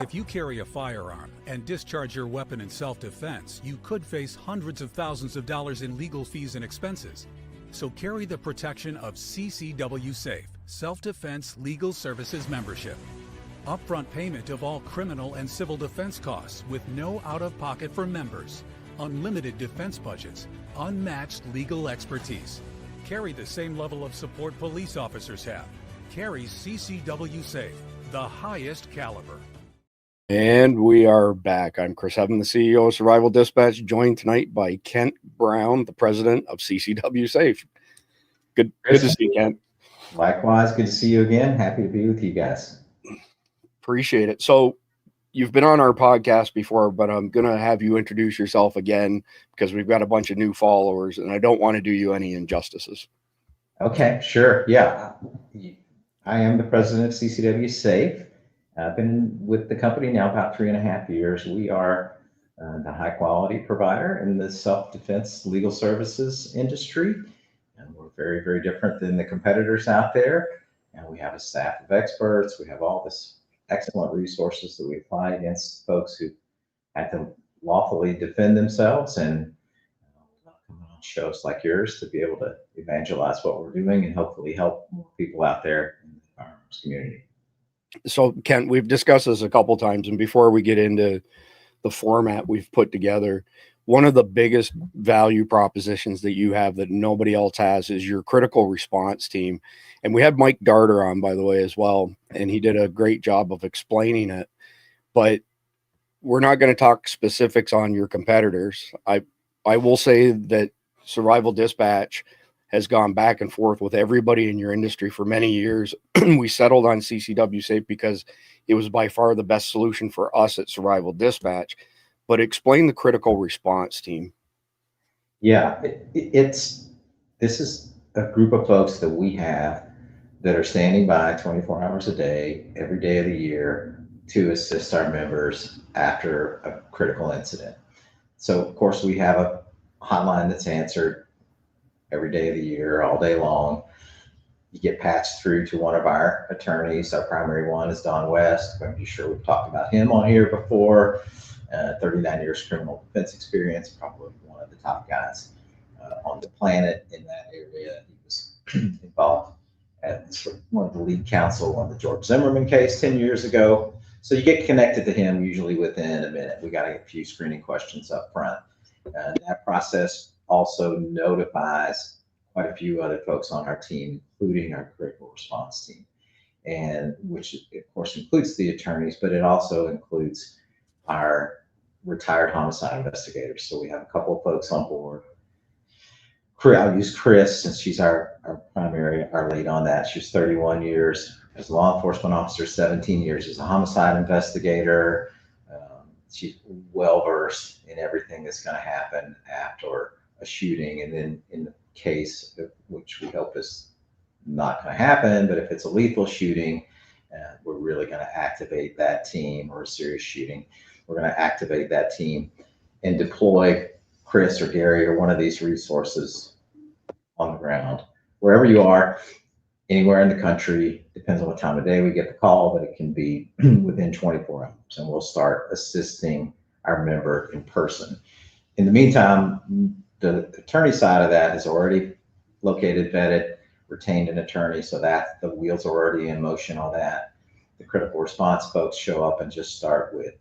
If you carry a firearm and discharge your weapon in self-defense, you could face hundreds of thousands of dollars in legal fees and expenses. So carry the protection of CCW Safe, Self-Defense Legal Services membership. Upfront payment of all criminal and civil defense costs with no out-of-pocket for members. Unlimited defense budgets, unmatched legal expertise. Carry the same level of support police officers have. Carry CCW Safe, the highest caliber. And we are back. I'm Chris Evan, the CEO of Survival Dispatch, joined tonight by Kent Brown, the president of CCW Safe. Good to see you, Kent. Likewise, good to see you again. Happy to be with you guys. Appreciate it. So you've been on our podcast before, but I'm going to have you introduce yourself again because we've got a bunch of new followers, and I don't want to do you any injustices. Okay, sure. Yeah. I am the president of CCW Safe. I've been with the company now about 3.5 years. We are the high quality provider in the self-defense legal services industry. And we're very, very different than the competitors out there. And we have a staff of experts. We have all this excellent resources that we apply against folks who have to lawfully defend themselves, and come on shows like yours to be able to evangelize what we're doing and hopefully help more people out there in the firearms community. So, Kent, we've discussed this a couple times, and before we get into the format we've put together, one of the biggest value propositions that you have that nobody else has is your critical response team. And we had Mike Darter on, by the way, as well, and he did a great job of explaining it. But we're not going to talk specifics on your competitors. I will say that Survival Dispatch has gone back and forth with everybody in your industry for many years. We settled on CCW Safe because it was by far the best solution for us at Survival Dispatch. But explain the critical response team. Yeah, this is a group of folks that we have that are standing by 24 hours a day, every day of the year, to assist our members after a critical incident. So, of course, we have a hotline that's answered every day of the year, all day long. You get patched through to one of our attorneys. Our primary one is Don West. I'm sure we've talked about him on here before. 39 years criminal defense experience, probably one of the top guys on the planet in that area. He was involved as one of the lead counsel on the George Zimmerman case 10 years ago. So you get connected to him usually within a minute. We got to get a few screening questions up front. That process also notifies quite a few other folks on our team, including our critical response team, and which of course includes the attorneys, but it also includes our retired homicide investigators. So we have a couple of folks on board. I'll use Chris since she's our lead on that. She was 31 years as a law enforcement officer, 17 years as a homicide investigator. She's well versed in everything that's going to happen after a shooting, and then in the case which we hope is not going to happen, but if it's a lethal shooting, we're really going to activate that team, or a serious shooting. We're going to activate that team and deploy Chris or Gary or one of these resources on the ground, wherever you are, anywhere in the country. Depends on what time of day we get the call, but it can be within 24 hours, and we'll start assisting our member in person. In the meantime, the attorney side of that is already located, vetted, retained an attorney, so that the wheels are already in motion on that. The critical response folks show up and just start with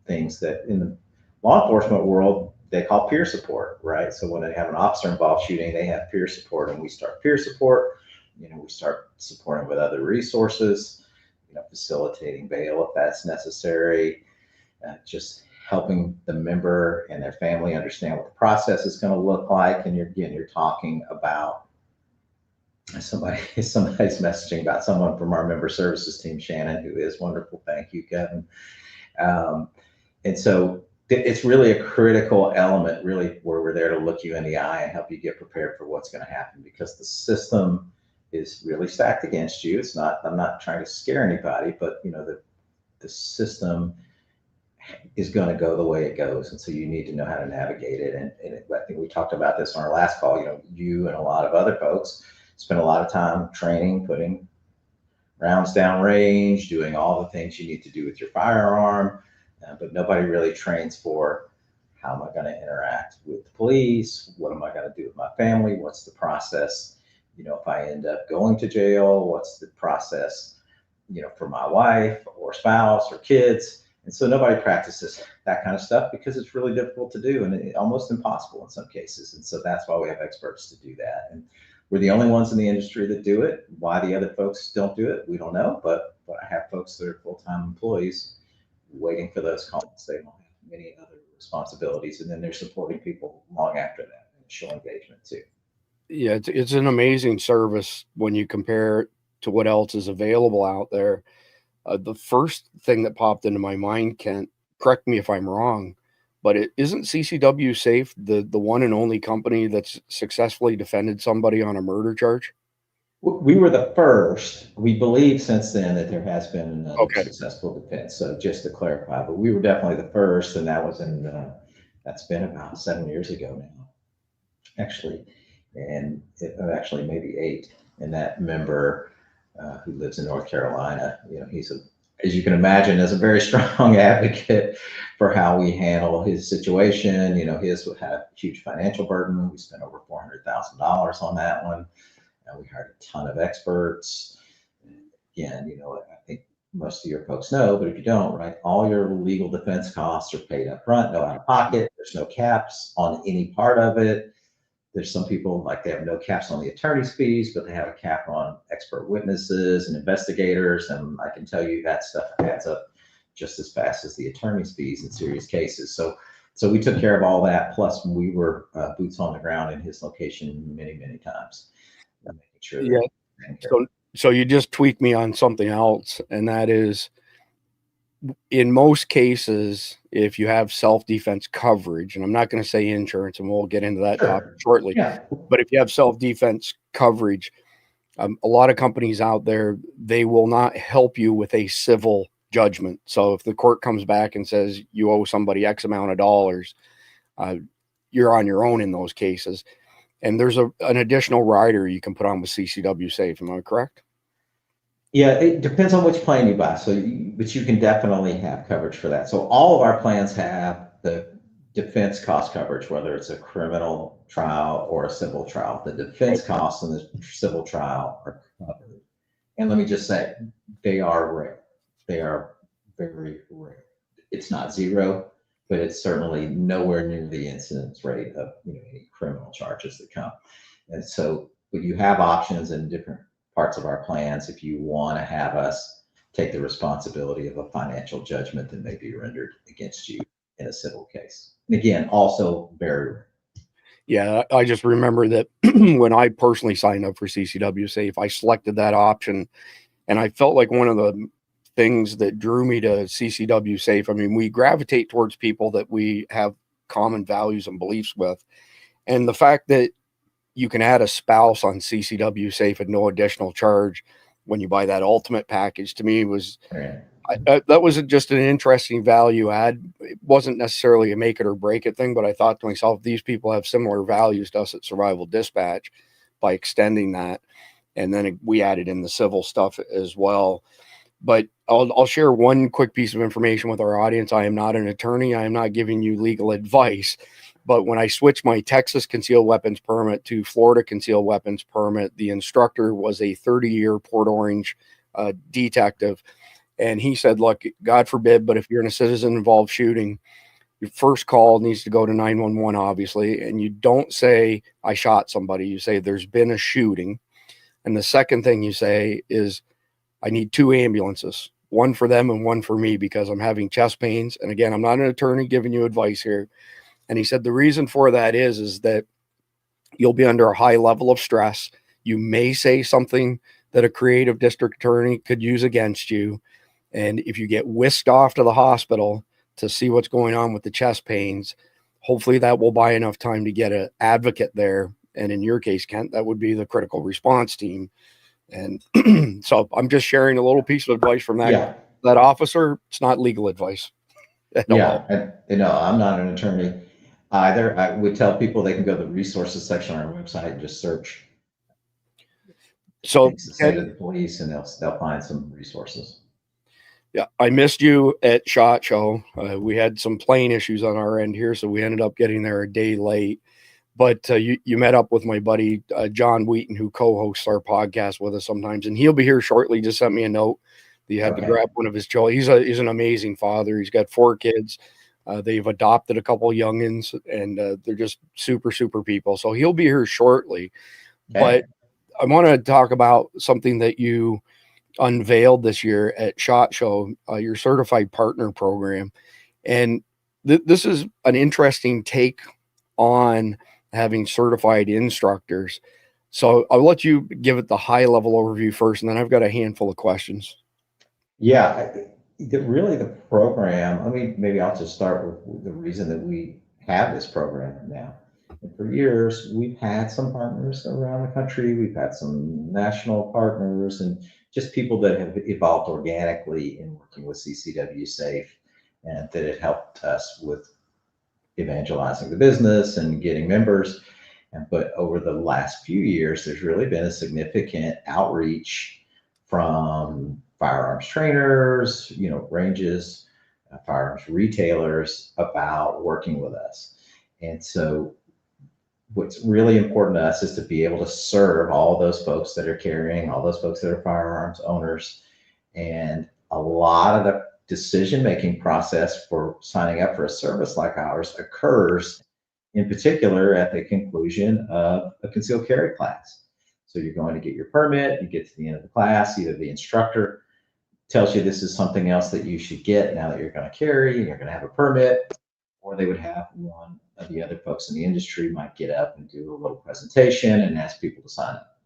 things that in the law enforcement world they call peer support, right? So when they have an officer involved shooting, they have peer support, and we start peer support. We start supporting with other resources, facilitating bail if that's necessary, just helping the member and their family understand what the process is going to look like. And you're talking about somebody's messaging about someone from our member services team, Shannon, who is wonderful. Thank you, Kevin. And so it's really a critical element, really, where we're there to look you in the eye and help you get prepared for what's going to happen, because the system is really stacked against you. It's not, I'm not trying to scare anybody, but the system is going to go the way it goes. And so you need to know how to navigate it. And I think we talked about this on our last call. You and a lot of other folks spend a lot of time training, putting rounds downrange, doing all the things you need to do with your firearm, but nobody really trains for how am I going to interact with the police? What am I going to do with my family? What's the process? If I end up going to jail, what's the process, for my wife or spouse or kids? And so nobody practices that kind of stuff because it's really difficult to do and almost impossible in some cases. And so that's why we have experts to do that. And we're the only ones in the industry that do it. Why the other folks don't do it, we don't know. But I have folks that are full-time employees waiting for those calls. They don't have many other responsibilities. And then they're supporting people long after that and show engagement too. Yeah, it's an amazing service when you compare it to what else is available out there. The first thing that popped into my mind, Kent, correct me if I'm wrong, but isn't CCW Safe the one and only company that's successfully defended somebody on a murder charge? We were the first. We believe since then that there has been another successful defense. So just to clarify, but we were definitely the first, and that was that's been about 7 years ago now, actually, and actually maybe 8. And that member who lives in North Carolina, he's as you can imagine, is a very strong advocate for how we handle his situation. His had a huge financial burden. We spent over $400,000 on that one. And we hired a ton of experts. Again, I think most of your folks know, but if you don't, right, all your legal defense costs are paid up front, no out of pocket. There's no caps on any part of it. There's some people like they have no caps on the attorney's fees, but they have a cap on expert witnesses and investigators. And I can tell you that stuff adds up just as fast as the attorney's fees in serious cases. So we took care of all that. Plus we were boots on the ground in his location many, many times. Making sure so you just tweaked me on something else, and that is, in most cases, if you have self-defense coverage, and I'm not going to say insurance, and we'll get into that topic shortly, but if you have self-defense coverage, a lot of companies out there, they will not help you with a civil judgment. So if the court comes back and says you owe somebody X amount of dollars, you're on your own in those cases. And there's an additional rider you can put on with CCW Safe. Am I correct? Yeah, it depends on which plan you buy. But you can definitely have coverage for that. So all of our plans have the defense cost coverage, whether it's a criminal trial or a civil trial. The defense costs in the civil trial are covered. And let me just say, they are rare. They are very rare. It's not zero, but it's certainly nowhere near the incidence rate of any criminal charges that come. And so, but you have options in different parts of our plans if you want to have us take the responsibility of a financial judgment that may be rendered against you in a civil case. And again, also very rare. Yeah, I just remember that when I personally signed up for CCW Safe, I selected that option, and I felt like one of the things that drew me to CCW Safe, I mean, we gravitate towards people that we have common values and beliefs with. And the fact that you can add a spouse on CCW Safe at no additional charge when you buy that ultimate package, to me was, that was just an interesting value add. It wasn't necessarily a make it or break it thing, but I thought to myself, these people have similar values to us at Survival Dispatch by extending that. And then we added in the civil stuff as well. But I'll share one quick piece of information with our audience. I am not an attorney. I am not giving you legal advice. But when I switched my Texas concealed weapons permit to Florida concealed weapons permit, the instructor was a 30-year Port Orange detective. And he said, look, God forbid, but if you're in a citizen-involved shooting, your first call needs to go to 911, obviously. And you don't say, I shot somebody. You say, there's been a shooting. And the second thing you say is, I need 2 ambulances, one for them and one for me, because I'm having chest pains. And again, I'm not an attorney giving you advice here. And he said, the reason for that is that you'll be under a high level of stress. You may say something that a creative district attorney could use against you. And if you get whisked off to the hospital to see what's going on with the chest pains, hopefully that will buy enough time to get an advocate there. And in your case, Kent, that would be the critical response team. And so I'm just sharing a little piece of advice from that officer. It's not legal advice. And, I'm not an attorney either. I would tell people they can go to the resources section on our website and just search So Thanks to the state of the police, and they'll find some resources. yeah, I missed you at SHOT Show. We had some plane issues on our end here, so we ended up getting there a day late. But you met up with my buddy John Wheaton, who co-hosts our podcast with us sometimes, and he'll be here shortly. Just sent me a note that you had to grab one of his children. He's an amazing father. He's got 4 kids. They've adopted a couple youngins, and they're just super people. So he'll be here shortly. Okay. But I want to talk about something that you unveiled this year at SHOT Show, your certified partner program. And this is an interesting take on having certified instructors. So I'll let you give it the high level overview first, and then I've got a handful of questions. Yeah, the program, maybe I'll just start with the reason that we have this program now. And for years, we've had some partners around the country. We've had some national partners and just people that have evolved organically in working with CCW Safe, and that it helped us with evangelizing the business and getting members. But over the last few years, there's really been a significant outreach from firearms trainers, ranges, firearms retailers about working with us. And so what's really important to us is to be able to serve all those folks that are carrying, all those folks that are firearms owners. And a lot of the decision-making process for signing up for a service like ours occurs in particular at the conclusion of a concealed carry class. So you're going to get your permit, you get to the end of the class, either the instructor tells you this is something else that you should get now that you're going to carry and you're going to have a permit, or they would have one of the other folks in the industry might get up and do a little presentation and ask people to sign up.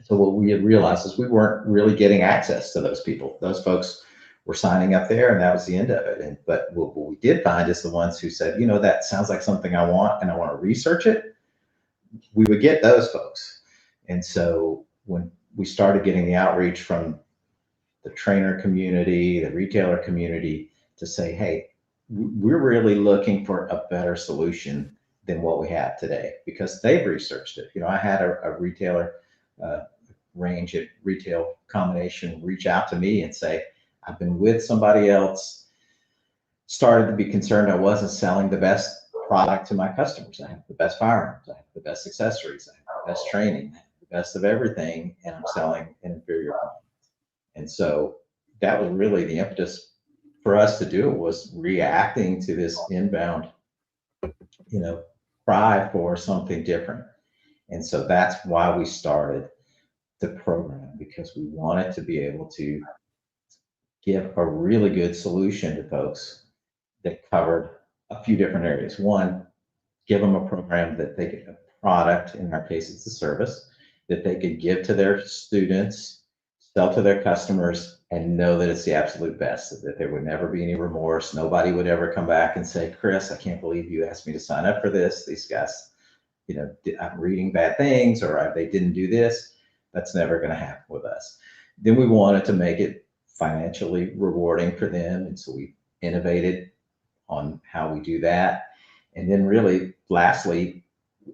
So what we had realized is we weren't really getting access to those people. Those folks were signing up there, and that was the end of it. But what we did find is the ones who said, that sounds like something I want, and I want to research it. We would get those folks. And so when we started getting the outreach from the trainer community, the retailer community, to say, hey, we're really looking for a better solution than what we have today, because they've researched it. I had a retailer range at retail combination reach out to me and say, I've been with somebody else, started to be concerned I wasn't selling the best product to my customers. I have the best firearms, I have the best accessories, I have the best training, I have the best of everything, and I'm selling an inferior product. And so that was really the impetus for us to do it, was reacting to this inbound, cry for something different. And so that's why we started the program, because we wanted to be able to give a really good solution to folks that covered a few different areas. One, give them a program that they could, a product, in our case it's a service, that they could give to their students, sell to their customers, and know that it's the absolute best, that there would never be any remorse. Nobody would ever come back and say, Chris, I can't believe you asked me to sign up for this. These guys, I'm reading bad things, or they didn't do this. That's never going to happen with us. Then we wanted to make it financially rewarding for them. And so we innovated on how we do that. And then really, lastly,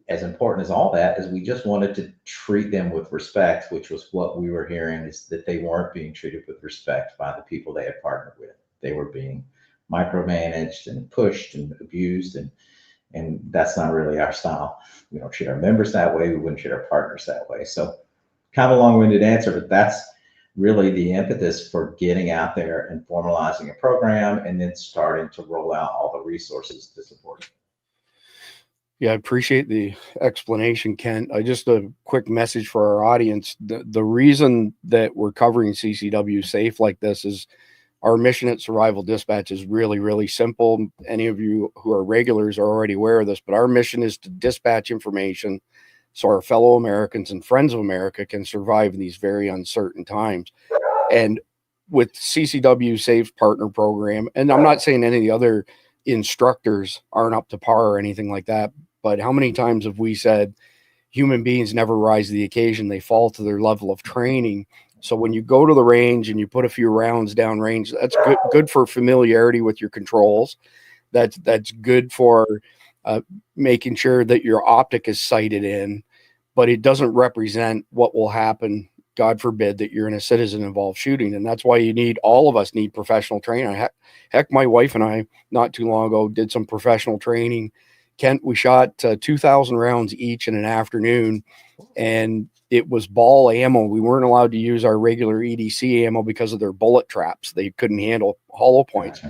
as important as all that is, we just wanted to treat them with respect, which was what we were hearing, is that they weren't being treated with respect by the people they had partnered with. They were being micromanaged and pushed and abused, and that's not really our style. We don't treat our members that way. We wouldn't treat our partners that way. So kind of a long-winded answer, but that's really the impetus for getting out there and formalizing a program, and then starting to roll out all the resources to support it. Yeah, I appreciate the explanation, Kent. Just a quick message for our audience. The reason that we're covering CCW Safe like this is our mission at Survival Dispatch is really, really simple. Any of you who are regulars are already aware of this, but our mission is to dispatch information so our fellow Americans and friends of America can survive in these very uncertain times. And with CCW Safe Partner Program, and I'm not saying any of the other instructors aren't up to par or anything like that, but how many times have we said human beings never rise to the occasion? They fall to their level of training. So when you go to the range and you put a few rounds down range, that's good for familiarity with your controls. That's good for making sure that your optic is sighted in, but it doesn't represent what will happen God forbid that you're in a citizen involved shooting. And that's why all of us need professional training. Heck, my wife and I, not too long ago, did some professional training. Kent, we shot 2,000 rounds each in an afternoon, and it was ball ammo. We weren't allowed to use our regular EDC ammo because of their bullet traps. They couldn't handle hollow points.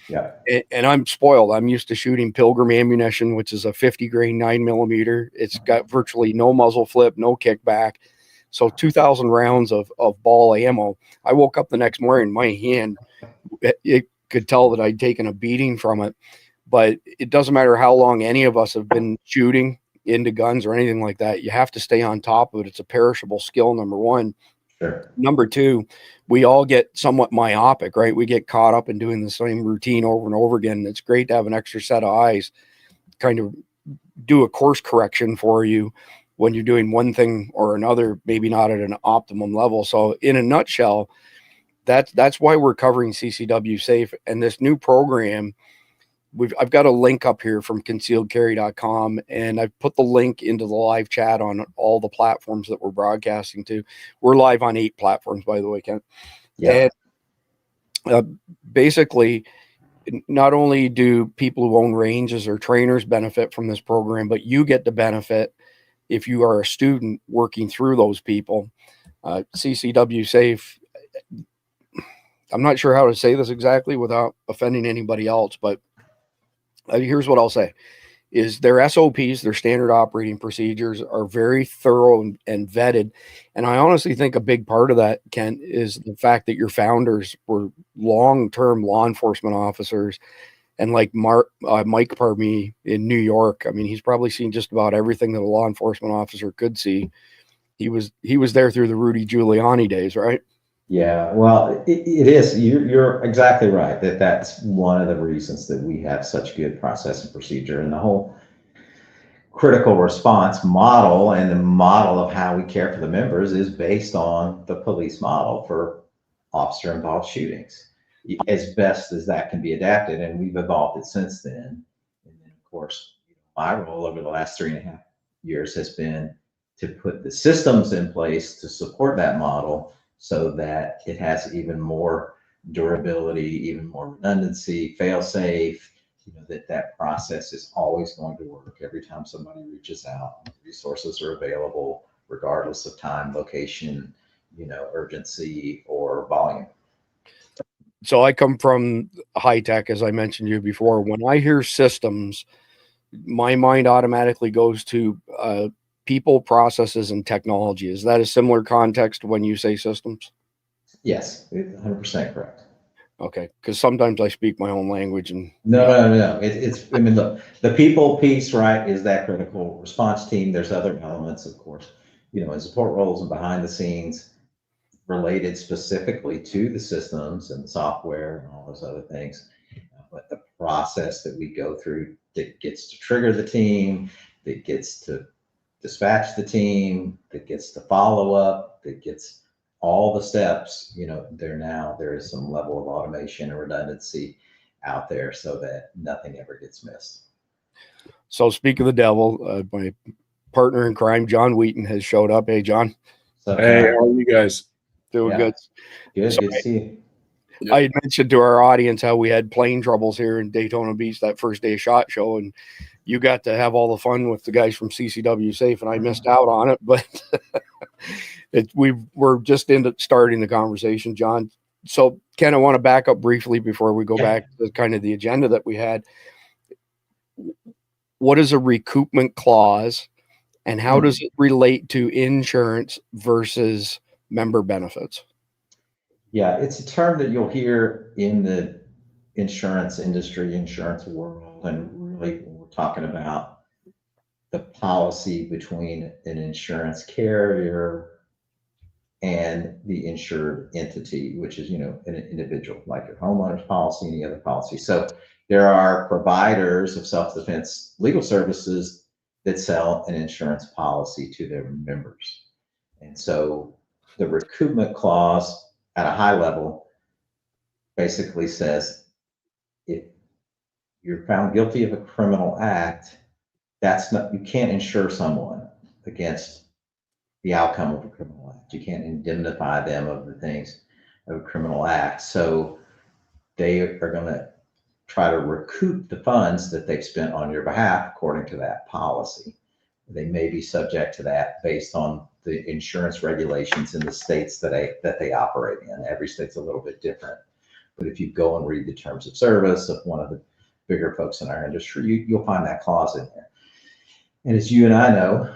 Yeah. And I'm spoiled. I'm used to shooting Pilgrim ammunition, which is a 50 grain 9mm. It's got virtually no muzzle flip, no kickback. So 2,000 rounds of ball ammo. I woke up the next morning, my hand, it could tell that I'd taken a beating from it. But it doesn't matter how long any of us have been shooting into guns or anything like that. You have to stay on top of it. It's a perishable skill, number one. Sure. Number two, we all get somewhat myopic, right? We get caught up in doing the same routine over and over again. It's great to have an extra set of eyes, kind of do a course correction for you when you're doing one thing or another, maybe not at an optimum level. So in a nutshell, that's why we're covering CCW Safe. And this new program, I've got a link up here from concealedcarry.com, and I've put the link into the live chat on all the platforms that we're broadcasting to. We're live on 8 platforms, by the way, Kent. Yeah. And basically, not only do people who own ranges or trainers benefit from this program, but you get the benefit if you are a student working through those people. CCW Safe, I'm not sure how to say this exactly without offending anybody else, but here's what I'll say is their SOPs, their standard operating procedures, are very thorough and vetted. And I honestly think a big part of that, Kent, is the fact that your founders were long-term law enforcement officers. And like Mike Parmy in New York, I mean, he's probably seen just about everything that a law enforcement officer could see. He was there through the Rudy Giuliani days, right? Yeah, well, it is. You're exactly right that's one of the reasons that we have such good process and procedure, and the whole critical response model and the model of how we care for the members is based on the police model for officer involved shootings, as best as that can be adapted. And we've evolved it since then. And then, of course, my role over the last 3.5 years has been to put the systems in place to support that model, so that it has even more durability, even more redundancy, fail safe, that process is always going to work every time somebody reaches out. Resources are available regardless of time, location, urgency or volume. So I come from high tech, as I mentioned to you before. When I hear systems, my mind automatically goes to people, processes, and technology. Is that a similar context when you say systems? Yes, 100% correct. Okay, because sometimes I speak my own language and no. It's I mean, the people piece, right, is that critical response team. There's other elements, of course, and support roles and behind the scenes related specifically to the systems and the software and all those other things. But the process that we go through that gets to trigger the team, that gets to dispatch the team, that gets to follow up, that gets all the steps, there is some level of automation and redundancy out there so that nothing ever gets missed. So speak of the devil, my partner in crime, John Wheaton, has showed up. Hey, John. Hey, how are you guys? Doing good. Good, So good to see you. Yep. I had mentioned to our audience how we had plane troubles here in Daytona Beach that first day of SHOT Show, and you got to have all the fun with the guys from CCW Safe, and I missed out on it, but we're just into starting the conversation, John. So Ken, I want to back up briefly before we go back to kind of the agenda that we had. What is a recoupment clause, and how does it relate to insurance versus member benefits? Yeah, it's a term that you'll hear in the insurance industry, insurance world, and really we're talking about the policy between an insurance carrier and the insured entity, which is, an individual, like your homeowner's policy, any other policy. So there are providers of self-defense legal services that sell an insurance policy to their members. And so the recoupment clause at a high level basically says if you're found guilty of a criminal act, you can't insure someone against the outcome of a criminal act. You can't indemnify them of the things of a criminal act. So they are going to try to recoup the funds that they've spent on your behalf according to that policy. They may be subject to that based on the insurance regulations in the states that they operate in. Every state's a little bit different. But if you go and read the terms of service of one of the bigger folks in our industry, you'll find that clause in there. And as you and I know,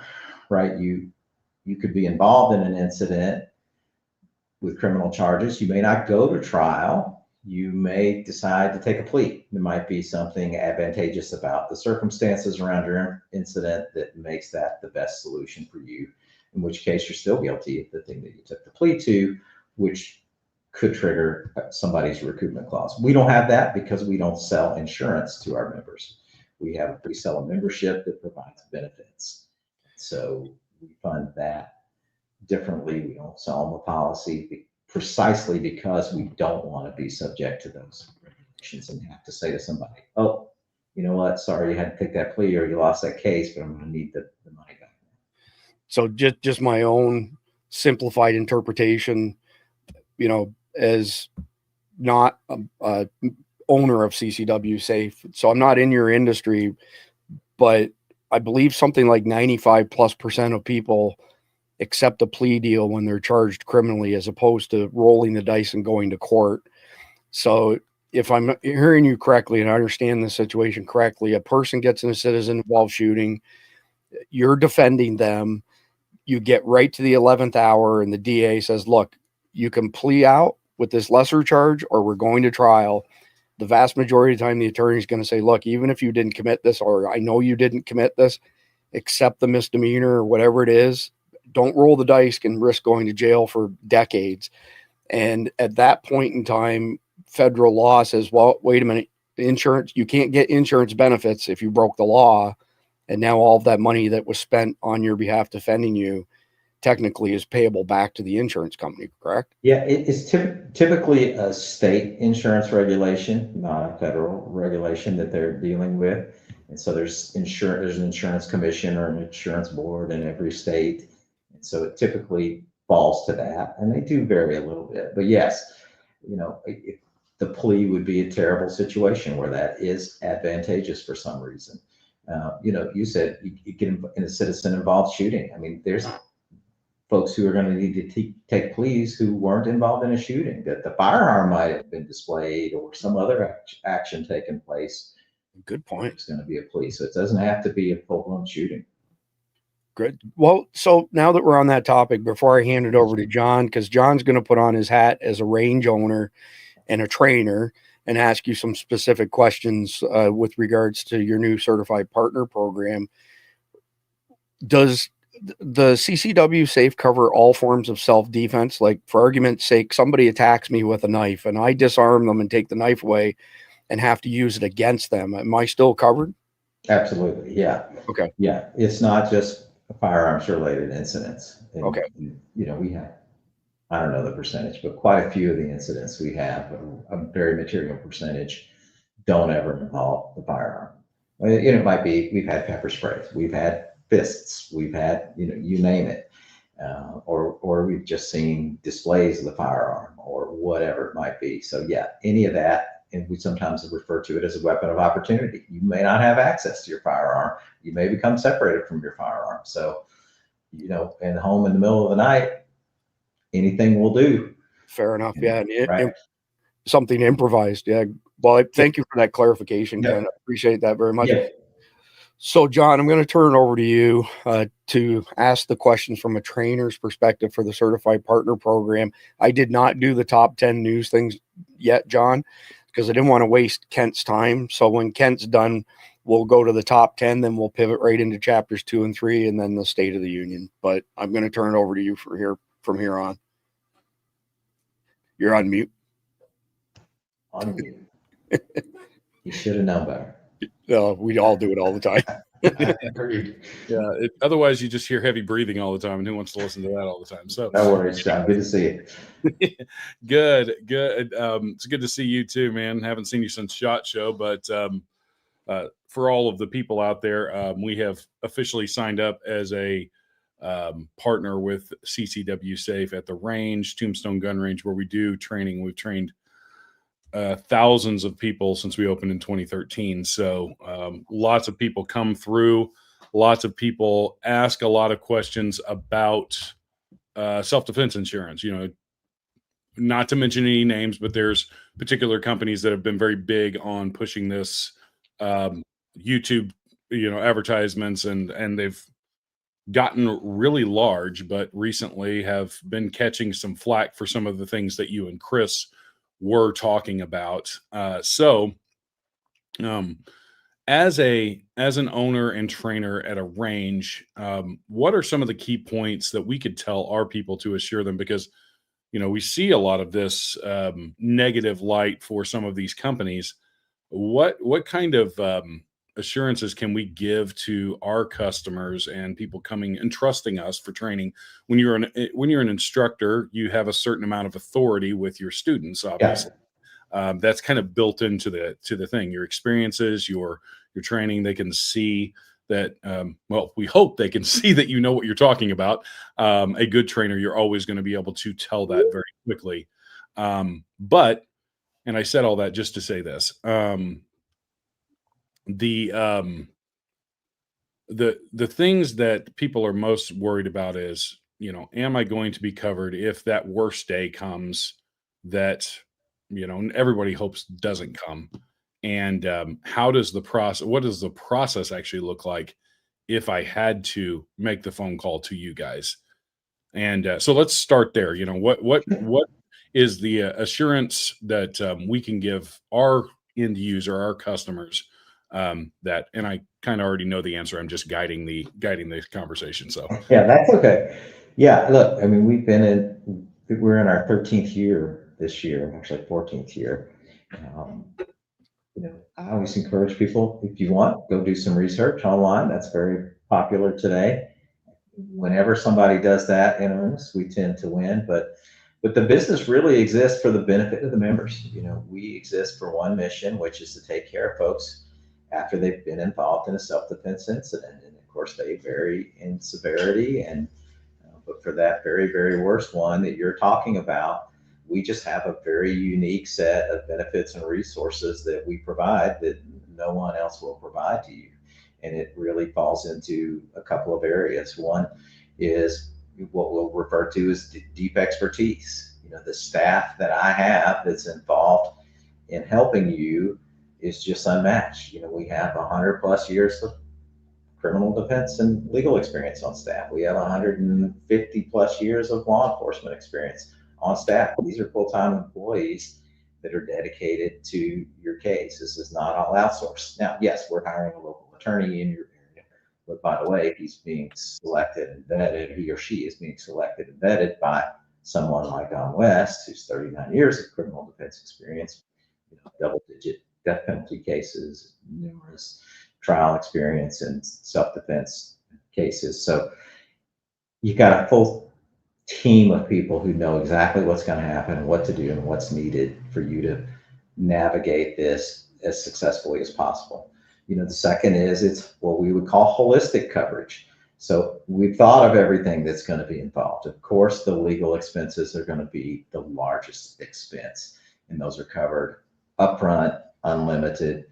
right, you could be involved in an incident with criminal charges. You may not go to trial. You may decide to take a plea. There might be something advantageous about the circumstances around your incident that makes that the best solution for you, in which case you're still guilty of the thing that you took the plea to, which could trigger somebody's recoupment clause. We don't have that because we don't sell insurance to our members. We sell a membership that provides benefits. So we fund that differently. We don't sell them a policy precisely because we don't want to be subject to those regulations and have to say to somebody, oh, you know what, sorry you had to take that plea or you lost that case, but I'm going to need the money back. So just my own simplified interpretation, you know, as not a owner of CCW Safe. So I'm not in your industry, but I believe something like 95+% of people accept a plea deal when they're charged criminally, as opposed to rolling the dice and going to court. So if I'm hearing you correctly and I understand the situation correctly, a person gets in a citizen involved shooting, you're defending them, you get right to the 11th hour and the DA says, look, you can plea out with this lesser charge or we're going to trial. The vast majority of the time, the attorney is going to say, look, even if you didn't commit this, or I know you didn't commit this, accept the misdemeanor or whatever it is. Don't roll the dice and risk going to jail for decades. And at that point in time, federal law says, well, wait a minute, insurance, you can't get insurance benefits if you broke the law. And now all of that money that was spent on your behalf defending you technically is payable back to the insurance company, correct? Yeah, it's typically a state insurance regulation, not a federal regulation that they're dealing with. And so there's an insurance commission or an insurance board in every state. And so it typically falls to that. And they do vary a little bit. But yes, you know, the plea would be a terrible situation where that is advantageous for some reason. You know, you said you get in a citizen involved shooting. I mean, there's folks who are going to need to take pleas who weren't involved in a shooting, that the firearm might have been displayed or some other action taken place. Good point. It's going to be a plea. So it doesn't have to be a full-blown shooting. Good. Well, so now that we're on that topic, before I hand it over to John, because John's going to put on his hat as a range owner and a trainer and ask you some specific questions with regards to your new certified partner program. Does the CCW Safe cover all forms of self-defense? Like, for argument's sake, somebody attacks me with a knife and I disarm them and take the knife away and have to use it against them. Am I still covered? Absolutely. Yeah. Okay. Yeah. It's not just firearms related incidents. And, okay. You know, we have, I don't know the percentage, but quite a few of the incidents we have, a very material percentage, don't ever involve the firearm. You know, it might be, we've had pepper sprays, we've had fists, we've had, you know, you name it, or we've just seen displays of the firearm or whatever it might be. So yeah, any of that, and we sometimes refer to it as a weapon of opportunity. You may not have access to your firearm. You may become separated from your firearm. So, you know, in home in the middle of the night, anything will do. Fair enough. Yeah. Right. Something improvised. Yeah. Well, thank you for that clarification, Ken. I appreciate that very much. Yeah. So, John, I'm going to turn it over to you to ask the questions from a trainer's perspective for the Certified Partner Program. I did not do the top 10 news things yet, John, because I didn't want to waste Kent's time. So when Kent's done, we'll go to the top 10, then we'll pivot right into chapters 2 and 3, and then the State of the Union. But I'm going to turn it over to you from here on. You're on mute. On mute. You should have known better. We all do it all the time. Agreed. Yeah. Otherwise, you just hear heavy breathing all the time, and who wants to listen to that all the time? So no worries, John. Good to see you. Good. It's good to see you too, man. Haven't seen you since SHOT Show, but for all of the people out there, we have officially signed up as a partner with CCW Safe at the range, Tombstone Gun Range, where we do training. We've trained thousands of people since we opened in 2013. So lots of people come through. Lots of people ask a lot of questions about self-defense insurance. Not to mention any names, but there's particular companies that have been very big on pushing this YouTube, advertisements, and they've gotten really large, but recently have been catching some flack for some of the things that you and Chris were talking about. As an owner and trainer at a range, what are some of the key points that we could tell our people to assure them? Because we see a lot of this negative light for some of these companies. What kind of assurances can we give to our customers and people coming and trusting us for training? When you're an instructor, you have a certain amount of authority with your students, obviously. Yeah. That's kind of built into the thing. Your experiences, your training, they can see that. We hope they can see that you know what you're talking about. A good trainer, you're always going to be able to tell that very quickly. But I said all that just to say this. The things that people are most worried about is, am I going to be covered if that worst day comes that, everybody hopes doesn't come? And what does the process actually look like if I had to make the phone call to you guys? And so let's start there. What is the assurance that we can give our end user, our customers, that, and I kind of already know the answer. I'm just guiding the conversation. So yeah, that's okay. Yeah, look, I mean, we're in our 13th year this year, actually 14th year. I always encourage people, if you want, go do some research online. That's very popular today. Whenever somebody does that in earnest, we tend to win. But the business really exists for the benefit of the members. We exist for one mission, which is to take care of folks after they've been involved in a self-defense incident. And of course, they vary in severity. But for that very, very worst one that you're talking about, we just have a very unique set of benefits and resources that we provide that no one else will provide to you. And it really falls into a couple of areas. One is what we'll refer to as deep expertise. The staff that I have that's involved in helping you is just unmatched. We have 100+ years of criminal defense and legal experience on staff. We have 150+ years of law enforcement experience on staff. These are full-time employees that are dedicated to your case. This is not all outsourced. Now, yes, we're hiring a local attorney in your area, but by the way, he's being selected and vetted, he or she is being selected and vetted by someone like Don West, who's 39 years of criminal defense experience, double-digit death penalty cases, numerous trial experience and self-defense cases. So you've got a full team of people who know exactly what's going to happen, what to do, and what's needed for you to navigate this as successfully as possible. The second is it's what we would call holistic coverage. So we've thought of everything that's going to be involved. Of course, the legal expenses are going to be the largest expense, and those are covered upfront, unlimited.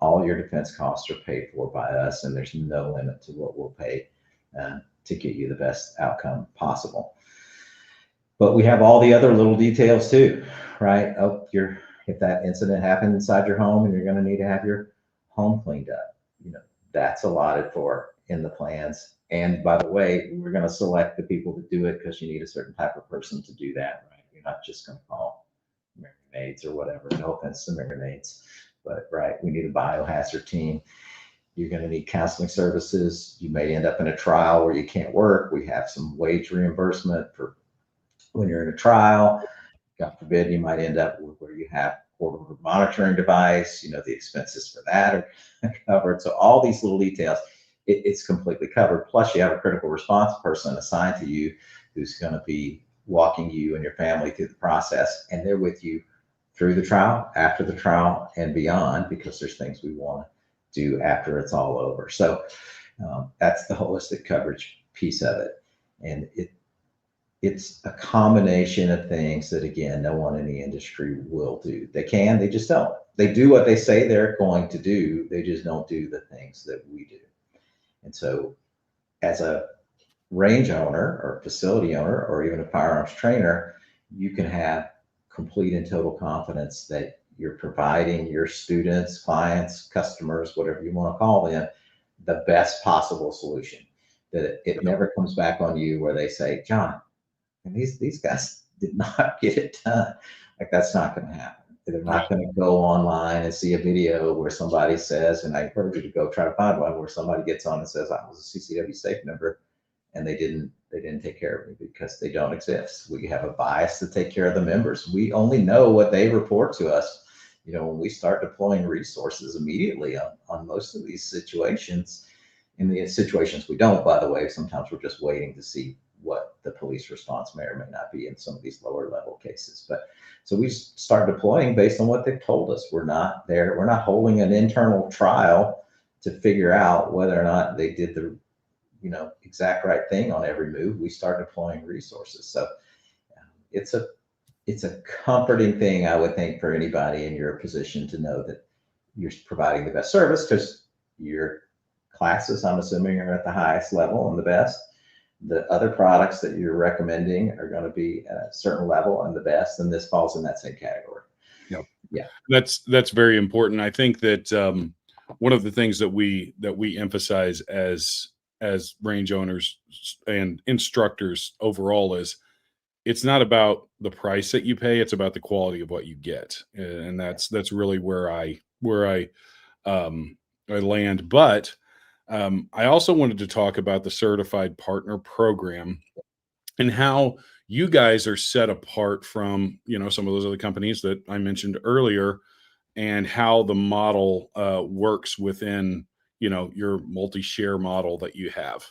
All your defense costs are paid for by us, and there's no limit to what we'll pay to get you the best outcome possible. But we have all the other little details too, right? If that incident happened inside your home and you're going to need to have your home cleaned up, that's allotted for in the plans. And by the way, we're going to select the people to do it because you need a certain type of person to do that, right? You're not just going to call maids or whatever. No offense to maids, but right, we need a biohazard team. You're going to need counseling services. You may end up in a trial where you can't work. We have some wage reimbursement for when you're in a trial. God forbid, you might end up where you have court monitoring device. The expenses for that are covered. So all these little details, it's completely covered. Plus, you have a critical response person assigned to you who's going to be walking you and your family through the process, and they're with you through the trial, after the trial, and beyond, because there's things we want to do after it's all over. So that's the holistic coverage piece of it. And it's a combination of things that, again, no one in the industry will do. They just don't. They do what they say they're going to do. They just don't do the things that we do. And so as a range owner or facility owner, or even a firearms trainer, you can have complete and total confidence that you're providing your students, clients, customers, whatever you want to call them, the best possible solution. That it never comes back on you where they say, John, and these guys did not get it done. Like, that's not going to happen. They're not going to go online and see a video where somebody says, and I encourage you to go try to find one where somebody gets on and says, I was a CCW Safe member, and they didn't take care of me, because they don't exist. We have a bias to take care of the members. We only know what they report to us. You know, when we start deploying resources immediately on most of these situations, in the situations we don't, by the way, sometimes we're just waiting to see what the police response may or may not be in some of these lower level cases. But so we start deploying based on what they've told us. We're not holding an internal trial to figure out whether or not they did the exact right thing on every move. We start deploying resources. So it's a comforting thing, I would think, for anybody in your position to know that you're providing the best service, because your classes, I'm assuming, are at the highest level and the best. The other products that you're recommending are going to be at a certain level and the best, and this falls in that same category. Yep. Yeah. That's very important. I think that one of the things that we emphasize as range owners and instructors overall is, it's not about the price that you pay, it's about the quality of what you get. And that's really where I land. But I also wanted to talk about the Certified Partner Program and how you guys are set apart from, some of those other companies that I mentioned earlier, and how the model works within, your multi-share model that you have.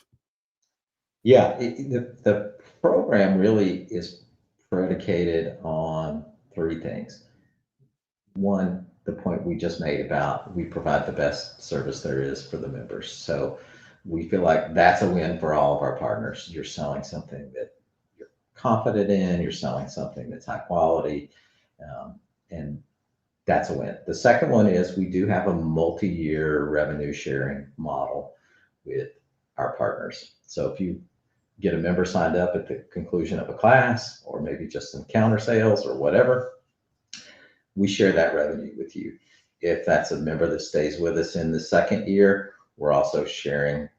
Yeah, the program really is predicated on three things. One, the point we just made about we provide the best service there is for the members. So we feel like that's a win for all of our partners. You're selling something that you're confident in, you're selling something that's high quality, and that's a win. The second one is we do have a multi-year revenue sharing model with our partners. So if you get a member signed up at the conclusion of a class, or maybe just some counter sales or whatever, we share that revenue with you. If that's a member that stays with us in the second year, we're also sharing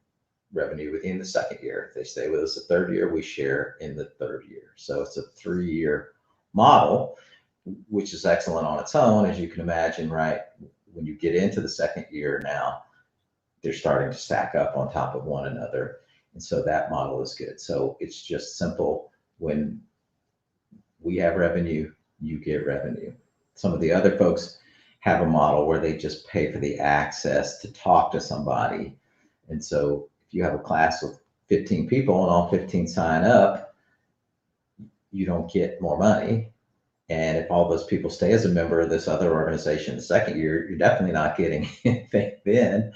revenue within the second year. If they stay with us the third year, we share in the third year. So it's a 3-year model, which is excellent on its own. As you can imagine, right, when you get into the second year now, they're starting to stack up on top of one another. And so that model is good. So it's just simple. When we have revenue, you get revenue. Some of the other folks have a model where they just pay for the access to talk to somebody. And so if you have a class with 15 people and all 15 sign up, you don't get more money. And if all those people stay as a member of this other organization the second year, you're definitely not getting anything then.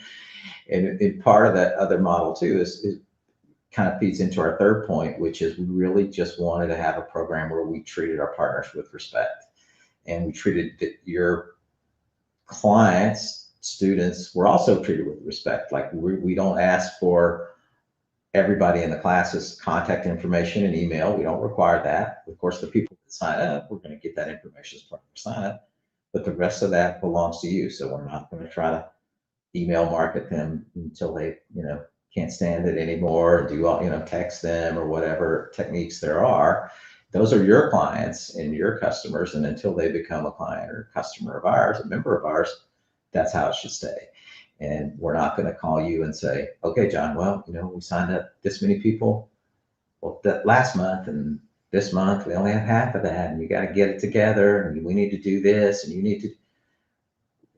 And part of that other model too is kind of feeds into our third point, which is we really just wanted to have a program where we treated our partners with respect. And we treated your clients, students, were also treated with respect. Like we don't ask for everybody in the class's contact information and email. We don't require that. Of course, the people that sign up, we're going to get that information as part of their sign up, but the rest of that belongs to you. So we're not going to try to email market them until they, can't stand it anymore, or do all, text them or whatever techniques there are. Those are your clients and your customers. And until they become a client or a customer of ours, a member of ours, that's how it should stay. And we're not going to call you and say, okay, John, well, we signed up this many people that last month, and this month we only have half of that, and you got to get it together, and we need to do this, and you need to,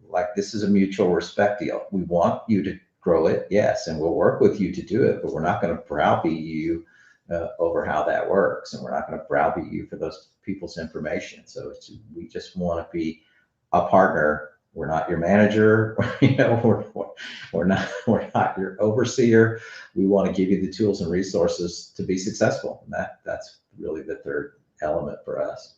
like, this is a mutual respect deal. We want you to grow it, yes, and we'll work with you to do it, but we're not going to browbeat you over how that works, and we're not going to browbeat you for those people's information. So we just want to be a partner. We're not your manager. we're not your overseer. We want to give you the tools and resources to be successful. And that's really the third element for us.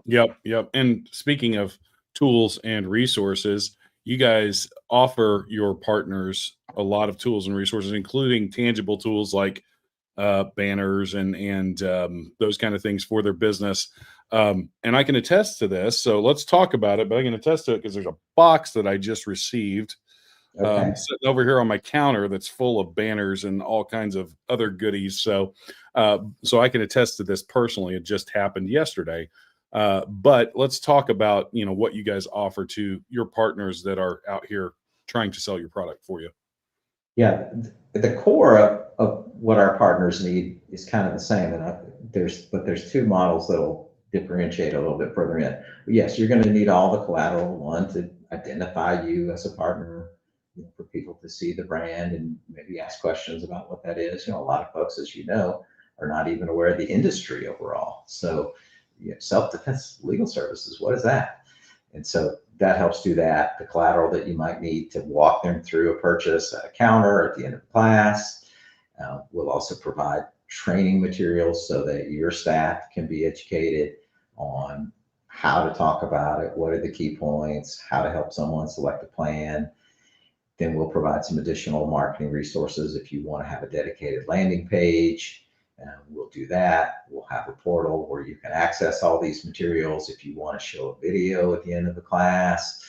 Yep. And speaking of tools and resources, you guys offer your partners a lot of tools and resources, including tangible tools like banners and those kind of things for their business. And I can attest to this. So let's talk about it, but I can attest to it because there's a box that I just received Okay. sitting over here on my counter that's full of banners and all kinds of other goodies. So I can attest to this personally. It just happened yesterday. But let's talk about, what you guys offer to your partners that are out here trying to sell your product for you. Yeah, the core of what our partners need is kind of the same, and there's two models that'll differentiate a little bit further in. Yes, you're going to need all the collateral, one, to identify you as a partner, for people to see the brand and maybe ask questions about what that is. A lot of folks, as you know, are not even aware of the industry overall. So, self-defense legal services, what is that? And so that helps do that. The collateral that you might need to walk them through a purchase at a counter at the end of class. We'll also provide training materials so that your staff can be educated on how to talk about it, what are the key points, how to help someone select a plan. Then we'll provide some additional marketing resources if you want to have a dedicated landing page. We'll do that. We'll have a portal where you can access all these materials. If you want to show a video at the end of the class,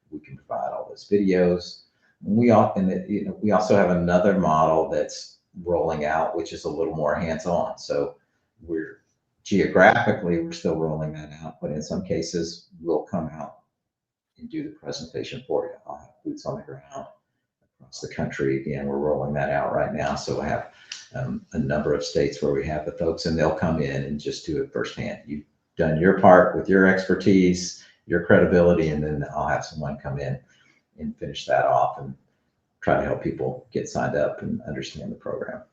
we can provide all those videos. We also have another model that's rolling out, which is a little more hands-on. So we're still rolling that out, but in some cases we'll come out and do the presentation for you. I'll have boots on the ground across the country. Again, we're rolling that out right now. So I have a number of states where we have the folks, and they'll come in and just do it firsthand. You've done your part with your expertise, your credibility, and then I'll have someone come in and finish that off and try to help people get signed up and understand the program.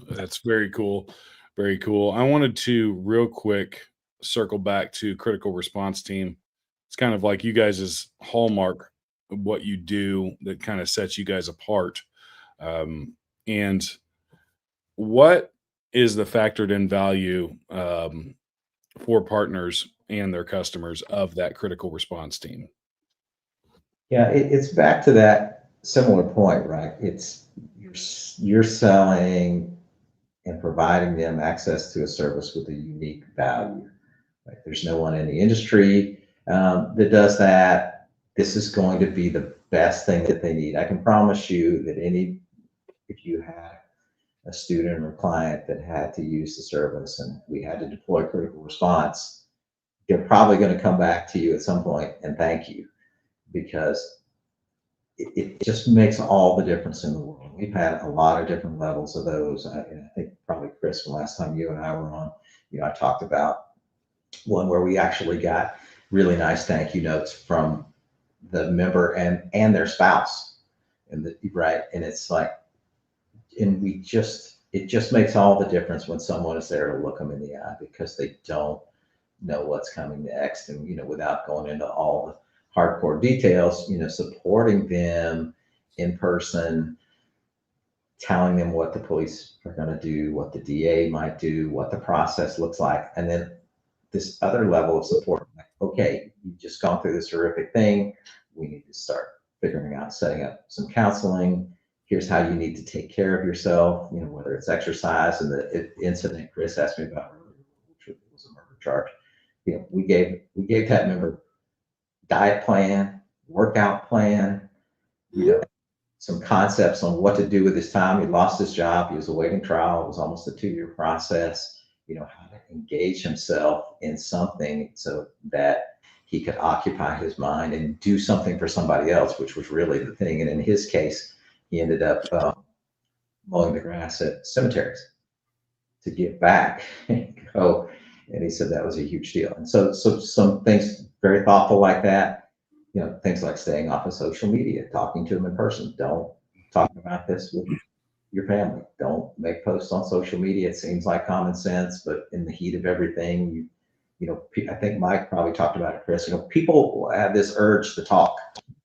That's very cool. Very cool. I wanted to real quick circle back to critical response team. It's kind of like you guys' hallmark of what you do that kind of sets you guys apart. And what is the factored in value for partners and their customers of that critical response team? Yeah, it's back to that similar point, right? It's you're selling and providing them access to a service with a unique value. Right? There's no one in the industry that does that. This is going to be the best thing that they need. I can promise you that if you had a student or a client that had to use the service and we had to deploy critical response, they're probably going to come back to you at some point and thank you, because it just makes all the difference in the world. We've had a lot of different levels of those. I think probably Chris, the last time you and I were on, I talked about one where we actually got really nice thank you notes from the member and their spouse, and it's like, and it just makes all the difference when someone is there to look them in the eye, because they don't know what's coming next. And, without going into all the hardcore details, supporting them in person, telling them what the police are going to do, what the DA might do, what the process looks like. And then this other level of support, like, okay, you've just gone through this horrific thing. We need to start figuring out, setting up some counseling. Here's how you need to take care of yourself, whether it's exercise. And the incident Chris asked me about earlier, which was a murder charge, we gave that member diet plan, workout plan, some concepts on what to do with his time. He lost his job. He was awaiting trial. It was almost a 2-year process. How to engage himself in something so that he could occupy his mind and do something for somebody else, which was really the thing. And in his case, he ended up mowing the grass at cemeteries to give back and go. And he said that was a huge deal. And so some things very thoughtful like that, things like staying off of social media, talking to them in person. Don't talk about this with your family. Don't make posts on social media. It seems like common sense, but in the heat of everything, I think Mike probably talked about it, Chris. People have this urge to talk,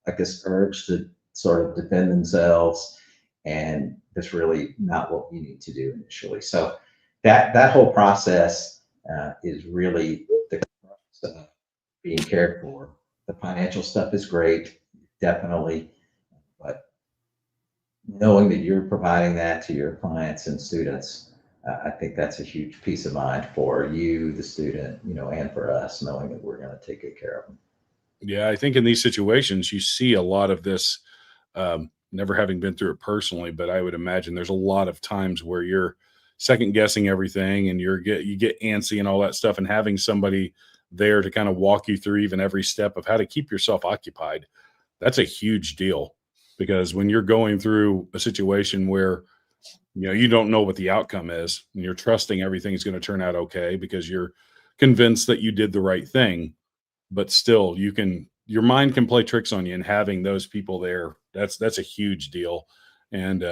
like this urge to sort of defend themselves, and that's really not what you need to do initially. So that whole process is really the crux of being cared for. The financial stuff is great, definitely, but knowing that you're providing that to your clients and students, I think that's a huge peace of mind for you, the student, and for us, knowing that we're going to take good care of them. Yeah, I think in these situations, you see a lot of this, never having been through it personally, but I would imagine there's a lot of times where you're second guessing everything and you get antsy and all that stuff, and having somebody there to kind of walk you through even every step of how to keep yourself occupied. That's a huge deal, because when you're going through a situation where you don't know what the outcome is, and you're trusting everything is going to turn out okay because you're convinced that you did the right thing, but still your mind can play tricks on you, and having those people there, that's a huge deal. And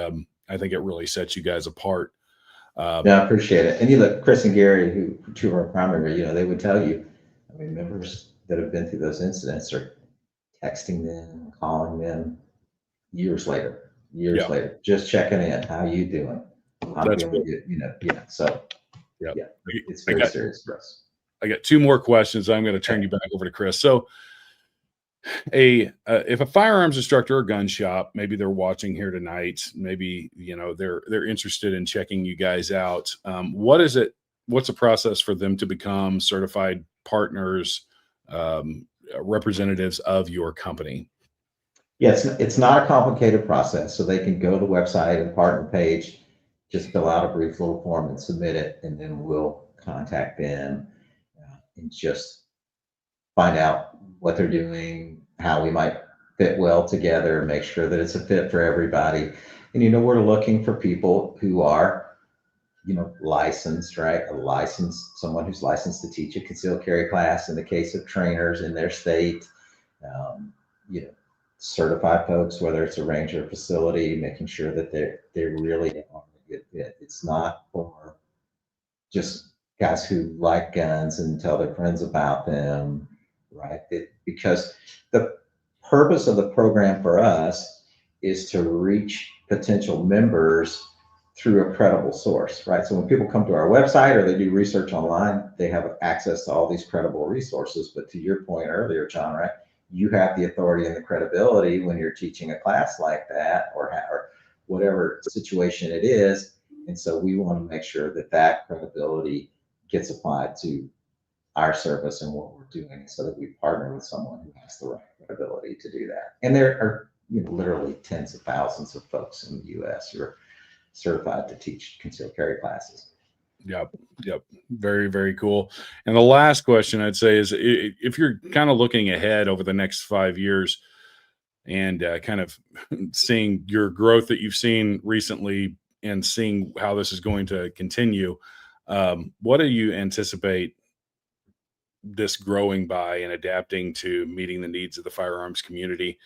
I think it really sets you guys apart. Yeah, I appreciate it. And you look, Chris and Gary, who two of our primary, they would tell you, I mean, members that have been through those incidents are texting them, calling them years later, just checking in. How you doing? I'm That's doing good. good. So Yeah. it's very serious for us. I got two more questions. I'm going to turn you back over to Chris. So if a firearms instructor or gun shop, maybe they're watching here tonight, maybe, they're interested in checking you guys out. What's the process for them to become certified partners, representatives of your company? Yeah, it's not a complicated process. So they can go to the website and partner page, just fill out a brief little form and submit it, and then we'll contact them and just find out what they're doing, how we might fit well together, make sure that it's a fit for everybody. And we're looking for people who are, licensed, right? Someone who's licensed to teach a concealed carry class in the case of trainers in their state. Certified folks, whether it's a ranger facility, making sure that they really are a good fit. It's not for just guys who like guns and tell their friends about them, right? Because the purpose of the program for us is to reach potential members through a credible source, right? So when people come to our website or they do research online, they have access to all these credible resources. But to your point earlier, John, right? You have the authority and the credibility when you're teaching a class like that, or whatever situation it is. And so we want to make sure that credibility gets applied to our service and what we're doing, so that we partner with someone who has the right credibility to do that. And there are literally tens of thousands of folks in the U.S. who are certified to teach concealed carry classes. Yep. Very, very cool. And the last question I'd say is, if you're kind of looking ahead over the next 5 years and kind of seeing your growth that you've seen recently and seeing how this is going to continue, what do you anticipate this growing by and adapting to meeting the needs of the firearms community?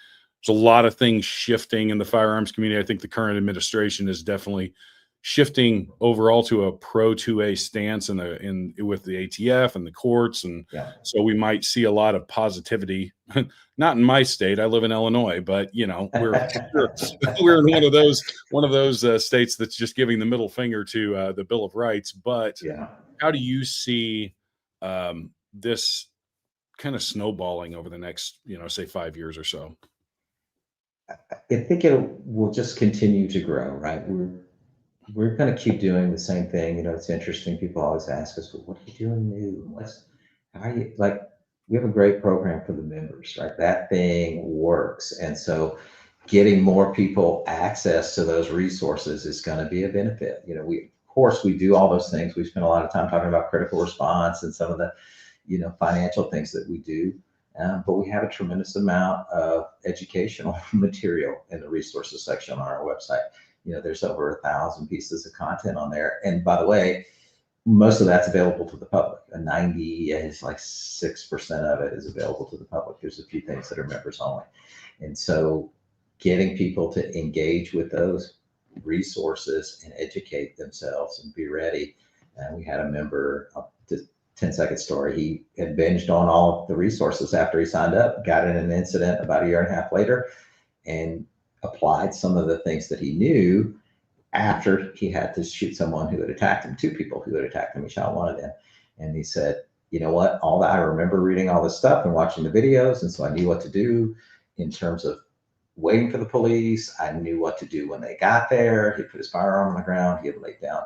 There's a lot of things shifting in the firearms community. I think the current administration is definitely shifting overall to a pro 2A stance with the ATF and the courts. And so we might see a lot of positivity, not in my state. I live in Illinois, but we're in one of those states that's just giving the middle finger to the Bill of Rights. But how do you see this kind of snowballing over the next, say 5 years or so? I think will just continue to grow, right? We're going to keep doing the same thing. It's interesting. People always ask us, well, what are you doing new? How are you, like, we have a great program for the members, right? That thing works. And so getting more people access to those resources is going to be a benefit. Of course, we do all those things. We spend a lot of time talking about critical response and some of the, financial things that we do. But we have a tremendous amount of educational material in the resources section on our website. There's over 1,000 pieces of content on there. And by the way, most of that's available to the public. 6% of it is available to the public. There's a few things that are members only. And so getting people to engage with those resources and educate themselves and be ready. And we had a member, 10-second story. He had binged on all of the resources after he signed up, got in an incident about a year and a half later, and applied some of the things that he knew after he had to shoot someone who had attacked him, 2 people who had attacked him. He shot one of them. And he said, you know what, all that, I remember reading all this stuff and watching the videos. And so I knew what to do in terms of waiting for the police. I knew what to do when they got there. He put his firearm on the ground. He had laid down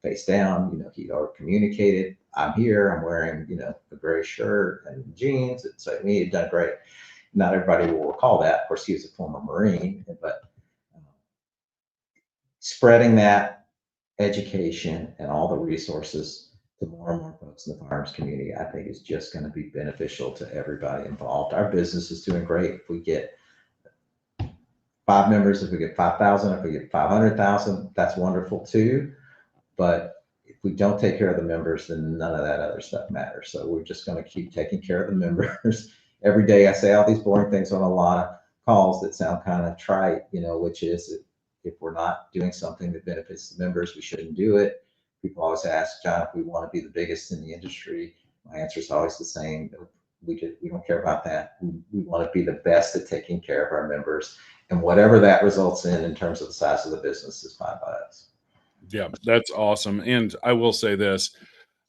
face down. You know, he'd already communicated, I'm here. I'm wearing, you know, a gray shirt and jeans. It's like me, he'd done great. Not everybody will recall that. Of course, he was a former Marine, but spreading that education and all the resources to more and more folks in the firearms community, I think is just going to be beneficial to everybody involved. Our business is doing great. If we get 5 members, if we get 5,000, if we get 500,000, that's wonderful too. But if we don't take care of the members, then none of that other stuff matters. So we're just going to keep taking care of the members. Every day I say all these boring things on a lot of calls that sound kind of trite, you know, which is if we're not doing something that benefits the members, we shouldn't do it. People always ask, John, if we want to be the biggest in the industry. My answer is always the same. We don't care about that. We want to be the best at taking care of our members. And whatever that results in terms of the size of the business is fine by us. Yeah, that's awesome. And I will say this,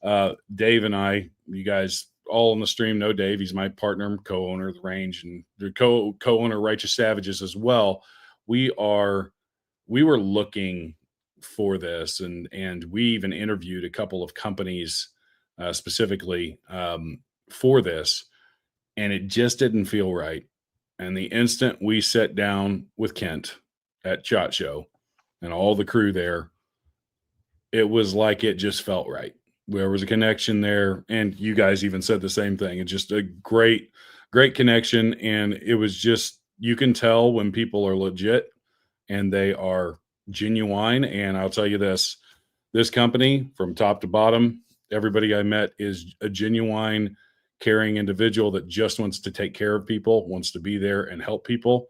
Dave and I, you guys all on the stream know Dave. He's my partner, co-owner of the range, and the co-owner Righteous Savages as well. We were looking for this, and we even interviewed a couple of companies specifically for this, and it just didn't feel right. And the instant we sat down with Kent at SHOT Show and all the crew there, it was like it just felt right. There was a connection there, and you guys even said the same thing. It's just a great connection, and it was just, you can tell when people are legit and they are genuine. And I'll tell you this company from top to bottom, everybody I met is a genuine, caring individual that just wants to take care of people, wants to be there and help people.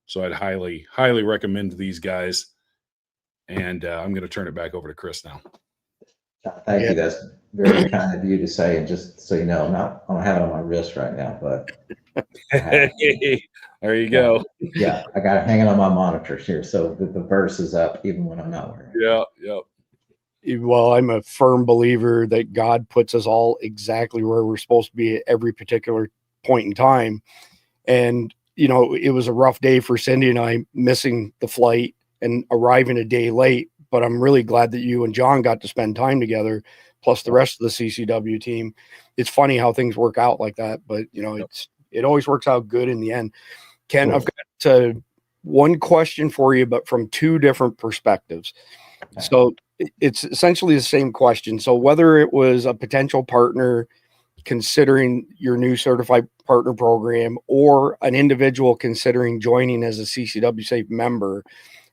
So I'd highly recommend these guys. And I'm going to turn it back over to Chris now. Thank you. That's very kind of you to say. And just so you know, I don't have it on my wrist right now, but there you go. Yeah, I got it hanging on my monitor here, so the verse is up even when I'm not wearing it. Yeah. Well, I'm a firm believer that God puts us all exactly where we're supposed to be at every particular point in time. And, you know, it was a rough day for Cindy and I, missing the flight and arriving a day late, but I'm really glad that you and John got to spend time together, plus the rest of the CCW team. It's funny how things work out like that, but you know, it always works out good in the end. Ken, I've got one question for you, but from 2 different perspectives. Okay. So it's essentially the same question. So whether it was a potential partner considering your new certified partner program, or an individual considering joining as a CCW Safe member,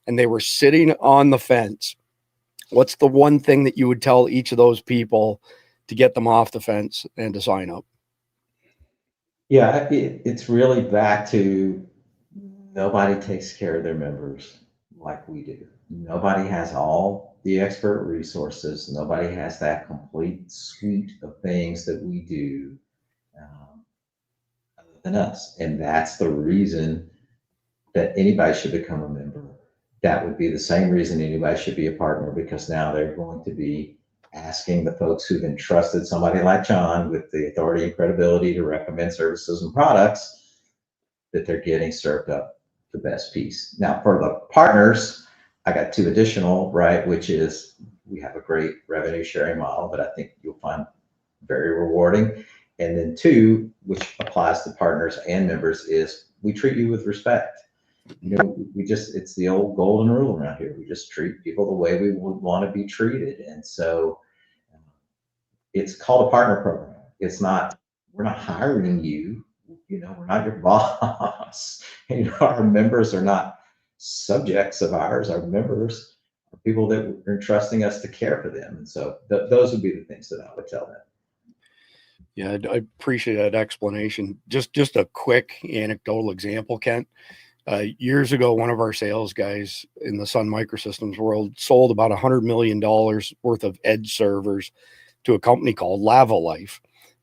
and they were sitting on the fence, what's the one thing that you would tell each of those people to get them off the fence and to sign up? Yeah, it's really back to nobody takes care of their members like we do. Nobody has all the expert resources. Nobody has that complete suite of things that we do other than us. And that's the reason that anybody should become a member. That would be the same reason anybody should be a partner, because now they're going to be asking the folks who've entrusted somebody like John with the authority and credibility to recommend services and products that they're getting served up the best piece. Now, for the partners, I got 2 additional, right, which is we have a great revenue sharing model that I think you'll find very rewarding. And then 2, which applies to partners and members, is we treat you with respect. You know, it's the old golden rule around here. We just treat people the way we would want to be treated. And so it's called a partner program. It's not, we're not hiring you, you know, we're not your boss. You know, our members are not subjects of ours. Our members are people that are entrusting us to care for them. And so those would be the things that I would tell them. Yeah, I appreciate that explanation. Just a quick anecdotal example, Kent. Years ago, one of our sales guys in the Sun Microsystems world sold about $100 million worth of edge servers to a company called Lava Life.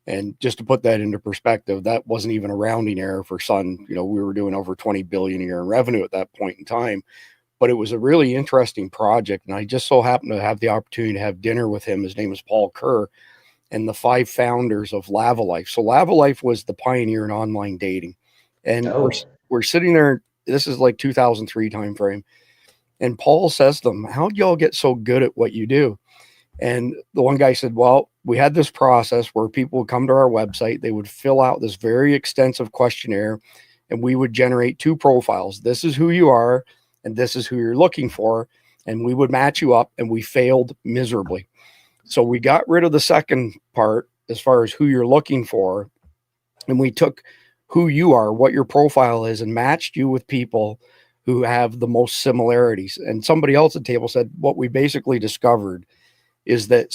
And just to put that into perspective, that wasn't even a rounding error for Sun. You know, we were doing over 20 billion a year in revenue at that point in time, but it was a really interesting project. And I just so happened to have the opportunity to have dinner with him. His name is Paul Kerr, and the 5 founders of Lavalife. So Lavalife was the pioneer in online dating. And we're sitting there, this is like 2003 timeframe. And Paul says to them, "How'd y'all get so good at what you do?" And the one guy said, "Well, we had this process where people would come to our website, they would fill out this very extensive questionnaire, and we would generate 2 profiles. This is who you are, and this is who you're looking for. And we would match you up, and we failed miserably. So we got rid of the second part as far as who you're looking for, and we took who you are, what your profile is, and matched you with people who have the most similarities." And somebody else at the table said, what we basically discovered is that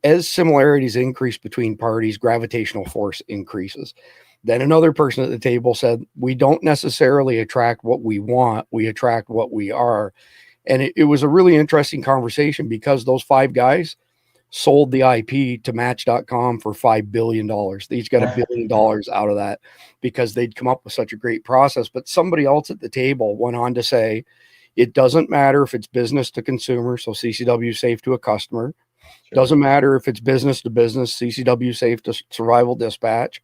as similarities increase between parties, gravitational force increases. Then another person at the table said, we don't necessarily attract what we want, we attract what we are. And it was a really interesting conversation because those 5 guys sold the IP to Match.com for $5 billion. They each got $1 billion out of that because they'd come up with such a great process. But somebody else at the table went on to say, it doesn't matter if it's business to consumer, so CCW Safe to a customer. Sure. Doesn't matter if it's business to business, CCW Safe to survival dispatch.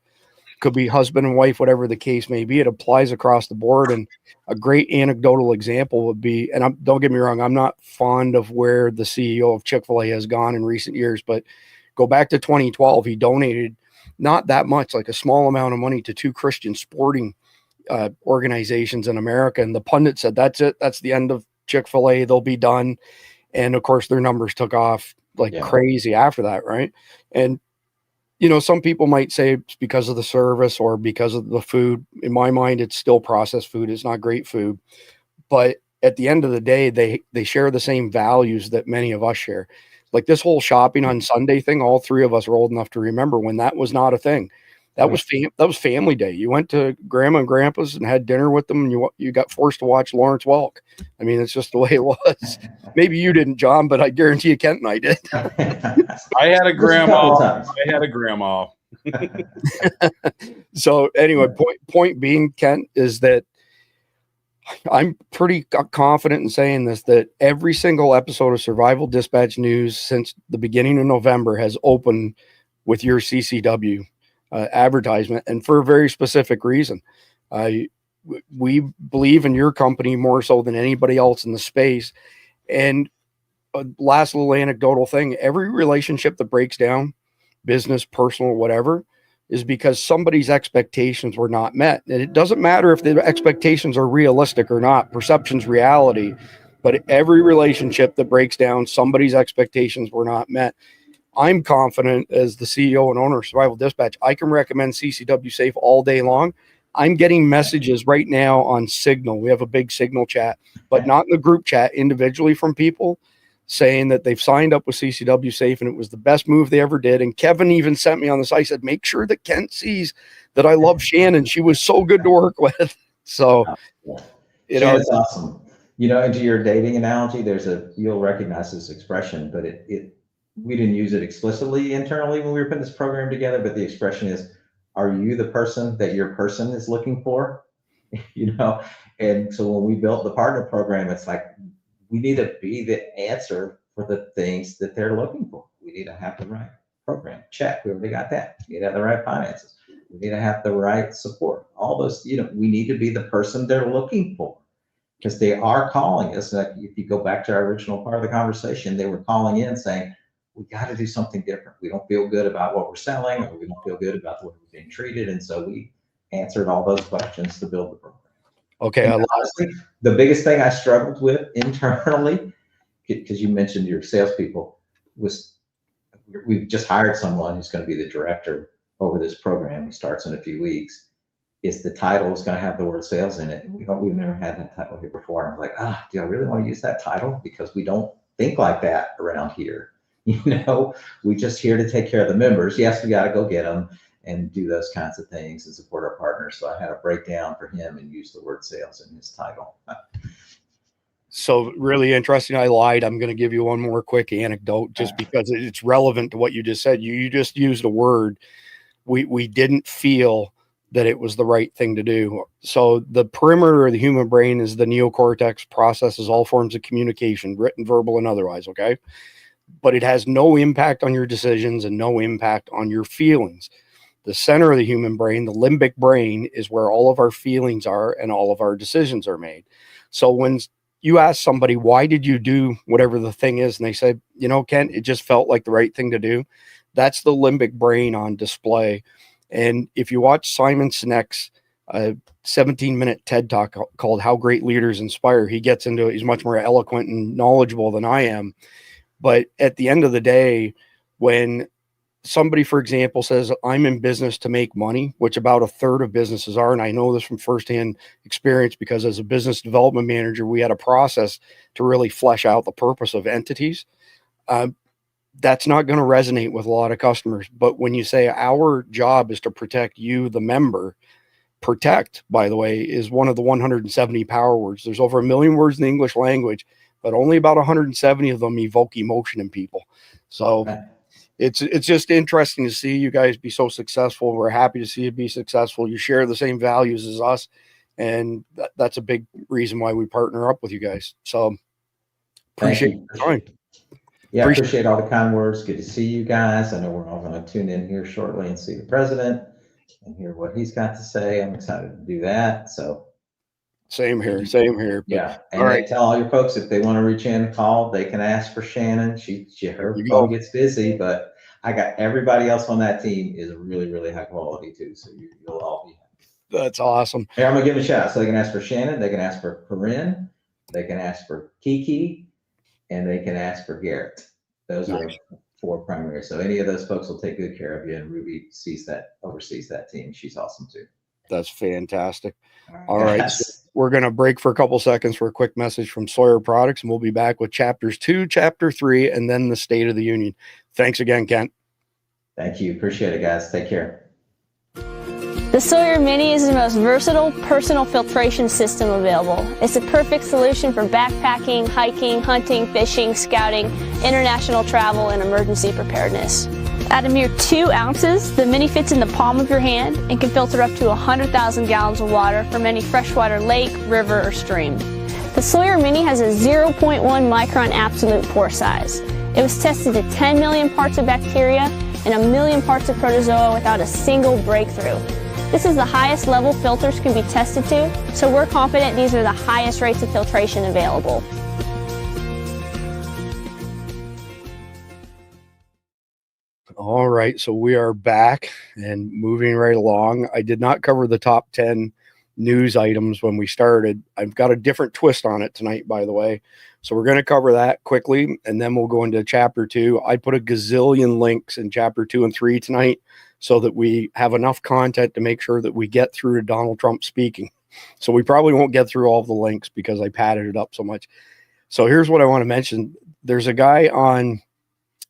Could be husband and wife, whatever the case may be. It applies across the board. And a great anecdotal example would be, and don't get me wrong, I'm not fond of where the CEO of Chick-fil-A has gone in recent years, but go back to 2012, he donated not that much, like a small amount of money to 2 Christian sporting organizations in America. And the pundit said, that's it. That's the end of Chick-fil-A. They'll be done. And of course, their numbers took off like crazy after that. Right. And, you know, some people might say it's because of the service or because of the food. In my mind, it's still processed food. It's not great food. But at the end of the day, they share the same values that many of us share. Like this whole shopping on Sunday thing, all 3 of us are old enough to remember when that was not a thing. That was family day. You went to grandma and grandpa's and had dinner with them, and you got forced to watch Lawrence Welk. I mean, it's just the way it was. Maybe you didn't, John, but I guarantee you Kent and I did. I had a grandma. So anyway, point being, Kent, is that I'm pretty confident in saying this, that every single episode of Survival Dispatch News since the beginning of November has opened with your CCW advertisement, and for a very specific reason. We believe in your company more so than anybody else in the space. And last little anecdotal thing, every relationship that breaks down, business, personal, whatever, is because somebody's expectations were not met. And it doesn't matter if the expectations are realistic or not, perception's reality, but every relationship that breaks down, somebody's expectations were not met. I'm confident as the CEO and owner of Survival Dispatch, I can recommend CCW Safe all day long. I'm getting messages right now on Signal. We have a big Signal chat, but not in the group chat, individually from people saying that they've signed up with CCW Safe and it was the best move they ever did. And Kevin even sent me on the site, said, make sure that Kent sees that I love Shannon. She was so good to work with. So, Shannon's awesome. You know, into your dating analogy, you'll recognize this expression, but we didn't use it explicitly internally when we were putting this program together, but the expression is, are you the person that your person is looking for? You know, and so when we built the partner program, it's like, we need to be the answer for the things that they're looking for. We need to have the right program. Check. We already got that. We need to have the right finances. We need to have the right support. All those, you know, we need to be the person they're looking for, because they are calling us. Like if you go back to our original part of the conversation, they were calling in saying, we got to do something different. We don't feel good about what we're selling, or we don't feel good about the way we're being treated. And so we answered all those questions to build the program. Okay. Honestly, the biggest thing I struggled with internally, because you mentioned your salespeople, was we've just hired someone who's going to be the director over this program. He starts in a few weeks. Is the title is going to have the word sales in it? We've never had that title here before. And I'm like, do I really want to use that title? Because we don't think like that around here. You know, we're just here to take care of the members. Yes, we got to go get them and do those kinds of things and support our partners. So I had a breakdown for him and use the word sales in his title. So really interesting. I lied. I'm going to give you one more quick anecdote just because it's relevant to what you just said. You just used a word we didn't feel that it was the right thing to do. So the perimeter of the human brain is the neocortex, processes all forms of communication, written, verbal, and otherwise. Okay. But it has no impact on your decisions and no impact on your feelings. The center of the human brain, the limbic brain, is where all of our feelings are and all of our decisions are made. So when you ask somebody, why did you do whatever the thing is? And they say, you know, Kent, it just felt like the right thing to do. That's the limbic brain on display. And if you watch Simon Sinek's 17-minute TED Talk called How Great Leaders Inspire, he gets into it. He's much more eloquent and knowledgeable than I am. But at the end of the day, when somebody, for example, says, I'm in business to make money, which about a third of businesses are, and I know this from firsthand experience because as a business development manager, we had a process to really flesh out the purpose of entities. That's not going to resonate with a lot of customers. But when you say our job is to protect you, the member, protect, by the way, is one of the 170 power words. There's over 1 million words in the English language, but only about 170 of them evoke emotion in people. So it's just interesting to see you guys be so successful. We're happy to see you be successful. You share the same values as us. And that's a big reason why we partner up with you guys. So appreciate your time. Yeah, appreciate all the kind words. Good to see you guys. I know we're all going to tune in here shortly and see the president and hear what he's got to say. I'm excited to do that. So same here. But, yeah. And all right, tell all your folks if they want to reach in and call, they can ask for Shannon. Her phone gets busy, but I got everybody else on that team is really, really high quality too. So you'll all be happy. That's awesome. Here, I'm gonna give them a shout out. So they can ask for Shannon, they can ask for Corinne, they can ask for Kiki, and they can ask for Garrett. Those are 4 primary. So any of those folks will take good care of you. And Ruby oversees that team. She's awesome too. That's fantastic. All right. So we're going to break for a couple seconds for a quick message from Sawyer Products, and we'll be back with chapters 2, chapter 3, and then the State of the Union. Thanks again, Kent. Thank you. Appreciate it, guys. Take care. The Sawyer Mini is the most versatile personal filtration system available. It's a perfect solution for backpacking, hiking, hunting, fishing, scouting, international travel, and emergency preparedness. At a mere 2 ounces, the Mini fits in the palm of your hand and can filter up to 100,000 gallons of water from any freshwater lake, river, or stream. The Sawyer Mini has a 0.1 micron absolute pore size. It was tested to 10 million parts of bacteria and 1 million parts of protozoa without a single breakthrough. This is the highest level filters can be tested to, so we're confident these are the highest rates of filtration available. All right, so we are back and moving right along. I did not cover the top 10 news items when we started. I've got a different twist on it tonight, by the way. So we're going to cover that quickly, and then we'll go into chapter 2. I put a gazillion links in chapter 2 and 3 tonight so that we have enough content to make sure that we get through to Donald Trump speaking. So we probably won't get through all of the links because I padded it up so much. So here's what I want to mention. There's a guy on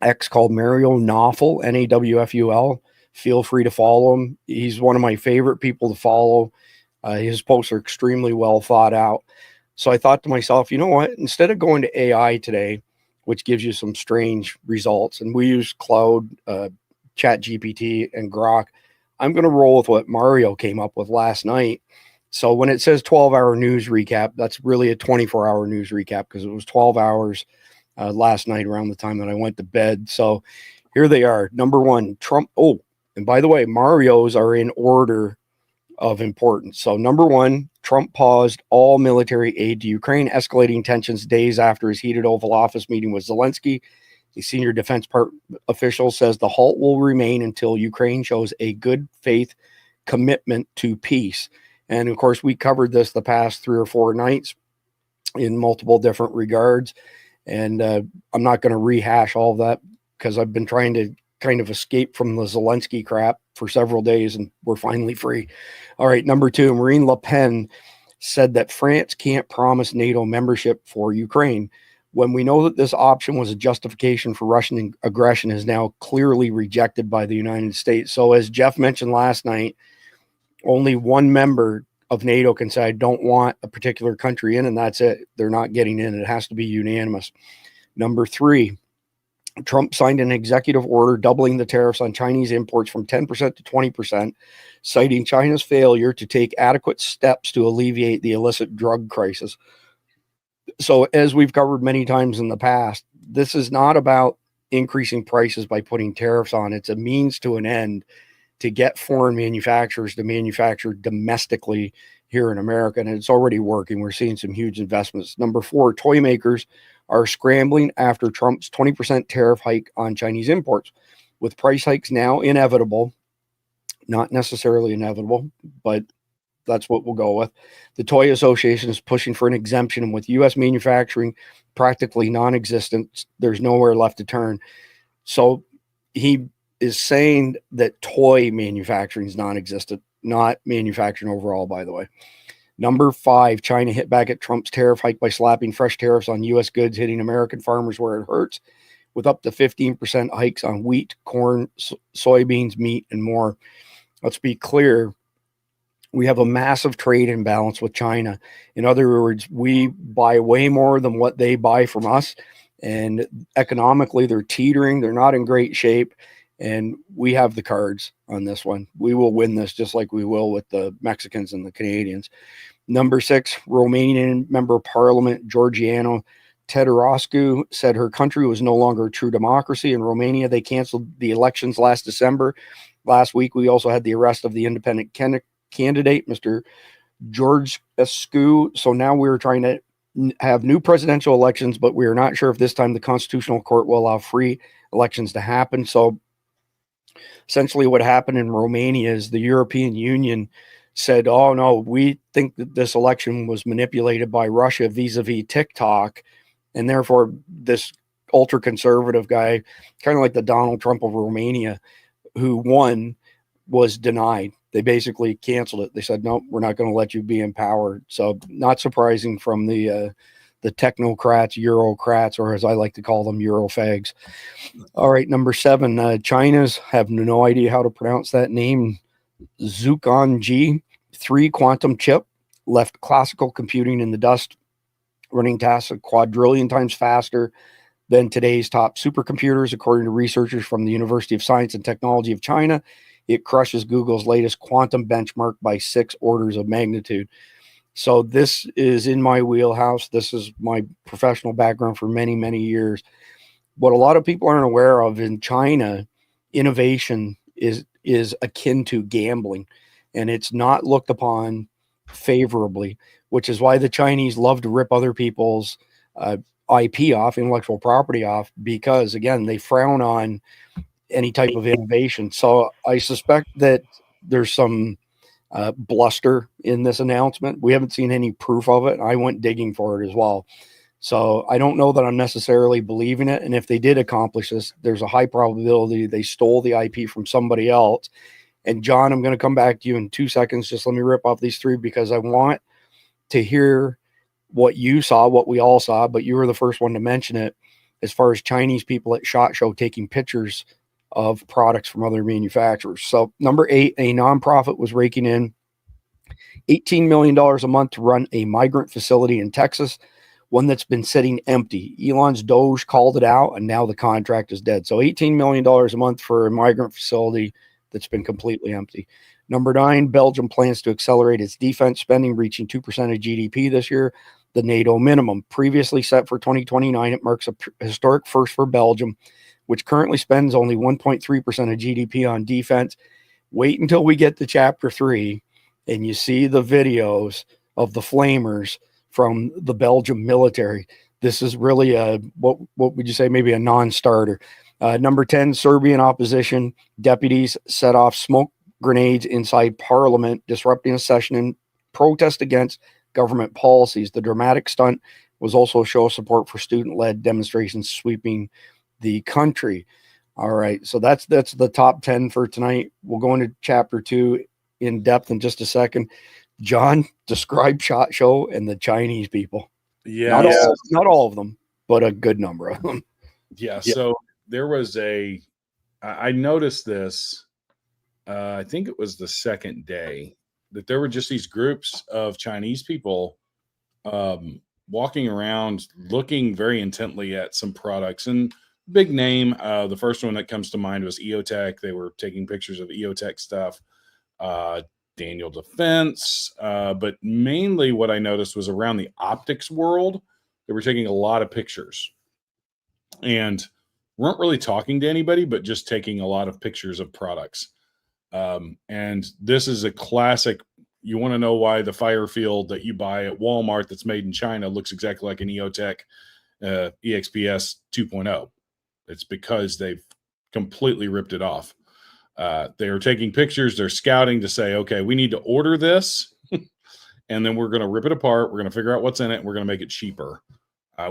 X called Mario Nawful, Nawful. Feel free to follow him. He's one of my favorite people to follow. His posts are extremely well thought out. So I thought to myself, you know what? Instead of going to AI today, which gives you some strange results, and we use Cloud, ChatGPT, and Grok, I'm going to roll with what Mario came up with last night. So when it says 12-hour news recap, that's really a 24-hour news recap because it was 12 hours last night around the time that I went to bed. So here they are. Number 1, Trump. Oh, and by the way, Mario's are in order of importance. So number 1, Trump paused all military aid to Ukraine, escalating tensions days after his heated Oval Office meeting with Zelensky. The senior defense official says the halt will remain until Ukraine shows a good faith commitment to peace. And of course, we covered this the past 3 or 4 nights in multiple different regards. And I'm not going to rehash all of that because I've been trying to kind of escape from the Zelensky crap for several days, and we're finally free. All right, number 2, Marine Le Pen said that France can't promise NATO membership for Ukraine. When we know that this option was a justification for Russian aggression, is now clearly rejected by the United States. So as Jeff mentioned last night, only one member of NATO can say, I don't want a particular country in, and that's it. They're not getting in. It has to be unanimous. Number 3, Trump signed an executive order doubling the tariffs on Chinese imports from 10% to 20%, citing China's failure to take adequate steps to alleviate the illicit drug crisis. So, as we've covered many times in the past, this is not about increasing prices by putting tariffs on. It's a means to an end to get foreign manufacturers to manufacture domestically here in America, and it's already working. We're seeing some huge investments. Number 4, toy makers are scrambling after Trump's 20% tariff hike on Chinese imports. With price hikes now inevitable, not necessarily inevitable, but that's what we'll go with. The Toy Association is pushing for an exemption, and with U.S. manufacturing practically non-existent, there's nowhere left to turn. So he is saying that toy manufacturing is non-existent, not manufacturing overall, by the way. Number 5, China hit back at Trump's tariff hike by slapping fresh tariffs on U.S. goods, hitting American farmers where it hurts, with up to 15% hikes on wheat, corn, soybeans, meat, and more. Let's be clear. We have a massive trade imbalance with China. In other words, we buy way more than what they buy from us. And economically, they're teetering. They're not in great shape. And we have the cards on this one. We will win this just like we will with the Mexicans and the Canadians. Number 6, Romanian Member of Parliament Georgiano Teodorescu said her country was no longer a true democracy. In Romania, they canceled the elections last December. Last week, we also had the arrest of the independent candidate, Mr. Georgescu. So now we're trying to have new presidential elections, but we are not sure if this time the Constitutional Court will allow free elections to happen. So essentially what happened in Romania is the European Union said, oh no, we think that this election was manipulated by Russia vis-a-vis TikTok, and therefore this ultra-conservative guy, kind of like the Donald Trump of Romania, who won, was denied. They basically canceled it. They said, no, we're not going to let you be in power. So not surprising from the technocrats, Eurocrats, or as I like to call them, Eurofags. All right, number 7, China's have no idea how to pronounce that name. Zhuangji 3 quantum chip left classical computing in the dust, running tasks a quadrillion times faster than today's top supercomputers, according to researchers from the University of Science and Technology of China. It crushes Google's latest quantum benchmark by 6 orders of magnitude. So this is in my wheelhouse. This is my professional background for many, many years. What a lot of people aren't aware of, in China, innovation is akin to gambling, and it's not looked upon favorably, which is why the Chinese love to rip other people's IP off, intellectual property off, because, again, they frown on any type of innovation. So I suspect that there's some bluster in this announcement. We haven't seen any proof of it. I went digging for it as well. So I don't know that I'm necessarily believing it. And if they did accomplish this, there's a high probability they stole the IP from somebody else. And John, I'm going to come back to you in 2 seconds. Just let me rip off these 3 because I want to hear what you saw, what we all saw, but you were the first one to mention it, as far as Chinese people at SHOT Show taking pictures of products from other manufacturers. So number 8, a nonprofit was raking in $18 million a month to run a migrant facility in Texas, one that's been sitting empty. Elon's Doge called it out, and now the contract is dead. So $18 million a month for a migrant facility that's been completely empty. Number 9, Belgium plans to accelerate its defense spending, reaching 2% of GDP this year, the NATO minimum. Previously set for 2029, it marks a historic first for Belgium, which currently spends only 1.3% of GDP on defense. Wait until we get to chapter 3 and you see the videos of the flamers from the Belgium military. This is really what would you say, maybe a non-starter. Number 10, Serbian opposition deputies set off smoke grenades inside parliament, disrupting a session in protest against government policies. The dramatic stunt was also a show of support for student-led demonstrations sweeping the country. All right, so that's the top 10 for tonight. We'll go into chapter 2 in depth in just a second. John, describe SHOT Show and the Chinese people. Yeah, not all of them, but a good number of them. Yeah. So there was I noticed this, I think it was the second day, that there were just these groups of Chinese people walking around looking very intently at some products. And big name. The first one that comes to mind was EOTech. They were taking pictures of EOTech stuff. Daniel Defense, but mainly what I noticed was around the optics world, they were taking a lot of pictures and weren't really talking to anybody, but just taking a lot of pictures of products. And this is a classic. You want to know why the fire field that you buy at Walmart that's made in China looks exactly like an EOTech EXPS 2.0. It's because they've completely ripped it off. They are taking pictures. They're scouting to say, okay, we need to order this. And then we're going to rip it apart. We're going to figure out what's in it. And we're going to make it cheaper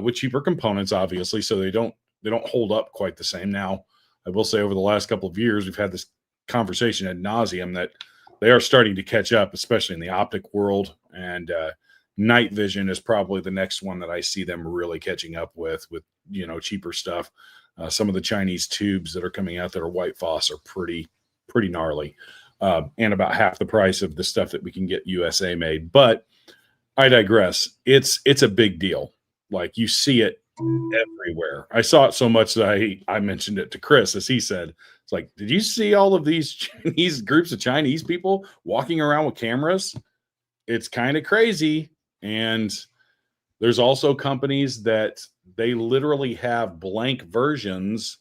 with cheaper components, obviously. So they don't hold up quite the same. Now, I will say over the last couple of years, we've had this conversation ad nauseum that they are starting to catch up, especially in the optic world. And night vision is probably the next one that I see them really catching up with, cheaper stuff. Some of the Chinese tubes that are coming out that are white phos are pretty gnarly, and about half the price of the stuff that we can get USA made. But I digress. It's a big deal. Like, you see it everywhere. I saw it so much that I mentioned it to Chris, as he said, it's like, did you see all of these Chinese groups of Chinese people walking around with cameras? It's kind of crazy. And there's also companies that they literally have blank versions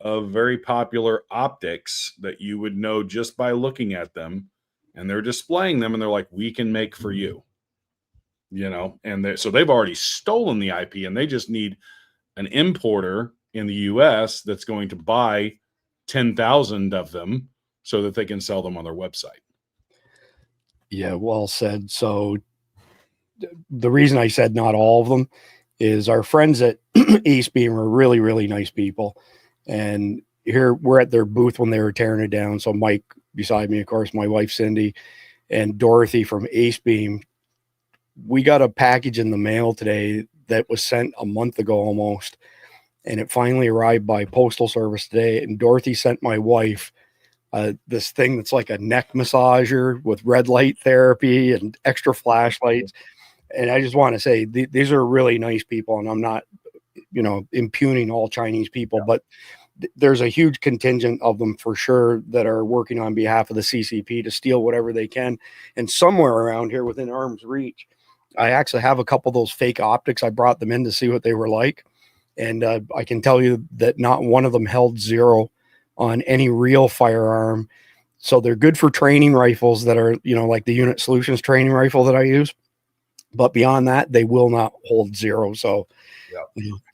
of very popular optics that you would know just by looking at them, and they're displaying them, and they're like, we can make for you, and so they've already stolen the IP, and they just need an importer in the US that's going to buy 10,000 of them so that they can sell them on their website. Yeah, well said. So the reason I said not all of them is our friends at Ace Beam are really, really nice people. And here we're at their booth when they were tearing it down. So Mike beside me, of course, my wife, Cindy, and Dorothy from Ace Beam. We got a package in the mail today that was sent a month ago almost. And it finally arrived by postal service today. And Dorothy sent my wife this thing that's like a neck massager with red light therapy and extra flashlights. And I just want to say, these are really nice people. And I'm not, impugning all Chinese people, but there's a huge contingent of them for sure that are working on behalf of the CCP to steal whatever they can. And somewhere around here within arm's reach, I actually have a couple of those fake optics. I brought them in to see what they were like. And I can tell you that not one of them held zero on any real firearm. So they're good for training rifles that are, like the Unit Solutions training rifle that I use. But beyond that, they will not hold zero. So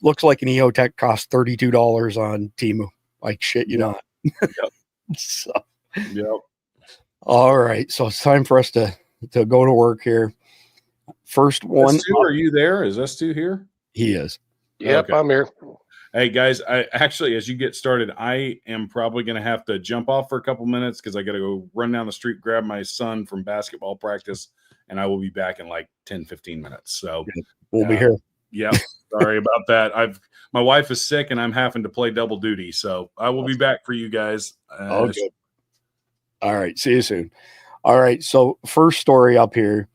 looks like an EOTech costs $32 on Temu. Like, shit, not. Yep. So, yep. All right. So it's time for us to go to work here. First one. S2, are you there? Is S2 here? He is. Yep, okay. I'm here. Hey guys, I actually, as you get started, I am probably going to have to jump off for a couple minutes because I got to go run down the street, grab my son from basketball practice, and I will be back in like 10-15 minutes. So we'll be here. Yeah, sorry about that. My wife is sick and I'm having to play double duty, so I will be back for you guys. Okay. All right, see you soon. All right, so first story up here.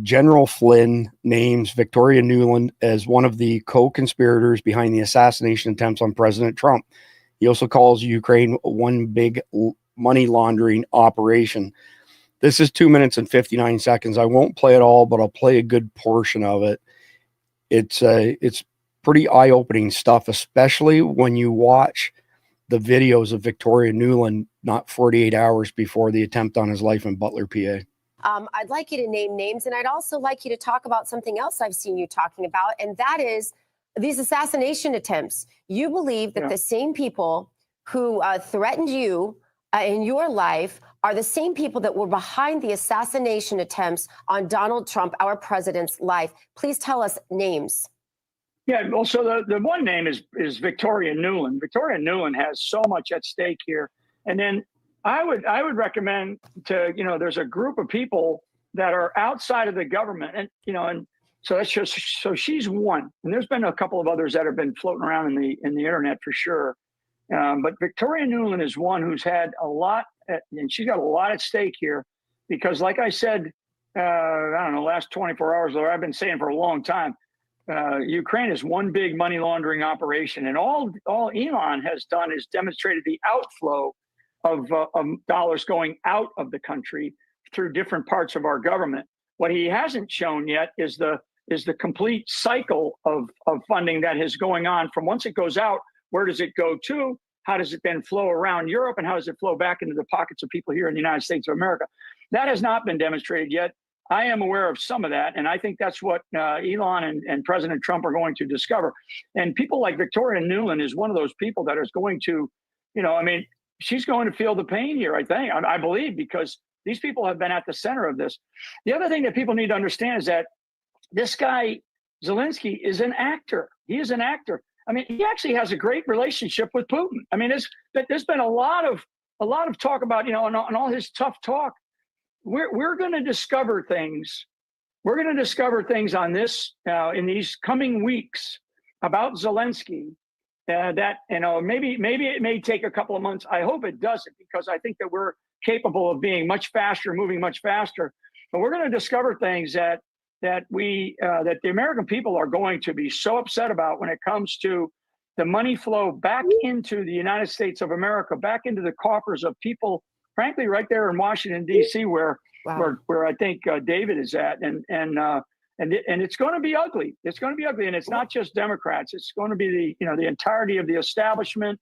General Flynn names Victoria Nuland as one of the co-conspirators behind the assassination attempts on President Trump. He also calls Ukraine one big money laundering operation. This is 2 minutes and 59 seconds. I won't play it all, but I'll play a good portion of it. It's pretty eye-opening stuff, especially when you watch the videos of Victoria Nuland not 48 hours before the attempt on his life in Butler, PA. I'd like you to name names, and I'd also like you to talk about something else I've seen you talking about, and that is these assassination attempts. You believe that the same people who threatened you in your life are the same people that were behind the assassination attempts on Donald Trump, our president's life. Please tell us names. Yeah, well, so the one name is Victoria Nuland. Victoria Nuland has so much at stake here. And then I would recommend to, there's a group of people that are outside of the government, and and so that's just, so she's one, and there's been a couple of others that have been floating around in the internet for sure. But Victoria Nuland is one who's had a lot, and she's got a lot at stake here, because like I said, I don't know, last 24 hours, or I've been saying for a long time, Ukraine is one big money laundering operation, and all Elon has done is demonstrated the outflow of dollars going out of the country through different parts of our government. What he hasn't shown yet is the complete cycle of funding that is going on from once it goes out. Where does it go to? How does it then flow around Europe, and how does it flow back into the pockets of people here in the United States of America? That has not been demonstrated yet. I am aware of some of that, and I think that's what Elon and President Trump are going to discover. And people like Victoria Nuland is one of those people that is going to, she's going to feel the pain here, I believe, because these people have been at the center of this. The other thing that people need to understand is that this guy, Zelensky, is an actor. He is an actor. He actually has a great relationship with Putin. There's been a lot of talk about, and all his tough talk. We're going to discover things. We're going to discover things on this in these coming weeks about Zelensky that, maybe it may take a couple of months. I hope it doesn't, because I think that we're capable of being much faster, moving much faster. But we're going to discover things that the American people are going to be so upset about when it comes to the money flow back into the United States of America, back into the coffers of people, frankly, right there in Washington, D.C., where I think David is at, and it's going to be ugly. It's going to be ugly, and it's not just Democrats. It's going to be the entirety of the establishment,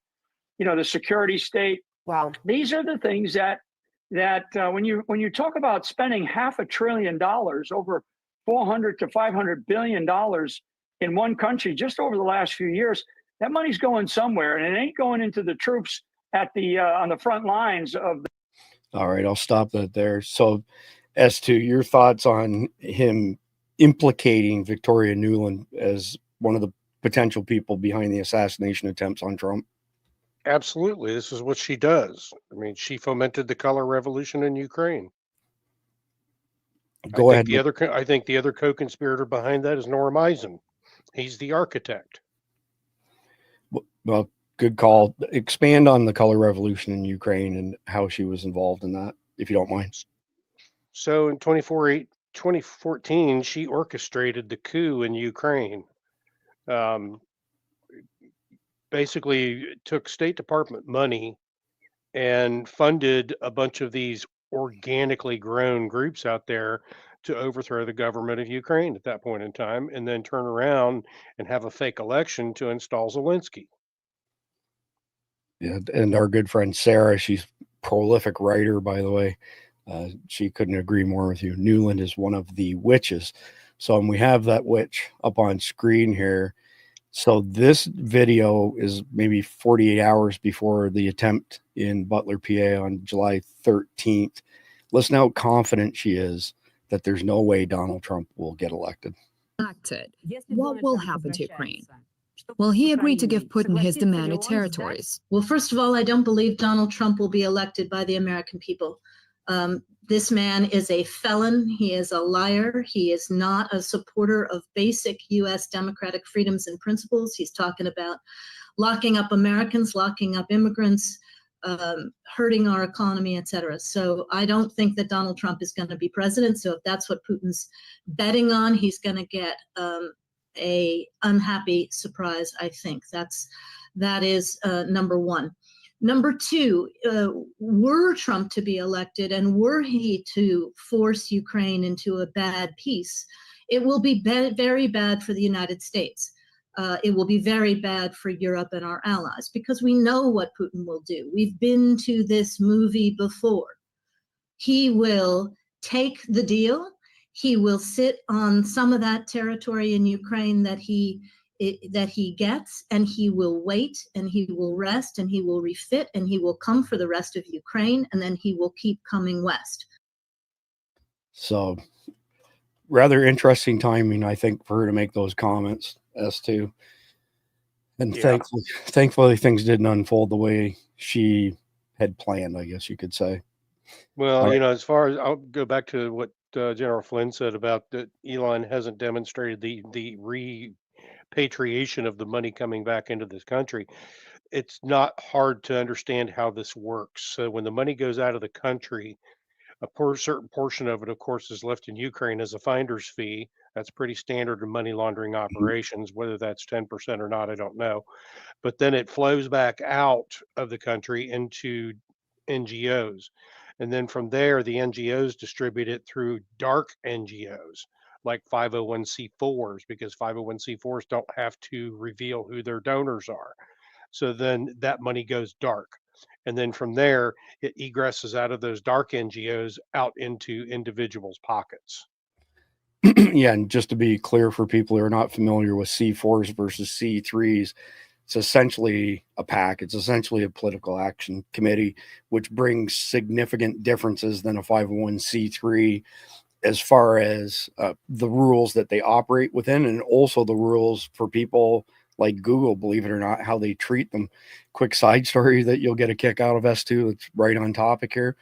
the security state. Wow. These are the things that when you talk about spending $500 billion, over $400 to $500 billion in one country just over the last few years, that money's going somewhere, and it ain't going into the troops at the on the front lines of the. All right, I'll stop that there. So, as to your thoughts on him implicating Victoria Nuland as one of the potential people behind the assassination attempts on Trump. Absolutely. This is what she does. She fomented the color revolution in Ukraine. Go ahead. I think the other co-conspirator behind that is Norm Eisen. He's the architect. Well, good call. Expand on the color revolution in Ukraine and how she was involved in that, if you don't mind. So in 2014, she orchestrated the coup in Ukraine. Basically took State Department money and funded a bunch of these organically grown groups out there to overthrow the government of Ukraine at that point in time, and then turn around and have a fake election to install Zelensky. Yeah, and our good friend Sarah, she's a prolific writer, by the way. She couldn't agree more with you. Nuland is one of the witches. So we have that witch up on screen here. So this video is maybe 48 hours before the attempt in Butler, PA on July 13th. Listen how confident she is that there's no way Donald Trump will get elected. What will happen to Ukraine? Well, he agreed to give Putin his demanded territories. Well, first of all, I don't believe Donald Trump will be elected by the American people. This man is a felon. He is a liar. He is not a supporter of basic U.S. democratic freedoms and principles. He's talking about locking up Americans, locking up immigrants, hurting our economy, et cetera. So I don't think that Donald Trump is going to be president. So if that's what Putin's betting on, he's going to get a unhappy surprise. I think that is number one. Number two, were Trump to be elected and were he to force Ukraine into a bad peace, it will be very bad for the United States. It will be very bad for Europe and our allies, because we know what Putin will do. We've been to this movie before. He will take the deal. He will sit on some of that territory in Ukraine that he gets, and he will wait, and he will rest, and he will refit, and he will come for the rest of Ukraine, and then he will keep coming west. So rather interesting timing, I think, for her to make those comments as to, and Yeah. thankfully things didn't unfold the way she had planned, I guess you could say. Well, Right. as far as I'll go back to what General Flynn said about that Elon hasn't demonstrated the repatriation of the money coming back into this country. It's not hard to understand how this works. So when the money goes out of the country, certain portion of it, of course, is left in Ukraine as a finder's fee. That's pretty standard in money laundering operations. Whether that's 10% or not, I don't know. But then it flows back out of the country into NGOs. And then from there, the NGOs distribute it through dark NGOs like 501c4s, because 501c4s don't have to reveal who their donors are. So then that money goes dark. And then from there, it egresses out of those dark NGOs out into individuals' pockets. Yeah, and just to be clear for people who are not familiar with C4s versus C3s, it's essentially a PAC. It's essentially a political action committee, which brings significant differences than a 501c3 as far as the rules that they operate within, and also the rules for people like Google, believe it or not, how they treat them. Quick side story that you'll get a kick out of S2, that's right on topic here,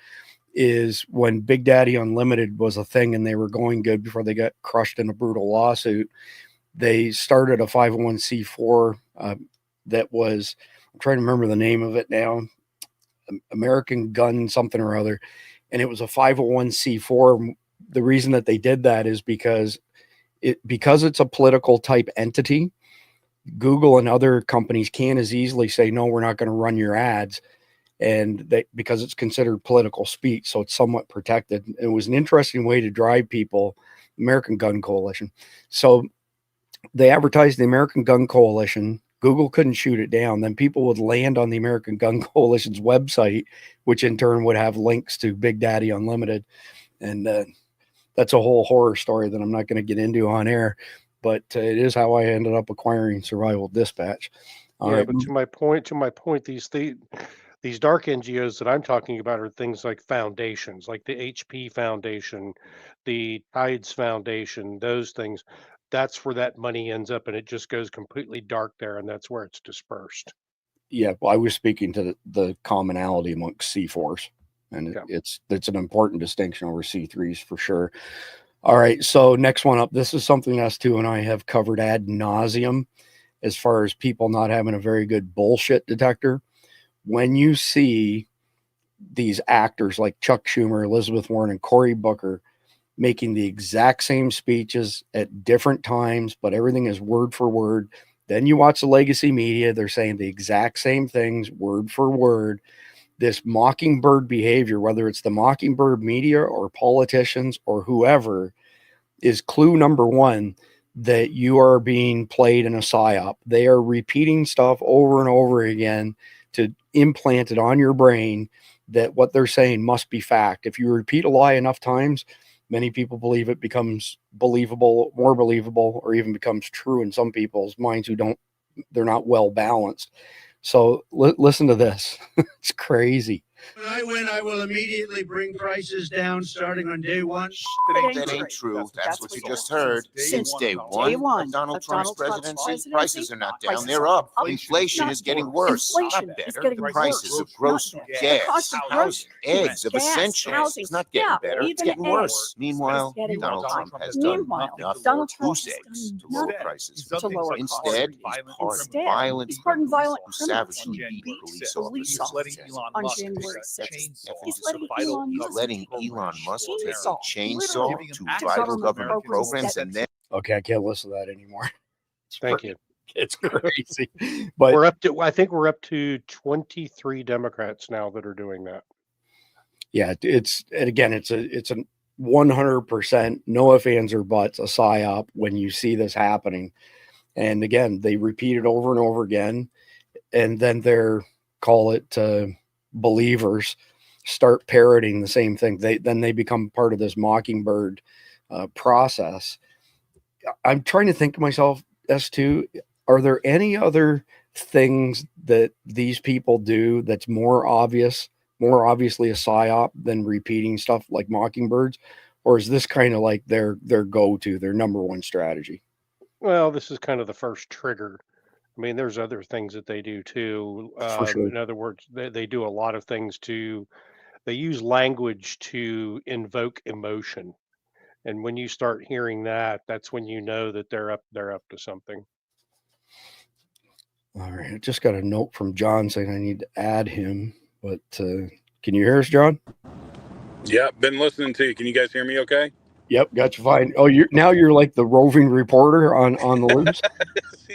is when Big Daddy Unlimited was a thing and they were going good before they got crushed in a brutal lawsuit, they started a 501c4 that was, I'm trying to remember the name of it now, American Gun something or other. And it was a 501c4. The reason that they did that is because it's a political type entity, Google and other companies can't as easily say, no, we're not going to run your ads. And because it's considered political speech, so it's somewhat protected. It was an interesting way to drive people, American Gun Coalition. So they advertised the American Gun Coalition. Google couldn't shoot it down. Then people would land on the American Gun Coalition's website, which in turn would have links to Big Daddy Unlimited. And that's a whole horror story that I'm not going to get into on air, but it is how I ended up acquiring Survival Dispatch. But to my point, these dark NGOs that I'm talking about are things like foundations, like the HP Foundation, the Tides Foundation, those things. That's where that money ends up, and it just goes completely dark there, and that's where it's dispersed. Yeah, well, I was speaking to the commonality amongst C4s, and it's an important distinction over C3s for sure. All right, so next one up. This is something S2 and I have covered ad nauseum as far as people not having a very good bullshit detector. When you see these actors like Chuck Schumer, Elizabeth Warren, and Cory Booker making the exact same speeches at different times, but everything is word for word, then you watch the legacy media, they're saying the exact same things word for word. This mockingbird behavior, whether it's the mockingbird media or politicians or whoever, is clue number one that you are being played in a psyop. They are repeating stuff over and over again to implant it on your brain that what they're saying must be fact. If you repeat a lie enough times, many people believe it becomes believable, more believable, or even becomes true in some people's minds they're not well balanced. So listen to this. It's crazy. When I win, I will immediately bring prices down starting on day one. That ain't true. That's what you just heard. Since day one of Donald Trump's presidency, prices are not down, they're up. Inflation is getting worse, not better. The prices of groceries, gas, housing, eggs, of essentials, it's not getting better, it's getting worse. Meanwhile, Donald Trump has done enough goose eggs to lower prices. Instead, he's pardoned violent criminals who savagely beat police officers on January. He's letting Elon Musk take a chainsaw to vital government programs and then. Okay, I can't listen to that anymore. Thank you. It's crazy. But I think we're up to 23 Democrats now that are doing that. Yeah, it's a 100% no ifs, ands, or buts, a psyop when you see this happening. And again, they repeat it over and over again, and then believers start parroting the same thing. They become part of this mockingbird process. I'm trying to think to myself, S2, are there any other things that these people do that's more obviously a psyop than repeating stuff like mockingbirds? Or is this kind of like their go-to, their number one strategy? Well, this is kind of the first trigger. I mean, there's other things that they do too. For sure. In other words, they do a lot of things they use language to invoke emotion. And when you start hearing that, that's when you know that they're up to something. All right. I just got a note from John saying I need to add him, but can you hear us, John? Yeah, been listening to you. Can you guys hear me okay? Yep, got you fine. Oh, you're like the roving reporter on the loose.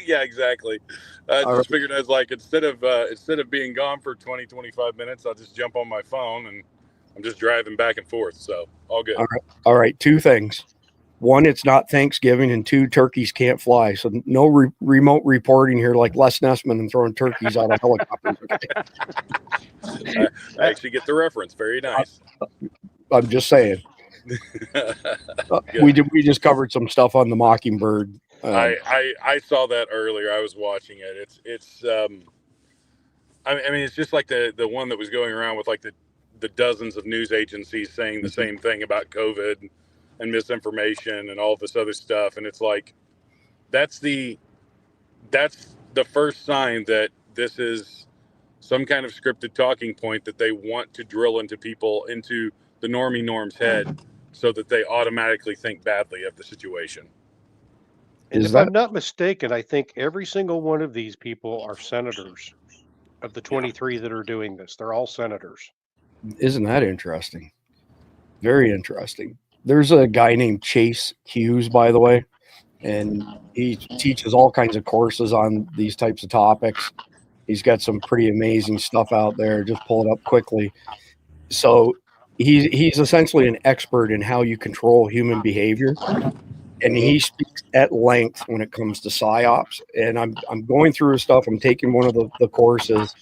Yeah, exactly. I All just figured I was like, instead of being gone for 20, 25 minutes, I'll just jump on my phone and I'm just driving back and forth. So all good. All right. Two things. One, it's not Thanksgiving, and two, turkeys can't fly. So no remote reporting here like Les Nessman and throwing turkeys out of helicopters. Okay? I actually get the reference. Very nice. I'm just saying. We just covered some stuff on the Mockingbird. I saw that earlier. I was watching it. It's I mean, it's just like the one that was going around with like the dozens of news agencies saying the same thing about COVID and misinformation and all this other stuff. And it's like, that's the first sign that this is some kind of scripted talking point that they want to drill into people, into the normie norm's head, so that they automatically think badly of the situation. And if I'm not mistaken, I think every single one of these people are senators. Of the 23 that are doing this, they're all senators. Isn't that interesting? Very interesting. There's a guy named Chase Hughes, by the way, and he teaches all kinds of courses on these types of topics. He's got some pretty amazing stuff out there. Just pull it up quickly. So he's essentially an expert in how you control human behavior, and he speaks at length when it comes to psyops. And I'm going through his stuff. I'm taking one of the courses,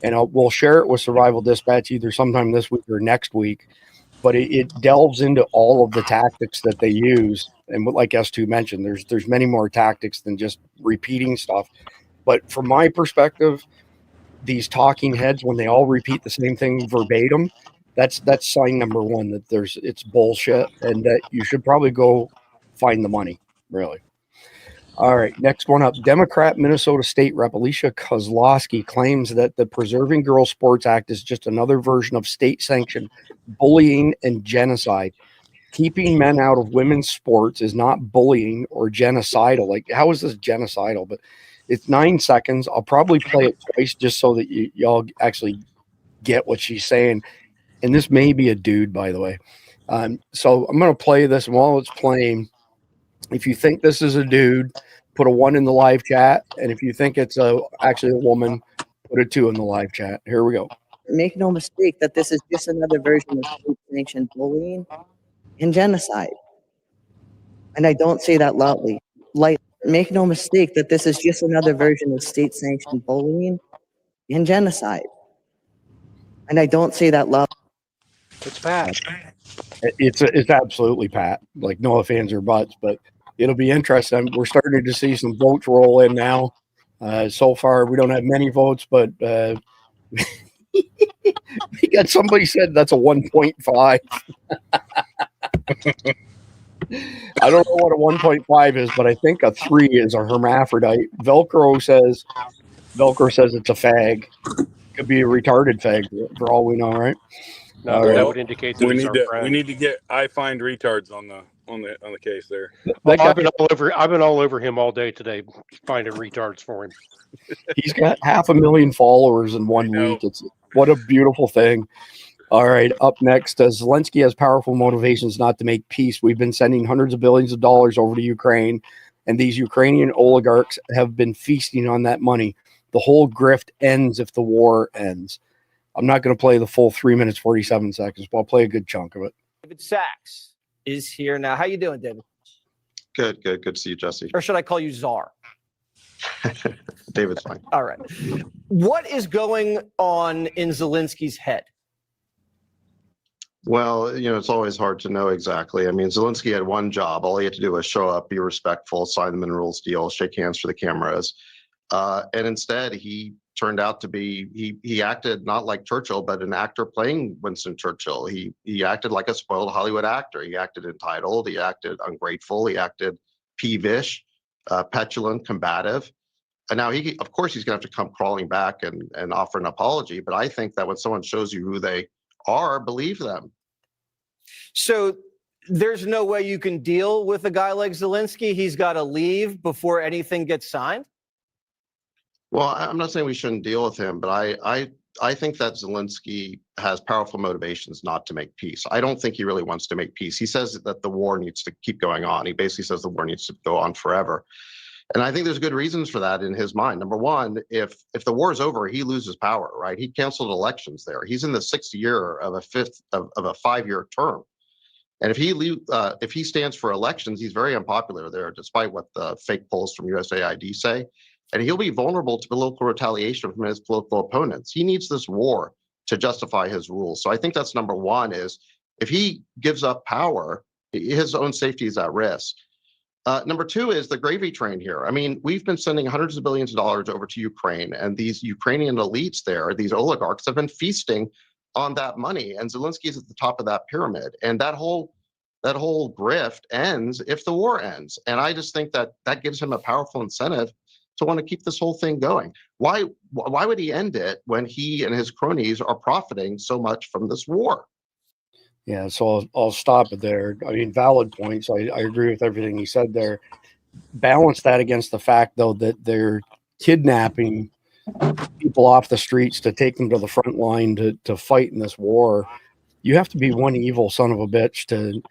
and we'll share it with Survival Dispatch either sometime this week or next week. But it delves into all of the tactics that they use. And like S2 mentioned, there's many more tactics than just repeating stuff. But from my perspective, these talking heads, when they all repeat the same thing verbatim, that's sign number one that it's bullshit, and that you should probably go find the money, really. All right, next one up. Democrat Minnesota State Rep Alicia Kozlowski claims that the Preserving Girls Sports Act is just another version of state-sanctioned bullying and genocide. Keeping men out of women's sports is not bullying or genocidal. Like, how is this genocidal? But it's 9 seconds. I'll probably play it twice just so that y'all actually get what she's saying. And this may be a dude, by the way. So I'm going to play this, and while it's playing, if you think this is a dude, put a 1 in the live chat. And if you think it's actually a woman, put a 2 in the live chat. Here we go. Make no mistake that this is just another version of state-sanctioned bullying and genocide. And I don't say that loudly. Make no mistake that this is just another version of state-sanctioned bullying and genocide. And I don't say that loudly. It's Pat. It's absolutely Pat. Like, no ifs, ands, or buts, but it'll be interesting. We're starting to see some votes roll in now. So far, we don't have many votes, but we got somebody said that's a 1.5. I don't know what a 1.5 is, but I think a 3 is a hermaphrodite. Velcro says it's a fag. Could be a retarded fag for all we know, right? No, that would indicate that we need to get I find retards on the case there. I've been all over him all day today, finding retards for him. He's got 500,000 followers in 1 week. What a beautiful thing. All right, up next, Zelensky has powerful motivations not to make peace. We've been sending hundreds of billions of dollars over to Ukraine, and these Ukrainian oligarchs have been feasting on that money. The whole grift ends if the war ends. I'm not going to play the full 3 minutes, 47 seconds, but I'll play a good chunk of it. David Sachs is here now. How you doing, David? Good to see you, Jesse. Or should I call you Czar? David's fine. All right. What is going on in Zelensky's head? Well, it's always hard to know exactly. I mean, Zelensky had one job. All he had to do was show up, be respectful, sign the minerals deal, shake hands for the cameras. And instead, he turned out to be, he acted not like Churchill, but an actor playing Winston Churchill. He acted like a spoiled Hollywood actor. He acted entitled. He acted ungrateful. He acted peevish, petulant, combative. And now, of course, he's going to have to come crawling back and offer an apology. But I think that when someone shows you who they are, believe them. So there's no way you can deal with a guy like Zelensky. He's got to leave before anything gets signed. Well, I'm not saying we shouldn't deal with him, but I I think that Zelensky has powerful motivations not to make peace. I don't think he really wants to make peace. He says that the war needs to keep going on. He basically says the war needs to go on forever. And I think there's good reasons for that in his mind. Number one, if the war is over, he loses power, right? He canceled elections there. He's in the sixth year of a 5-year term. And if he stands for elections, he's very unpopular there, despite what the fake polls from USAID say. And he'll be vulnerable to political retaliation from his political opponents. He needs this war to justify his rule. So I think that's number one, is if he gives up power, his own safety is at risk. Number two is the gravy train here. I mean, we've been sending hundreds of billions of dollars over to Ukraine, and these Ukrainian elites there, these oligarchs, have been feasting on that money. And Zelensky is at the top of that pyramid. And that whole grift ends if the war ends. And I just think that gives him a powerful incentive to want to keep this whole thing going. Why would he end it when he and his cronies are profiting so much from this war? Yeah, so I'll stop it there. I mean, valid points. I agree with everything he said there. Balance that against the fact, though, that they're kidnapping people off the streets to take them to the front line to fight in this war. You have to be one evil son of a bitch to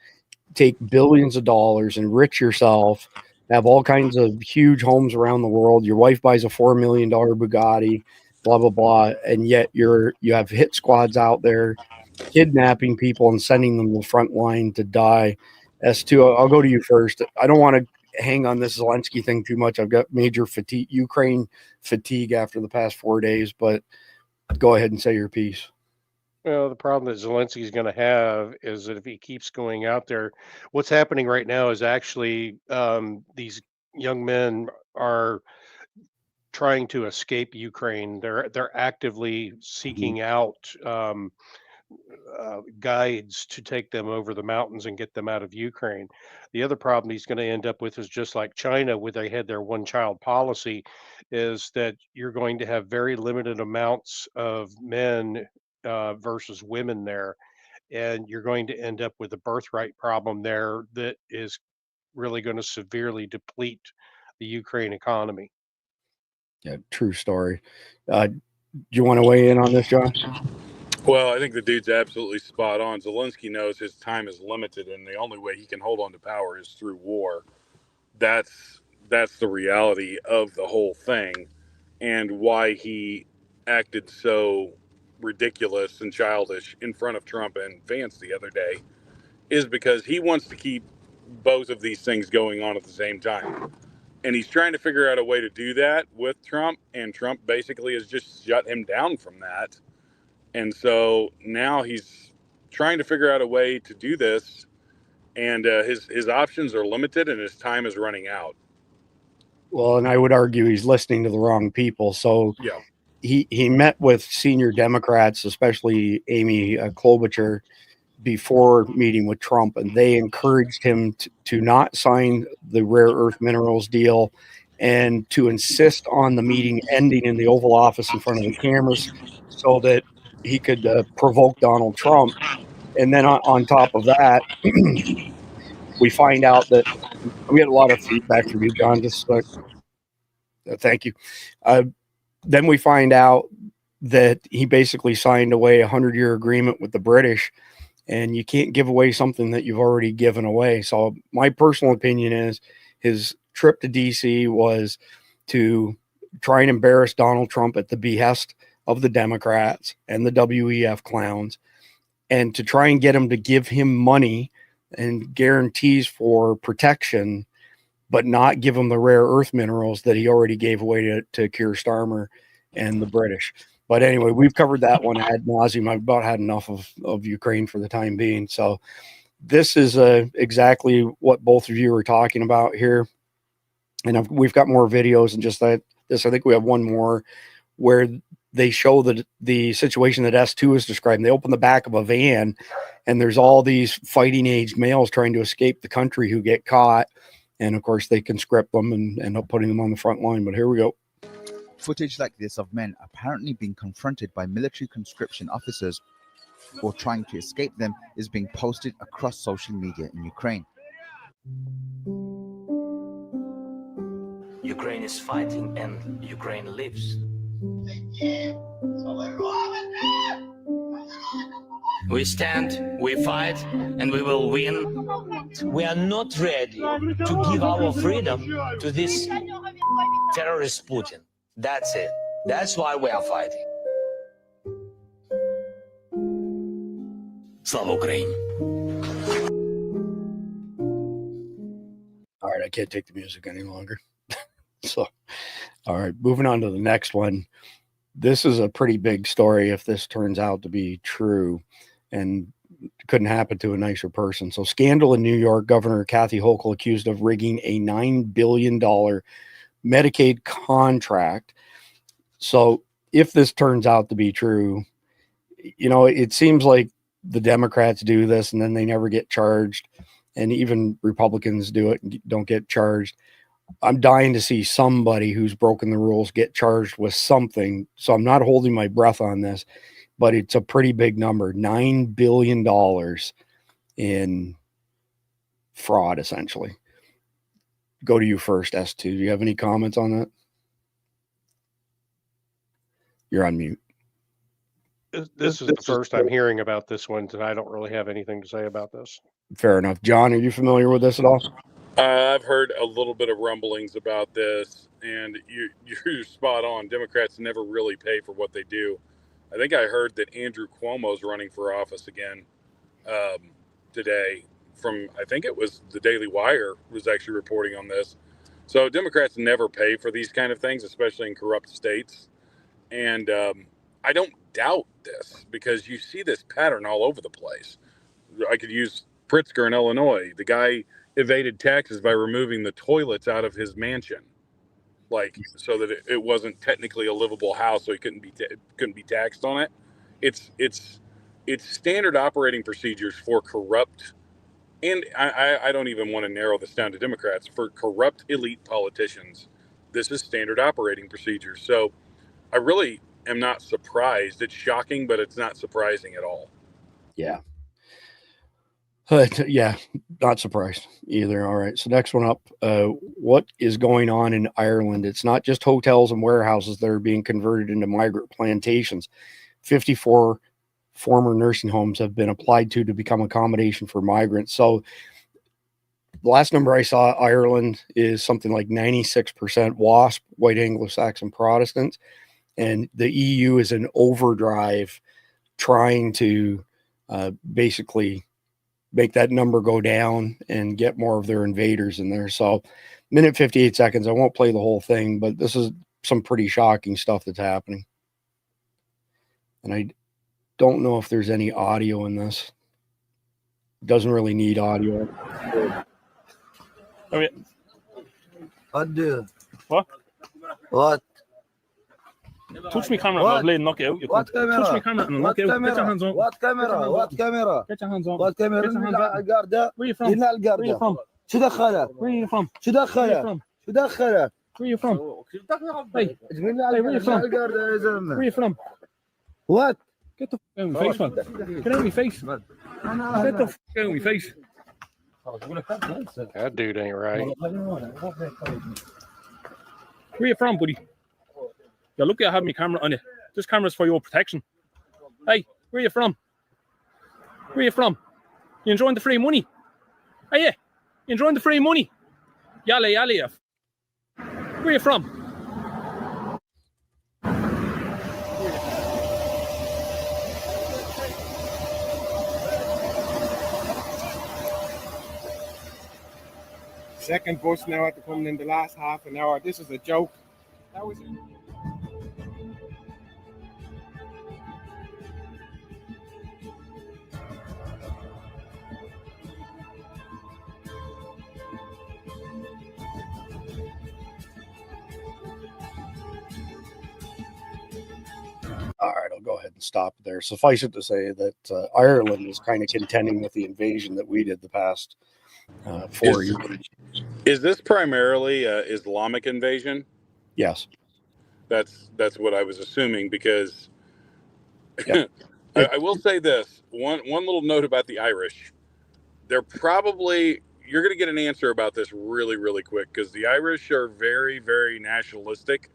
take billions of dollars, enrich yourself, have all kinds of huge homes around the world. Your wife buys a $4 million Bugatti, blah, blah, blah. And yet you have hit squads out there kidnapping people and sending them to the front line to die. S2, I'll go to you first. I don't want to hang on this Zelensky thing too much. I've got major Ukraine fatigue after the past 4 days, but go ahead and say your piece. Well, the problem that Zelensky's going to have is that if he keeps going out there, what's happening right now is actually these young men are trying to escape Ukraine. They're actively seeking out guides to take them over the mountains and get them out of Ukraine. The other problem he's going to end up with is just like China, where they had their one-child policy, is that you're going to have very limited amounts of men versus women there, and you're going to end up with a birthright problem there that is really going to severely deplete the Ukraine economy. Yeah, true story. Do you want to weigh in on this, John? Well, I think the dude's absolutely spot on. Zelensky knows his time is limited, and the only way he can hold on to power is through war. That's the reality of the whole thing, and why he acted so ridiculous and childish in front of Trump and Vance the other day is because he wants to keep both of these things going on at the same time. And he's trying to figure out a way to do that with Trump, and Trump basically has just shut him down from that. And so now he's trying to figure out a way to do this, and his options are limited and his time is running out. Well, and I would argue he's listening to the wrong people. So yeah, he met with senior Democrats, especially Amy Klobuchar, before meeting with Trump, and they encouraged him to not sign the rare earth minerals deal and to insist on the meeting ending in the Oval Office in front of the cameras so that he could provoke Donald Trump. And then on top of that, we find out that we had a lot of feedback from you, John. Just thank you. Then we find out that he basically signed away a 100-year agreement with the British, and you can't give away something that you've already given away. So my personal opinion is his trip to DC was to try and embarrass Donald Trump at the behest of the Democrats and the WEF clowns, and to try and get him to give him money and guarantees for protection, but not give him the rare earth minerals that he already gave away to Keir Starmer and the British. But anyway, we've covered that one ad nauseum. I've about had enough of Ukraine for the time being. So this is exactly what both of you are talking about here. And we've got more videos and just that. This, I think we have one more where they show the situation that S2 is describing. They open the back of a van, and there's all these fighting-age males trying to escape the country who get caught. And, of course, they conscript them and end up putting them on the front line. But here we go. Footage like this of men apparently being confronted by military conscription officers or trying to escape them is being posted across social media in Ukraine. Ukraine is fighting and Ukraine lives. We stand, we fight, and we will win. We are not ready to give our freedom to this terrorist Putin. That's it. That's why we are fighting. Slava Ukraini. All right, I can't take the music any longer. So, all right, moving on to the next one. This is a pretty big story if this turns out to be true, and couldn't happen to a nicer person. So, scandal in New York, Governor Kathy Hochul accused of rigging a $9 billion Medicaid contract. So, if this turns out to be true, it seems like the Democrats do this and then they never get charged, and even Republicans do it and don't get charged. I'm dying to see somebody who's broken the rules get charged with something. So I'm not holding my breath on this, but it's a pretty big number, $9 billion in fraud, essentially. Go to you first, S2. Do you have any comments on that? You're on mute. This is the first I'm hearing about this one, and I don't really have anything to say about this. Fair enough. John, are you familiar with this at all? I've heard a little bit of rumblings about this, and you're spot on. Democrats never really pay for what they do. I think I heard that Andrew Cuomo's running for office again today. I think it was the Daily Wire was actually reporting on this. So Democrats never pay for these kind of things, especially in corrupt states. And I don't doubt this, because you see this pattern all over the place. I could use Pritzker in Illinois. The guy evaded taxes by removing the toilets out of his mansion, so that it wasn't technically a livable house, so he couldn't be taxed on it. It's standard operating procedures for corrupt, and I don't even want to narrow this down to Democrats, for corrupt elite politicians. This is standard operating procedures. So I really am not surprised. It's shocking, but it's not surprising at all. Yeah. Yeah, not surprised either. All right, so next one up. What is going on in Ireland? It's not just hotels and warehouses that are being converted into migrant plantations. 54 former nursing homes have been applied to become accommodation for migrants. So the last number I saw, Ireland is something like 96% WASP, white Anglo-Saxon Protestants, and the EU is in overdrive trying to basically make that number go down and get more of their invaders in there. So minute 58 seconds. I won't play the whole thing, but this is some pretty shocking stuff that's happening. And I don't know if there's any audio in this. It doesn't really need audio. Oh, yeah. What? What? Touch me camera, What? I'll blade knock you out. What camera? Touch me camera and I'll knock you out. Get your hands on. What camera? What camera? Get your hands on. What camera? Get your hands on. القردة. Where you from? هنا Where you القردة. from? شو دخلها؟ Where you from? شو Where you دخلها؟ from? شو دخلها؟ Where you from? Hey, Hey, where you from? القردة يا زلمة. Where you from? What? Get the f out of my face, man. Get out of my face. Get the f out of my face. That dude ain't right. Where you from, buddy? You're lucky I have my camera on you. This camera's for your protection. Hey, where you from? Where you from? You enjoying the free money? Are you? You enjoying the free money? Yalla, yalla, you. Where you from? Second bus now after coming in the last half an hour. This is a joke. That was it. All right, I'll go ahead and stop there. Suffice it to say that Ireland is kind of contending with the invasion that we did the past 4 years. Is this primarily Islamic invasion? Yes. That's what I was assuming, because Yeah. I will say this. One little note about the Irish. You're going to get an answer about this really, really quick, because the Irish are very, very nationalistic.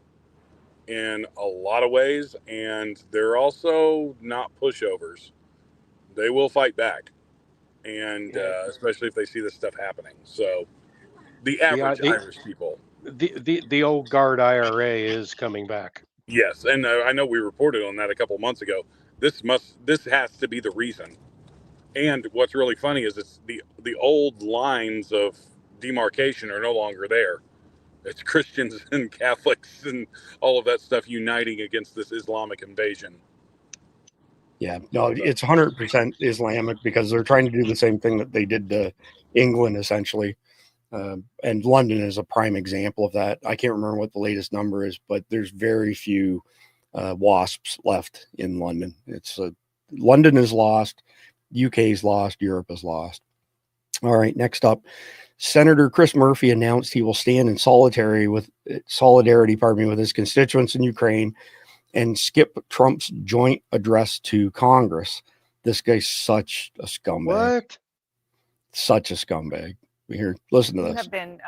in a lot of ways, and they're also not pushovers. They will fight back, and especially if they see this stuff happening. So the average Irish people. The old guard IRA is coming back. Yes, and I know we reported on that a couple months ago. This has to be the reason. And what's really funny is it's the old lines of demarcation are no longer there. It's Christians and Catholics and all of that stuff uniting against this Islamic invasion. Yeah, no, it's 100% Islamic because they're trying to do the same thing that they did to England, essentially. And London is a prime example of that. I can't remember what the latest number is, but there's very few WASPs left in London. London is lost, UK is lost, Europe is lost. All right, next up, Senator Chris Murphy announced he will stand in solidarity with his constituents in Ukraine and skip Trump's joint address to Congress. This guy's such a scumbag. What? Such a scumbag. Here, listen to this. You have been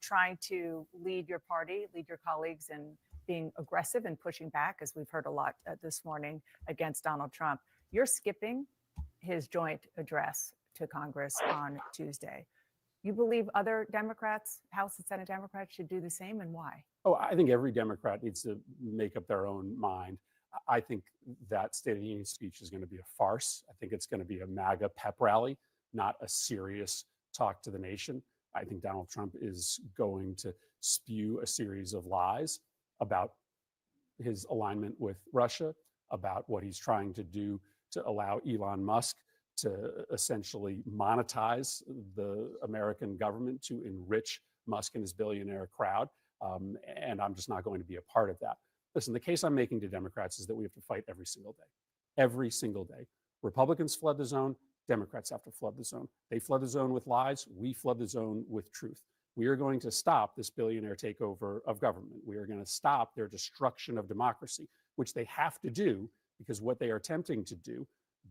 trying to lead your party, lead your colleagues in being aggressive and pushing back, as we've heard a lot this morning, against Donald Trump. You're skipping his joint address to Congress on Tuesday. You believe other Democrats, House and Senate Democrats, should do the same, and why? Oh, I think every Democrat needs to make up their own mind. I think that State of the Union speech is going to be a farce. I think it's going to be a MAGA pep rally, not a serious talk to the nation. I think Donald Trump is going to spew a series of lies about his alignment with Russia, about what he's trying to do to allow Elon Musk to essentially monetize the American government to enrich Musk and his billionaire crowd. And I'm just not going to be a part of that. Listen, the case I'm making to Democrats is that we have to fight every single day. Every single day. Republicans flood the zone. Democrats have to flood the zone. They flood the zone with lies. We flood the zone with truth. We are going to stop this billionaire takeover of government. We are going to stop their destruction of democracy, which they have to do because what they are attempting to do,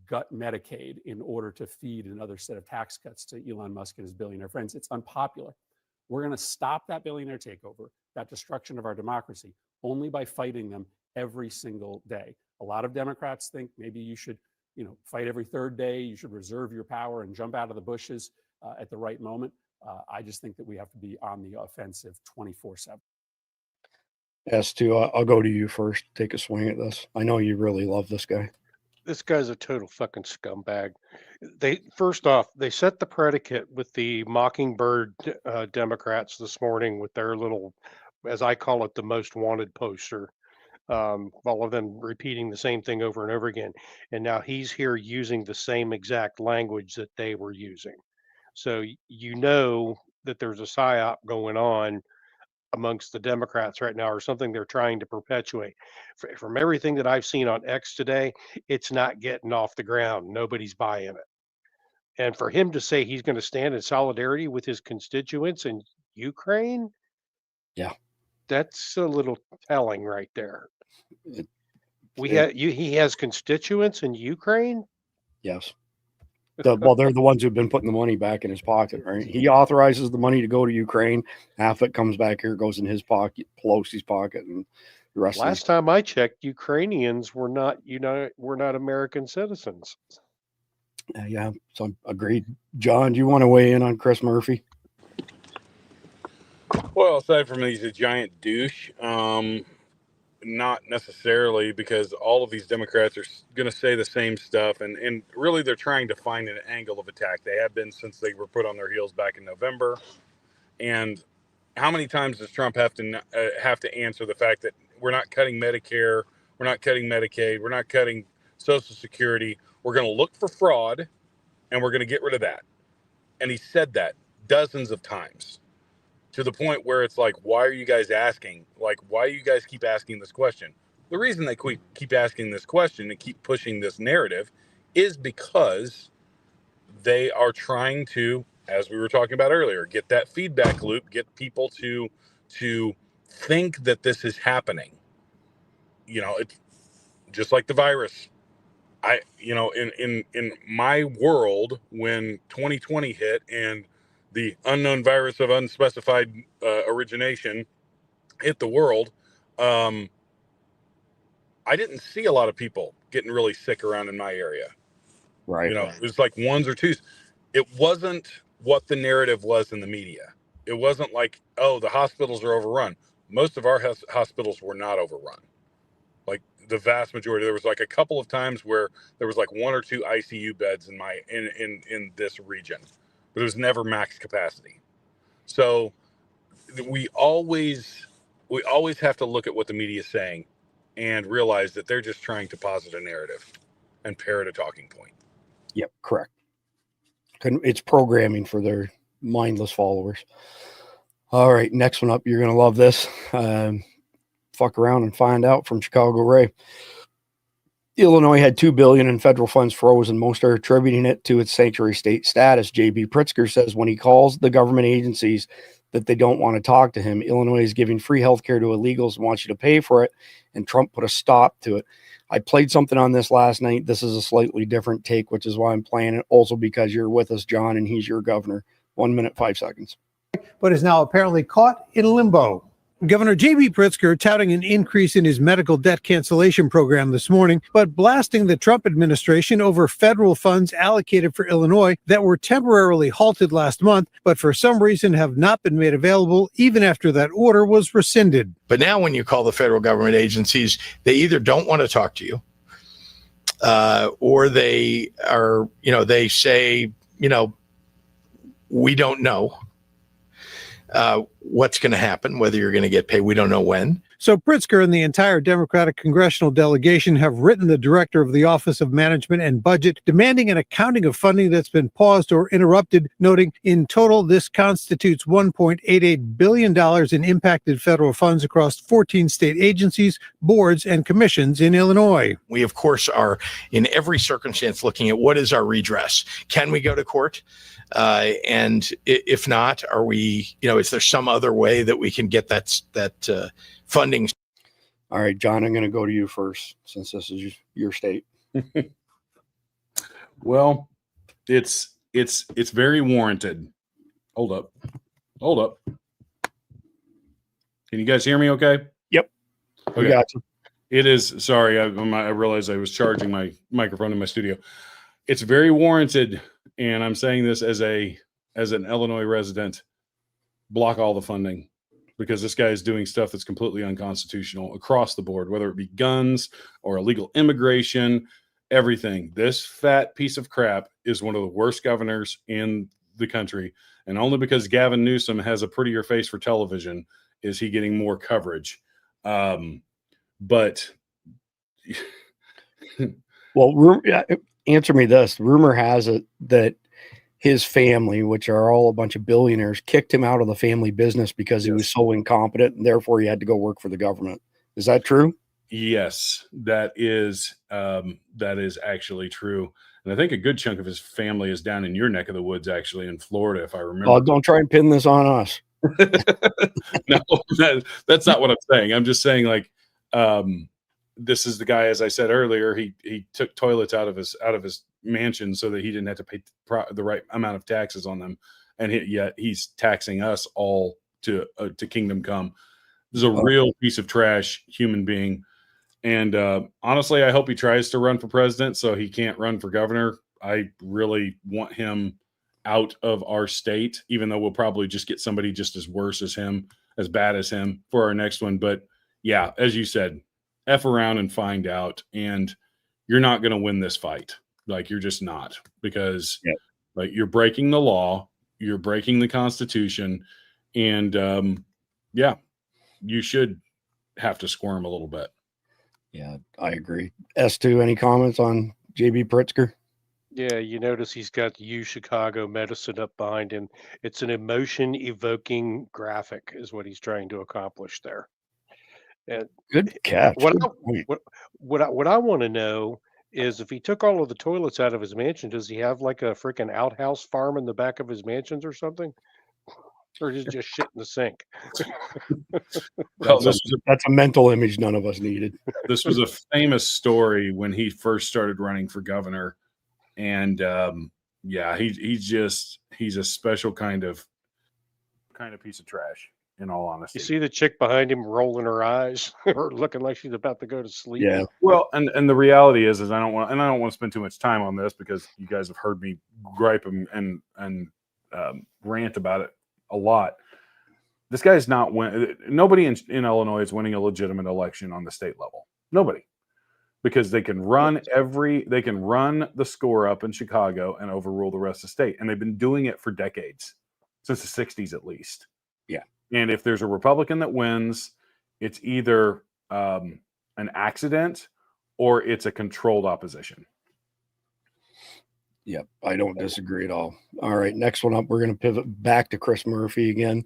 gut Medicaid in order to feed another set of tax cuts to Elon Musk and his billionaire friends. It's unpopular. We're going to stop that billionaire takeover, that destruction of our democracy, only by fighting them every single day. A lot of Democrats think maybe you should, fight every third day. You should reserve your power and jump out of the bushes at the right moment. I just think that we have to be on the offensive 24/7. S2, I'll go to you first. Take a swing at this. I know you really love this guy. This guy's a total fucking scumbag. First off, they set the predicate with the Mockingbird Democrats this morning with their little, as I call it, the most wanted poster. All of them repeating the same thing over and over again. And now he's here using the same exact language that they were using. So you know that there's a psyop going on amongst the Democrats right now, or something they're trying to perpetuate. From everything that I've seen on X today, it's not getting off the ground. Nobody's buying it. And for him to say he's going to stand in solidarity with his constituents in Ukraine, yeah, that's a little telling right there. He has constituents in Ukraine. Yes. Well, they're the ones who've been putting the money back in his pocket, right? He authorizes the money to go to Ukraine. Half it comes back here, goes in his pocket, Pelosi's pocket, and the rest. Last time I checked, Ukrainians were not American citizens. Yeah, so agreed. John, do you want to weigh in on Chris Murphy? Well, aside from he's a giant douche, not necessarily, because all of these Democrats are going to say the same stuff, and really they're trying to find an angle of attack. They have been since they were put on their heels back in November. And how many times does Trump have to answer the fact that we're not cutting Medicare, we're not cutting Medicaid, we're not cutting Social Security, we're going to look for fraud, and we're going to get rid of that. And he said that dozens of times, to the point where it's like, why are you guys asking? Like, why do you guys keep asking this question? The reason they keep asking this question and keep pushing this narrative is because they are trying to, as we were talking about earlier, get that feedback loop, get people to think that this is happening. It's just like the virus. In my world, when 2020 hit and the unknown virus of unspecified origination hit the world, I didn't see a lot of people getting really sick around in my area. Right. You know, it was like ones or twos. It wasn't what the narrative was in the media. It wasn't like, oh, the hospitals are overrun. Most of our hospitals were not overrun. Like the vast majority, there was like a couple of times where there was like 1 or 2 ICU beds in this region, but it was never max capacity. So we always have to look at what the media is saying and realize that they're just trying to posit a narrative and parrot a talking point. Yep, correct. It's programming for their mindless followers. All right, next one up. You're going to love this. Fuck around and find out from Chicago Ray. Illinois had $2 billion in federal funds frozen. Most are attributing it to its sanctuary state status. J.B. Pritzker says when he calls the government agencies that they don't want to talk to him, Illinois is giving free health care to illegals and wants you to pay for it, and Trump put a stop to it. I played something on this last night. This is a slightly different take, which is why I'm playing it. Also because you're with us, John, and he's your governor. 1 minute, 5 seconds. But is now apparently caught in limbo. Governor J.B. Pritzker touting an increase in his medical debt cancellation program this morning, but blasting the Trump administration over federal funds allocated for Illinois that were temporarily halted last month, but for some reason have not been made available even after that order was rescinded. But now when you call the federal government agencies, they either don't want to talk to you or they are, they say, we don't know what's going to happen, whether you're going to get paid. We don't know when. So Pritzker and the entire Democratic congressional delegation have written the director of the Office of Management and Budget demanding an accounting of funding that's been paused or interrupted, noting in total this constitutes $1.88 billion in impacted federal funds across 14 state agencies, boards, and commissions in Illinois. We, of course, are in every circumstance looking at what is our redress. Can we go to court? And if not, are we, is there some other way that we can get that funding? All right, John, I'm going to go to you first since this is your state. Well, it's very warranted. Hold up. Can you guys hear me okay? Yep. Okay. We got you. It is. Sorry, I realized I was charging my microphone in my studio. It's very warranted, and I'm saying this as an Illinois resident. Block all the funding, because this guy is doing stuff that's completely unconstitutional across the board, whether it be guns or illegal immigration, everything. This fat piece of crap is one of the worst governors in the country, and only because Gavin Newsom has a prettier face for television is he getting more coverage. But well, answer me this. Rumor has it that his family, which are all a bunch of billionaires, kicked him out of the family business because he was so incompetent, and therefore he had to go work for the government. Is that true? Yes, that is actually true. And I think a good chunk of his family is down in your neck of the woods, actually, in Florida, if I remember. Oh, don't try and pin this on us. No, that's not what I'm saying. I'm just saying, like, this is the guy, as I said earlier, he took toilets out of his mansion so that he didn't have to pay the right amount of taxes on them, and yet he's taxing us all to kingdom come. This is a real piece of trash human being, and honestly, I hope he tries to run for president so he can't run for governor. I really want him out of our state, even though we'll probably just get somebody just as worse as him, as bad as him for our next one. But yeah, as you said, F around and find out, and you're not going to win this fight. Like, you're just not, because like, you're breaking the law, you're breaking the Constitution, and you should have to squirm a little bit. Yeah, I agree. S2, any comments on JB Pritzker? Yeah, you notice he's got U Chicago medicine up behind him. It's an emotion evoking graphic is what he's trying to accomplish there. And good catch. What I want to know is, if he took all of the toilets out of his mansion, does he have like a freaking outhouse farm in the back of his mansions or something? Or is it just shit in the sink? Well, that's a mental image none of us needed. This was a famous story when he first started running for governor. And he's a special kind of piece of trash. in all honesty. You see the chick behind him rolling her eyes or looking like she's about to go to sleep. Yeah. Well, and the reality is I don't want to spend too much time on this because you guys have heard me gripe and rant about it a lot. This guy's not nobody in Illinois is winning a legitimate election on the state level. Nobody, because they can run the score up in Chicago and overrule the rest of the state, and they've been doing it for decades, since the '60s at least. Yeah. And if there's a Republican that wins, it's either an accident or it's a controlled opposition. Yep, I don't disagree at all. All right, next one up, we're going to pivot back to Chris Murphy again.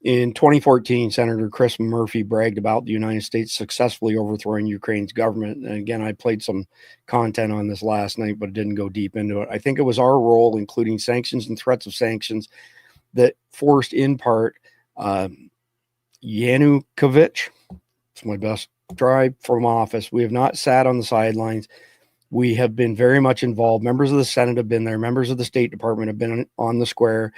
In 2014, Senator Chris Murphy bragged about the United States successfully overthrowing Ukraine's government. And again, I played some content on this last night, but didn't go deep into it. I think it was our role, including sanctions and threats of sanctions, that forced in part Yanukovych, it's my best try, from office. We have not sat on the sidelines. We have been very much involved. Members of the Senate have been there. Members of the State Department have been on the square.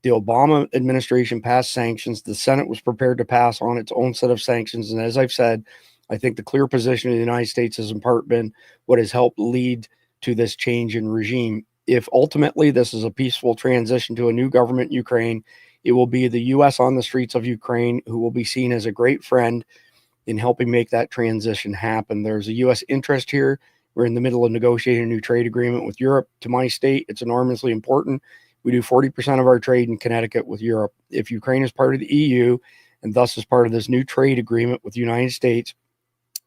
The Obama administration passed sanctions. The Senate was prepared to pass on its own set of sanctions. And as I've said, I think the clear position of the United States has in part been what has helped lead to this change in regime. If ultimately this is a peaceful transition to a new government in Ukraine, it will be the U.S. on the streets of Ukraine who will be seen as a great friend in helping make that transition happen. There's a U.S. interest here. We're in the middle of negotiating a new trade agreement with Europe. To my state, it's enormously important. We do 40% of our trade in Connecticut with Europe. If Ukraine is part of the EU and thus is part of this new trade agreement with the United States,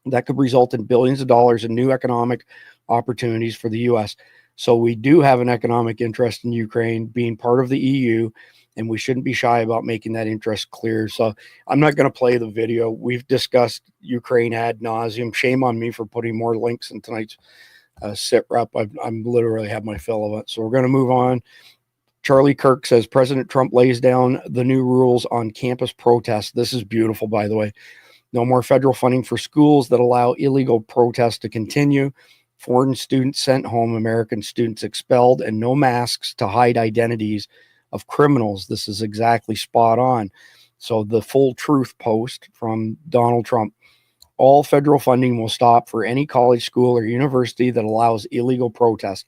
that could result in billions of dollars in new economic opportunities for the U.S. So we do have an economic interest in Ukraine being part of the EU, and we shouldn't be shy about making that interest clear. So I'm not going to play the video. We've discussed Ukraine ad nauseum. Shame on me for putting more links in tonight's sit rep. I'm literally have my fill of it. So we're going to move on. Charlie Kirk says President Trump lays down the new rules on campus protests. This is beautiful, by the way. No more federal funding for schools that allow illegal protests to continue. Foreign students sent home, American students expelled, and no masks to hide identities of criminals. This is exactly spot on. So the full truth post from Donald Trump. All federal funding will stop for any college, school, or university that allows illegal protest.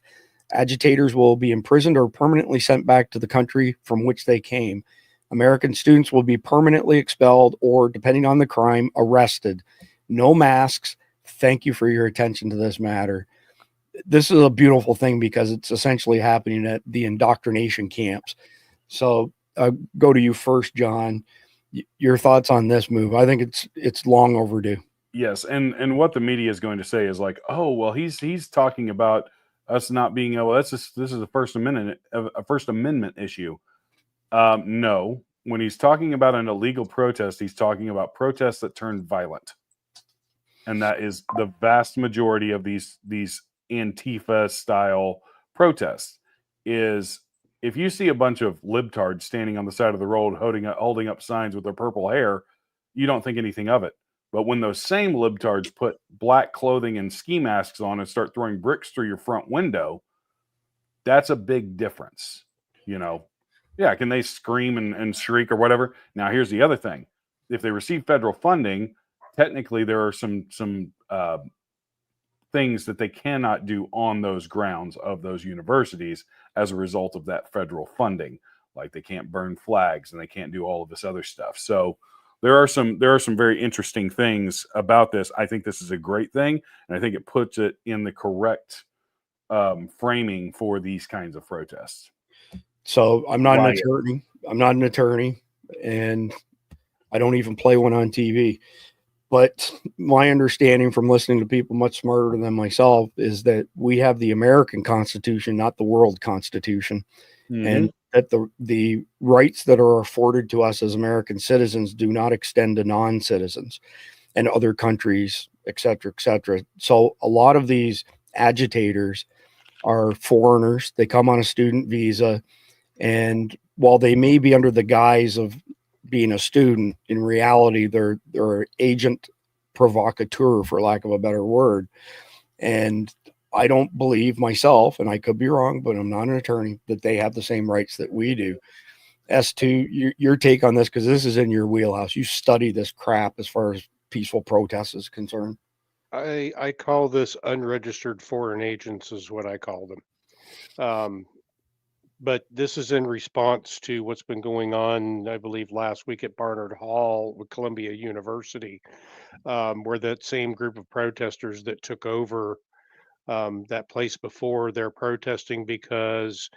Agitators will be imprisoned or permanently sent back to the country from which they came. American students will be permanently expelled or, depending on the crime, arrested. No masks. Thank you for your attention to this matter. This is a beautiful thing because it's essentially happening at the indoctrination camps. So go to you first, John. Your thoughts on this move? I think it's long overdue. Yes, and what the media is going to say is like, oh, well, he's talking about us not being able. This is a First Amendment issue. No, when he's talking about an illegal protest, he's talking about protests that turn violent, and that is the vast majority of these Antifa style protests. Is if you see a bunch of libtards standing on the side of the road holding up signs with their purple hair, you don't think anything of it. But when those same libtards put black clothing and ski masks on and start throwing bricks through your front window, that's a big difference. Yeah, can they scream and shriek or whatever? Now, here's the other thing. If they receive federal funding, technically there are some things that they cannot do on those grounds of those universities as a result of that federal funding. Like they can't burn flags and they can't do all of this other stuff. So there are some very interesting things about this. I think this is a great thing, and I think it puts it in the correct framing for these kinds of protests. So I'm not an attorney, and I don't even play one on TV. But my understanding from listening to people much smarter than myself is that we have the American Constitution, not the world Constitution. Mm-hmm. And that the rights that are afforded to us as American citizens do not extend to non-citizens and other countries, et cetera, et cetera. So a lot of these agitators are foreigners. They come on a student visa. And while they may be under the guise of being a student, in reality, they're agent provocateur, for lack of a better word. And I don't believe myself, and I could be wrong, but I'm not an attorney, that they have the same rights that we do. S2, your take on this, because this is in your wheelhouse. You study this crap as far as peaceful protest is concerned. I call this unregistered foreign agents is what I call them. But this is in response to what's been going on, I believe, last week at Barnard Hall with Columbia University, where that same group of protesters that took over that place before, they're protesting because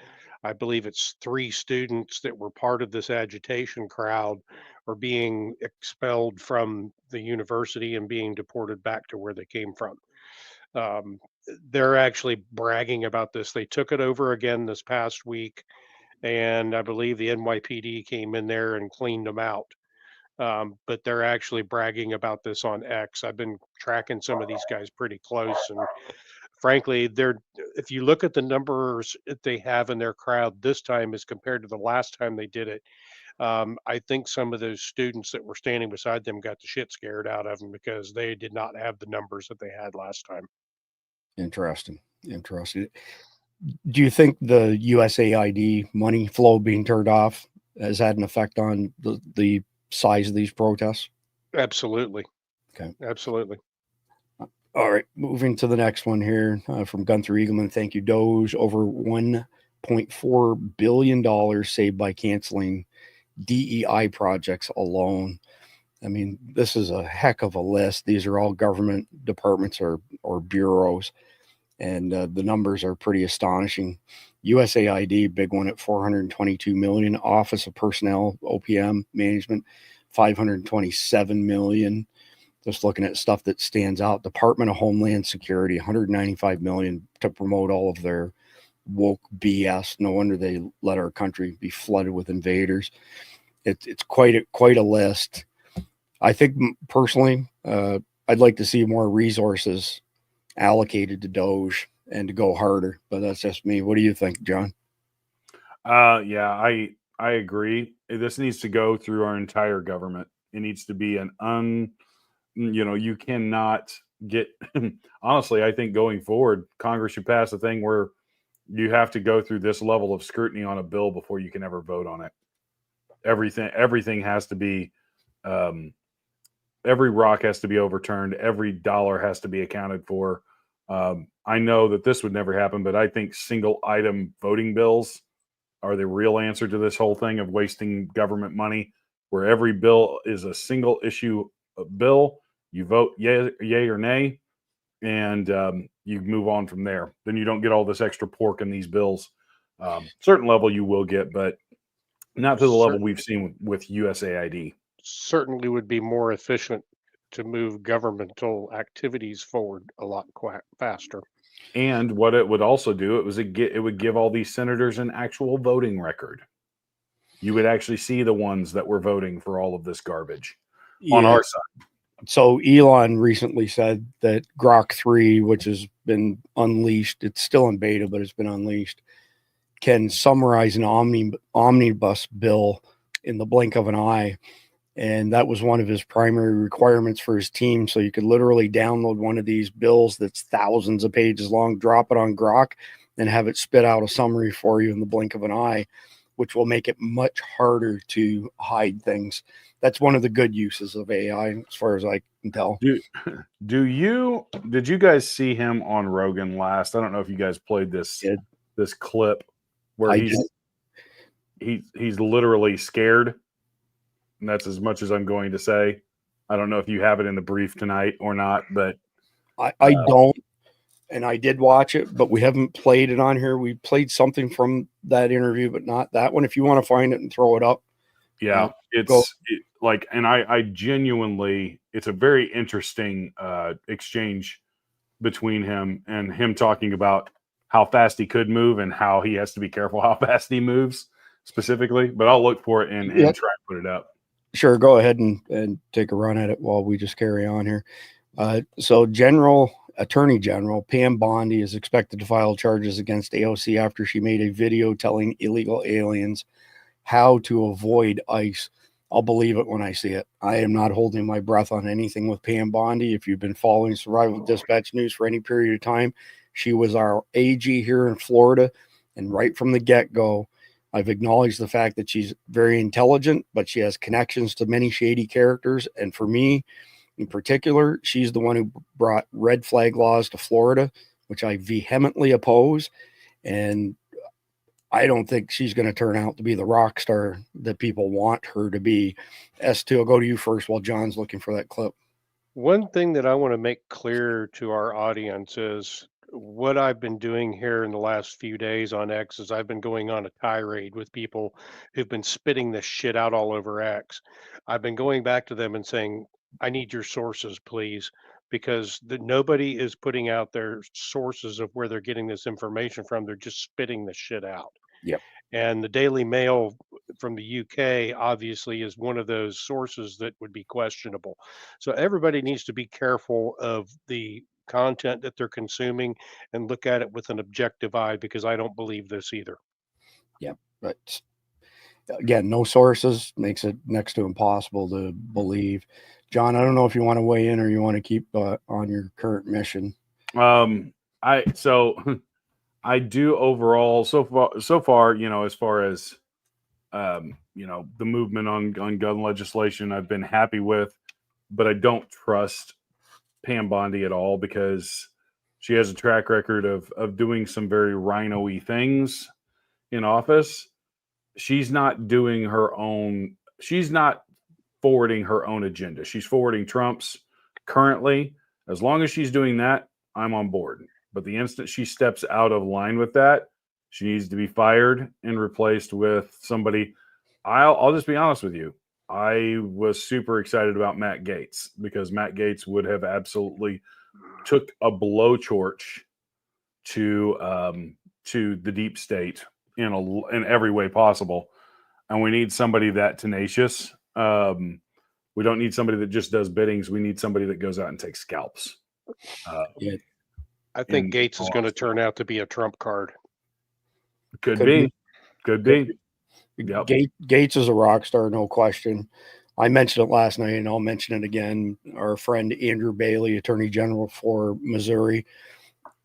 I believe it's 3 students that were part of this agitation crowd are being expelled from the university and being deported back to where they came from. Um, they're actually bragging about this. They took it over again this past week, and I believe the NYPD came in there and cleaned them out. But they're actually bragging about this on X. I've been tracking some of these guys pretty close, and frankly, if you look at the numbers that they have in their crowd this time as compared to the last time they did it, I think some of those students that were standing beside them got the shit scared out of them because they did not have the numbers that they had last time. Interesting. Do you think the USAID money flow being turned off has had an effect on the size of these protests? Absolutely. Okay. Absolutely. All right, moving to the next one here from Gunther Eagleman. Thank you, Doge. Over $1.4 billion saved by canceling DEI projects alone. I mean, this is a heck of a list. These are all government departments or bureaus, and the numbers are pretty astonishing. USAID, big one at $422 million. Office of Personnel, OPM Management, $527 million. Just looking at stuff that stands out. Department of Homeland Security, $195 million to promote all of their woke BS. No wonder they let our country be flooded with invaders. It's quite a list. I think personally, I'd like to see more resources allocated to Doge and to go harder, but that's just me. What do you think, John? Yeah, I agree. This needs to go through our entire government. It needs to be you cannot get, honestly, I think going forward, Congress should pass a thing where you have to go through this level of scrutiny on a bill before you can ever vote on it. Everything has to be, every rock has to be overturned. Every dollar has to be accounted for. I know that this would never happen, but I think single item voting bills are the real answer to this whole thing of wasting government money, where every bill is a single issue bill. You vote yay or nay, and you move on from there. Then you don't get all this extra pork in these bills. Certain level you will get, but not to the level we've seen with USAID. Certainly would be more efficient to move governmental activities forward a lot faster. And what it would also do, it would give all these senators an actual voting record. You would actually see the ones that were voting for all of this garbage on our side. So Elon recently said that Grok 3, which has been unleashed, it's still in beta, but it's been unleashed, can summarize an omnibus bill in the blink of an eye. And that was one of his primary requirements for his team. So you could literally download one of these bills that's thousands of pages long, drop it on Grok, and have it spit out a summary for you in the blink of an eye, which will make it much harder to hide things. That's one of the good uses of AI, as far as I can tell. Did you guys see him on Rogan last? I don't know if you guys played this clip where he's literally scared. And that's as much as I'm going to say. I don't know if you have it in the brief tonight or not, but I don't. And I did watch it, but we haven't played it on here. We played something from that interview, but not that one. If you want to find it and throw it up. Yeah, I genuinely, it's a very interesting exchange between him and him talking about how fast he could move and how he has to be careful how fast he moves specifically. But I'll look for it and try and put it up. Sure, go ahead and take a run at it while we just carry on here. So Attorney General Pam Bondi is expected to file charges against AOC after she made a video telling illegal aliens how to avoid ICE. I'll believe it when I see it. I am not holding my breath on anything with Pam Bondi. If you've been following Survival Dispatch News for any period of time, she was our AG here in Florida. And right from the get-go, I've acknowledged the fact that she's very intelligent, but she has connections to many shady characters. And for me, in particular, she's the one who brought red flag laws to Florida, which I vehemently oppose. And I don't think she's going to turn out to be the rock star that people want her to be. S2, I'll go to you first while John's looking for that clip. One thing that I want to make clear to our audience is what I've been doing here in the last few days on X is I've been going on a tirade with people who've been spitting this shit out all over X. I've been going back to them and saying, I need your sources, please, because nobody is putting out their sources of where they're getting this information from. They're just spitting the shit out. Yep. And the Daily Mail from the UK obviously is one of those sources that would be questionable. So everybody needs to be careful of the content that they're consuming and look at it with an objective eye, because I don't believe this either. Yep. But again, no sources makes it next to impossible to believe. John, I don't know if you want to weigh in or you want to keep on your current mission. I do overall so far, as far as the movement on gun legislation, I've been happy with, but I don't trust Pam Bondi at all, because she has a track record of doing some very rhino-y things in office. She's not doing her own, she's not forwarding her own agenda. She's forwarding Trump's currently. As long as she's doing that, I'm on board. But the instant she steps out of line with that, she needs to be fired and replaced with somebody. I'll just be honest with you. I was super excited about Matt Gaetz, because Matt Gaetz would have absolutely took a blowtorch to the deep state in every way possible. And we need somebody that tenacious. We don't need somebody that just does biddings. We need somebody that goes out and takes scalps. I think Gates is going to turn out to be a Trump card. Could be. Yep. Gates is a rock star, no question. I mentioned it last night, and I'll mention it again. Our friend Andrew Bailey, Attorney General for Missouri,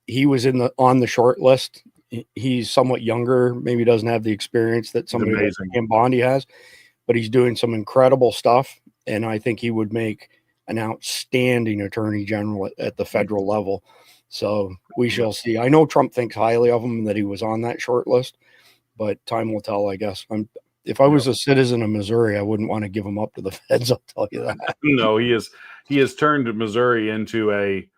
he was on the short list. He's somewhat younger, maybe doesn't have the experience that somebody like Pam Bondi has, but he's doing some incredible stuff, and I think he would make an outstanding Attorney General at the federal level. So we shall see. I know Trump thinks highly of him and that he was on that short list, but time will tell, I guess. If I was a citizen of Missouri, I wouldn't want to give him up to the feds. I'll tell you that. No, he has turned Missouri into a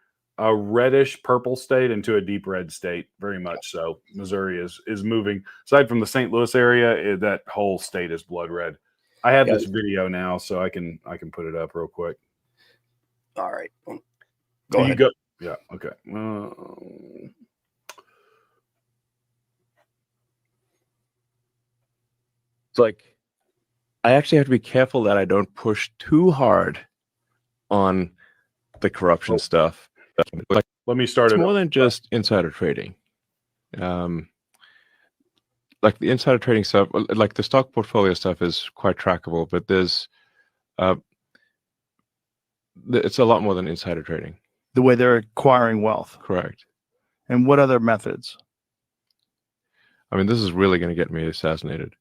reddish purple state into a deep red state. Very much so. Missouri is moving. Aside from the St. Louis area, that whole state is blood red. I have this video now, so I can put it up real quick. All right. Go ahead. Go. Yeah. Okay. It's like, I actually have to be careful that I don't push too hard on the corruption stuff. Like, let me start it. It's more than just insider trading. Like the insider trading stuff, like the stock portfolio stuff is quite trackable, but there's it's a lot more than insider trading. The way they're acquiring wealth. Correct. And what other methods? I mean, this is really going to get me assassinated.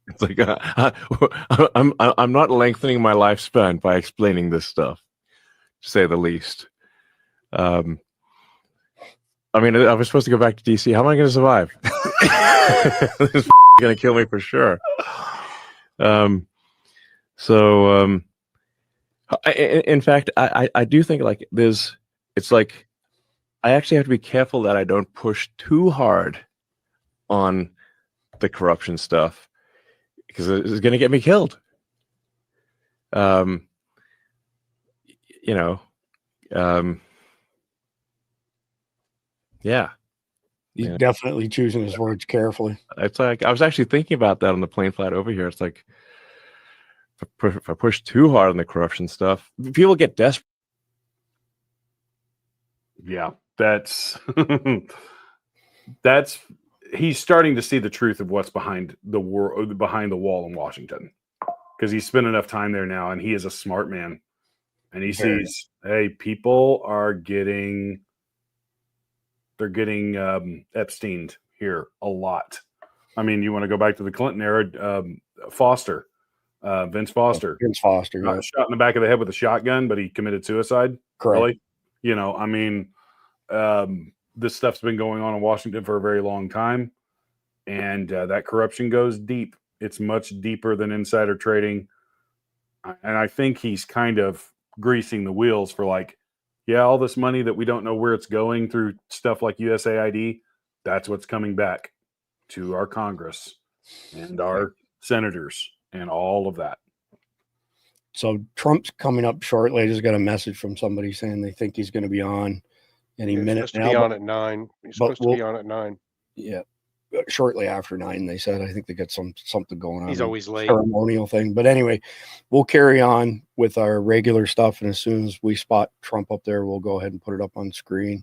It's like I'm not lengthening my lifespan by explaining this stuff, to say the least. I mean, I was supposed to go back to DC. How am I going to survive? This is going to kill me for sure. In fact, I do think like it's like I actually have to be careful that I don't push too hard on the corruption stuff, because it's going to get me killed. Yeah. He's definitely choosing his words carefully. It's like, I was actually thinking about that on the plane flight over here. It's like, if I push too hard on the corruption stuff, people get desperate. Yeah, that's he's starting to see the truth of what's behind the wall in Washington, because he's spent enough time there now, and he is a smart man, and he sees, hey, people are getting Epsteined here a lot. I mean, you want to go back to the Clinton era, Foster, Vince Foster. Vince Foster, Got shot in the back of the head with a shotgun, but he committed suicide. Correct. Really? You know, I mean, this stuff's been going on in Washington for a very long time, and that corruption goes deep. It's much deeper than insider trading. And I think he's kind of greasing the wheels for like, yeah, all this money that we don't know where it's going through stuff like USAID, that's what's coming back to our Congress and our senators and all of that. So Trump's coming up shortly. I just got a message from somebody saying they think he's going to be on any minute supposed now. to be on at 9. He's supposed to be on at 9. Yeah. Shortly after 9, they said. I think they got something going on. He's always late. Ceremonial thing. But anyway, we'll carry on with our regular stuff, and as soon as we spot Trump up there, we'll go ahead and put it up on screen.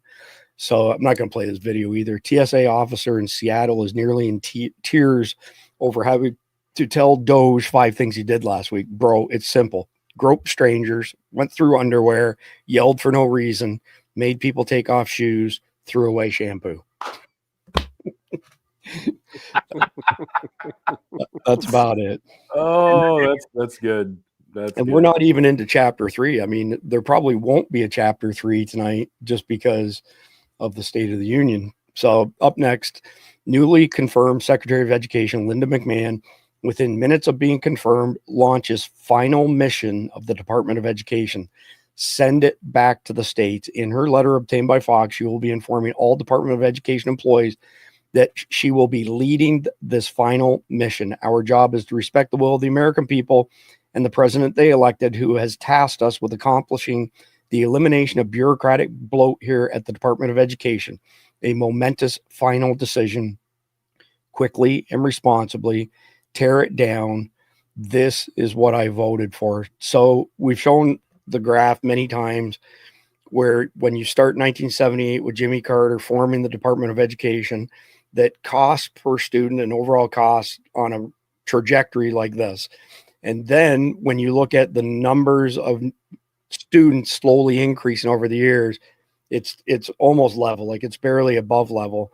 So I'm not going to play this video either. TSA officer in Seattle is nearly in tears over having to tell Doge 5 things he did last week. Bro, it's simple. Groped strangers, went through underwear, yelled for no reason, made people take off shoes, threw away shampoo. That's about it. Oh, that's good. And we're not even into chapter 3. I mean, there probably won't be a chapter 3 tonight just because of the State of the Union. So up next, newly confirmed Secretary of Education Linda McMahon, within minutes of being confirmed, launches final mission of the Department of Education. Send it back to the states. In her letter obtained by Fox, she will be informing all Department of Education employees that she will be leading this final mission. Our job is to respect the will of the American people and the president they elected, who has tasked us with accomplishing the elimination of bureaucratic bloat here at the Department of Education. A momentous final decision, quickly and responsibly. Tear it down. This is what I voted for. So we've shown the graph many times where when you start in 1978 with Jimmy Carter forming the Department of Education, that cost per student and overall cost on a trajectory like this. And then when you look at the numbers of students slowly increasing over the years, it's almost level, like it's barely above level.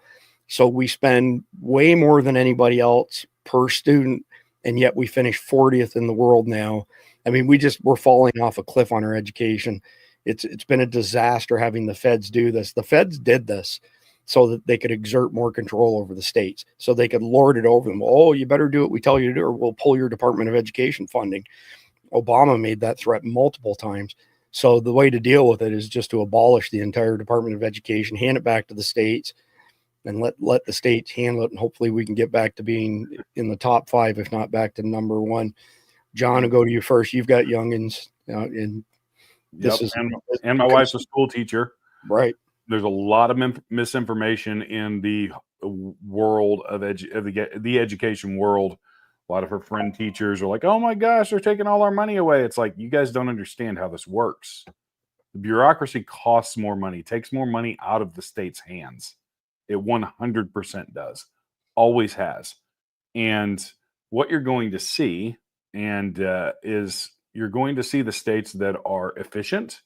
So we spend way more than anybody else per student, and yet we finish 40th in the world now. I mean, we're falling off a cliff on our education. It's been a disaster having the feds do this. The feds did this so that they could exert more control over the states, so they could lord it over them. Oh, you better do what we tell you to do, or we'll pull your Department of Education funding. Obama made that threat multiple times. So the way to deal with it is just to abolish the entire Department of Education, hand it back to the states, and let the states handle it. And hopefully we can get back to being in the top 5, if not back to number 1. John, I'll go to you first. You've got youngins, and this is and my wife's a school teacher. Right. There's a lot of misinformation in the world of the education world. A lot of her friend teachers are like, "Oh my gosh, they're taking all our money away." It's like, you guys don't understand how this works. The bureaucracy costs more money, takes more money out of the state's hands. It 100% does, always has. And what you're going to see, is you're going to see the states that are efficient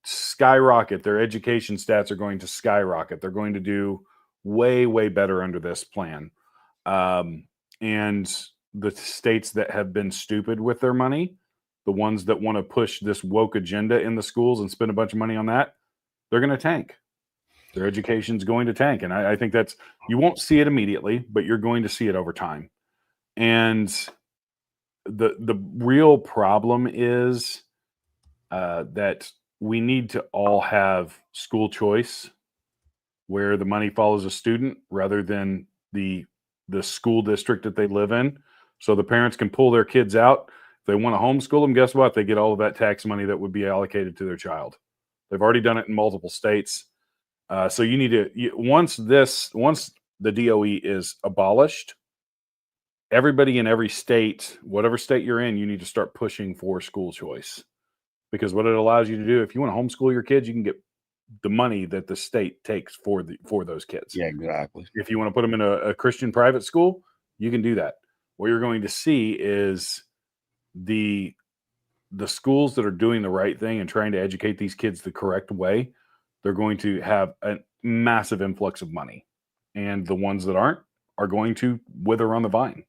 skyrocket. Their education stats are going to skyrocket. They're going to do way, way better under this plan. And the states that have been stupid with their money, the ones that want to push this woke agenda in the schools and spend a bunch of money on that, they're going to tank. Their education's going to tank. And I think you won't see it immediately, but you're going to see it over time. And the real problem is that we need to all have school choice where the money follows a student rather than the school district that they live in. So the parents can pull their kids out. If they want to homeschool them, guess what? They get all of that tax money that would be allocated to their child. They've already done it in multiple states. So you need to, once the DOE is abolished, everybody in every state, whatever state you're in, you need to start pushing for school choice. Because what it allows you to do, if you want to homeschool your kids, you can get the money that the state takes for those kids. Yeah, exactly. If you want to put them in a Christian private school, you can do that. What you're going to see is the schools that are doing the right thing and trying to educate these kids the correct way, they're going to have a massive influx of money. And the ones that aren't, are going to wither on the vine.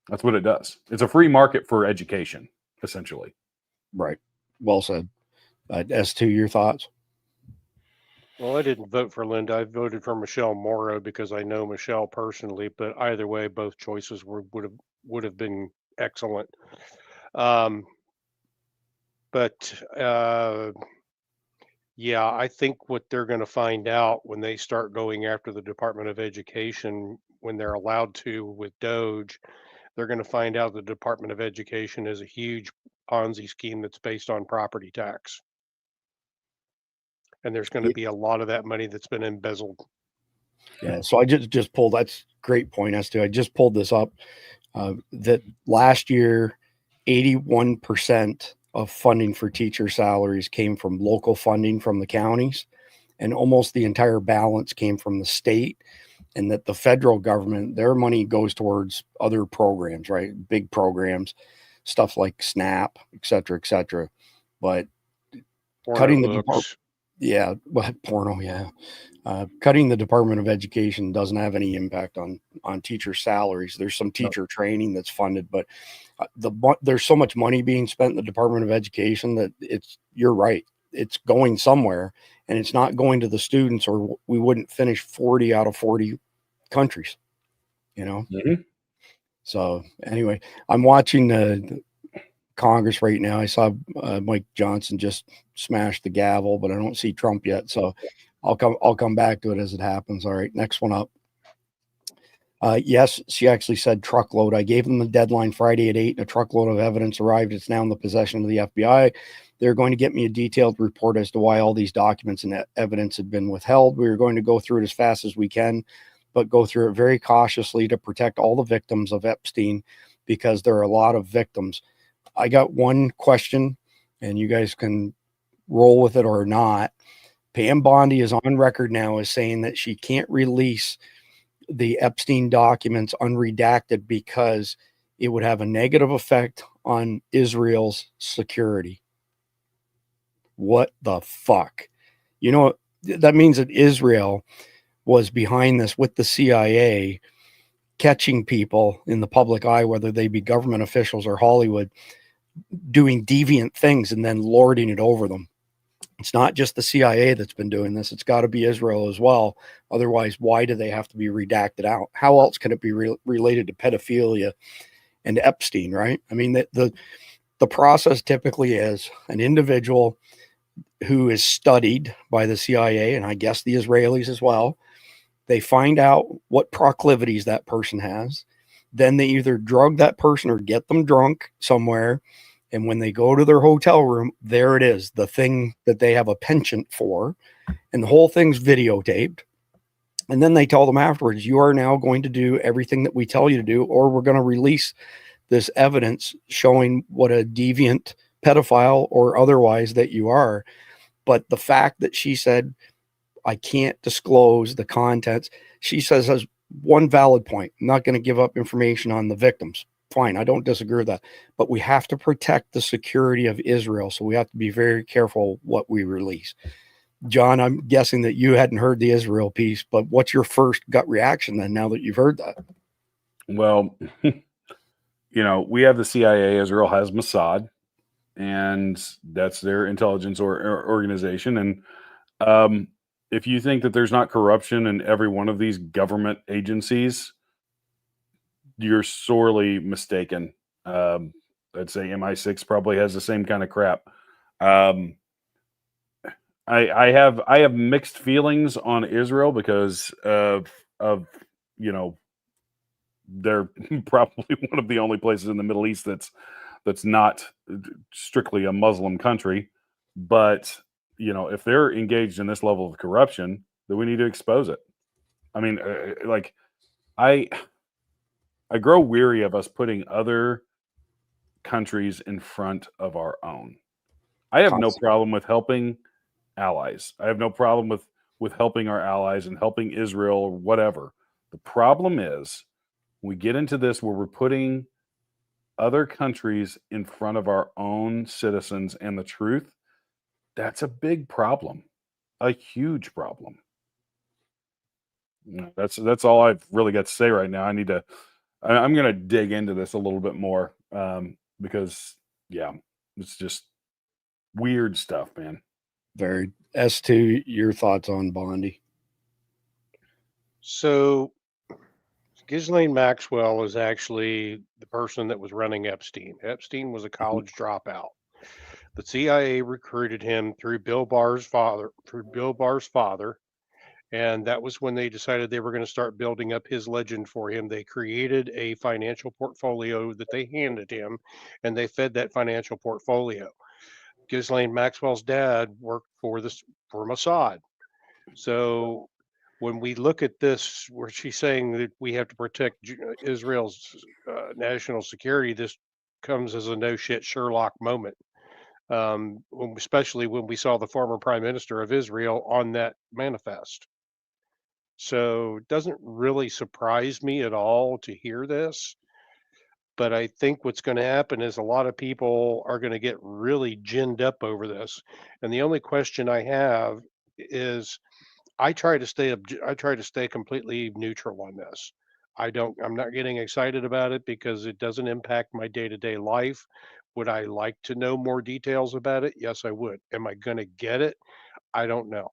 That's what it does. It's a free market for education, essentially. Right. Well said. S2, your thoughts? Well, I didn't vote for Linda. I voted for Michelle Morrow because I know Michelle personally. But either way, both choices would have been excellent. Yeah, I think what they're going to find out when they start going after the Department of Education, when they're allowed to with Doge, they're going to find out the Department of Education is a huge Ponzi scheme that's based on property tax. And there's going to be a lot of that money that's been embezzled. Yeah. So I just pulled, that's a great point, S2. I just pulled this up, that last year, 81% of funding for teacher salaries came from local funding from the counties, and almost the entire balance came from the state, and that the federal government, their money goes towards other programs, right? Big programs, stuff like SNAP, et cetera, et cetera. But cutting the cutting the Department of Education doesn't have any impact on teacher salaries. There's some teacher training that's funded, but there's so much money being spent in the Department of Education that you're right. It's going somewhere, and it's not going to the students, or we wouldn't finish 40 out of 40 countries, you know? Mm-hmm. So anyway, I'm watching the Congress right now. I saw Mike Johnson just smash the gavel, but I don't see Trump yet. So I'll come back to it as it happens. All right, next one up. Yes, she actually said truckload. I gave them the deadline Friday at 8. A truckload of evidence arrived. It's now in the possession of the FBI. They're going to get me a detailed report as to why all these documents and evidence had been withheld. We are going to go through it as fast as we can, but go through it very cautiously to protect all the victims of Epstein, because there are a lot of victims. I got one question, and you guys can roll with it or not. Pam Bondi is on record now as saying that she can't release the Epstein documents unredacted because it would have a negative effect on Israel's security. What the fuck? You know, that means that Israel was behind this with the CIA, catching people in the public eye, whether they be government officials or Hollywood, doing deviant things and then lording it over them. It's not just the CIA that's been doing this. It's got to be Israel as well. Otherwise, why do they have to be redacted out? How else can it be related to pedophilia and Epstein, right? I mean, the process typically is an individual who is studied by the CIA, and I guess the Israelis as well. They find out what proclivities that person has. Then they either drug that person or get them drunk somewhere. And when they go to their hotel room, there it is, the thing that they have a penchant for. And the whole thing's videotaped. And then they tell them afterwards, you are now going to do everything that we tell you to do, or we're going to release this evidence showing what a deviant pedophile or otherwise that you are. But the fact that she said, I can't disclose the contents, she says has one valid point. I'm not going to give up information on the victims. Fine, I don't disagree with that. But we have to protect the security of Israel, so we have to be very careful what we release. John, I'm guessing that you hadn't heard the Israel piece, but what's your first gut reaction then, now that you've heard that? Well, you know, we have the CIA, Israel has Mossad, and that's their intelligence organization. And if you think that there's not corruption in every one of these government agencies, you're sorely mistaken. I'd say MI6 probably has the same kind of crap. I have mixed feelings on Israel because of you know, they're probably one of the only places in the Middle East that's not strictly a Muslim country. But you know, if they're engaged in this level of corruption, then we need to expose it. I mean, like I grow weary of us putting other countries in front of our own. I have no problem with helping allies. I have no problem with helping our allies and helping Israel or whatever. The problem is we get into this where we're putting other countries in front of our own citizens and the truth. That's a big problem, a huge problem. That's all I've really got to say right now. I'm going to dig into this a little bit more because, yeah, it's just weird stuff, man. Very. S2, your thoughts on Bondi? So Ghislaine Maxwell is actually the person that was running Epstein. Epstein was a college dropout. The CIA recruited him through Bill Barr's father, and that was when they decided they were going to start building up his legend for him. They created a financial portfolio that they handed him, and they fed that financial portfolio. Ghislaine Maxwell's dad worked for Mossad. So when we look at this, where she's saying that we have to protect Israel's national security, this comes as a no shit Sherlock moment. Especially when we saw the former prime minister of Israel on that manifest. So it doesn't really surprise me at all to hear this. But I think what's going to happen is a lot of people are going to get really ginned up over this. And the only question I have is, I try to stay completely neutral on this. I'm not getting excited about it because it doesn't impact my day-to-day life. Would I like to know more details about it? Yes, I would. Am I going to get it? I don't know.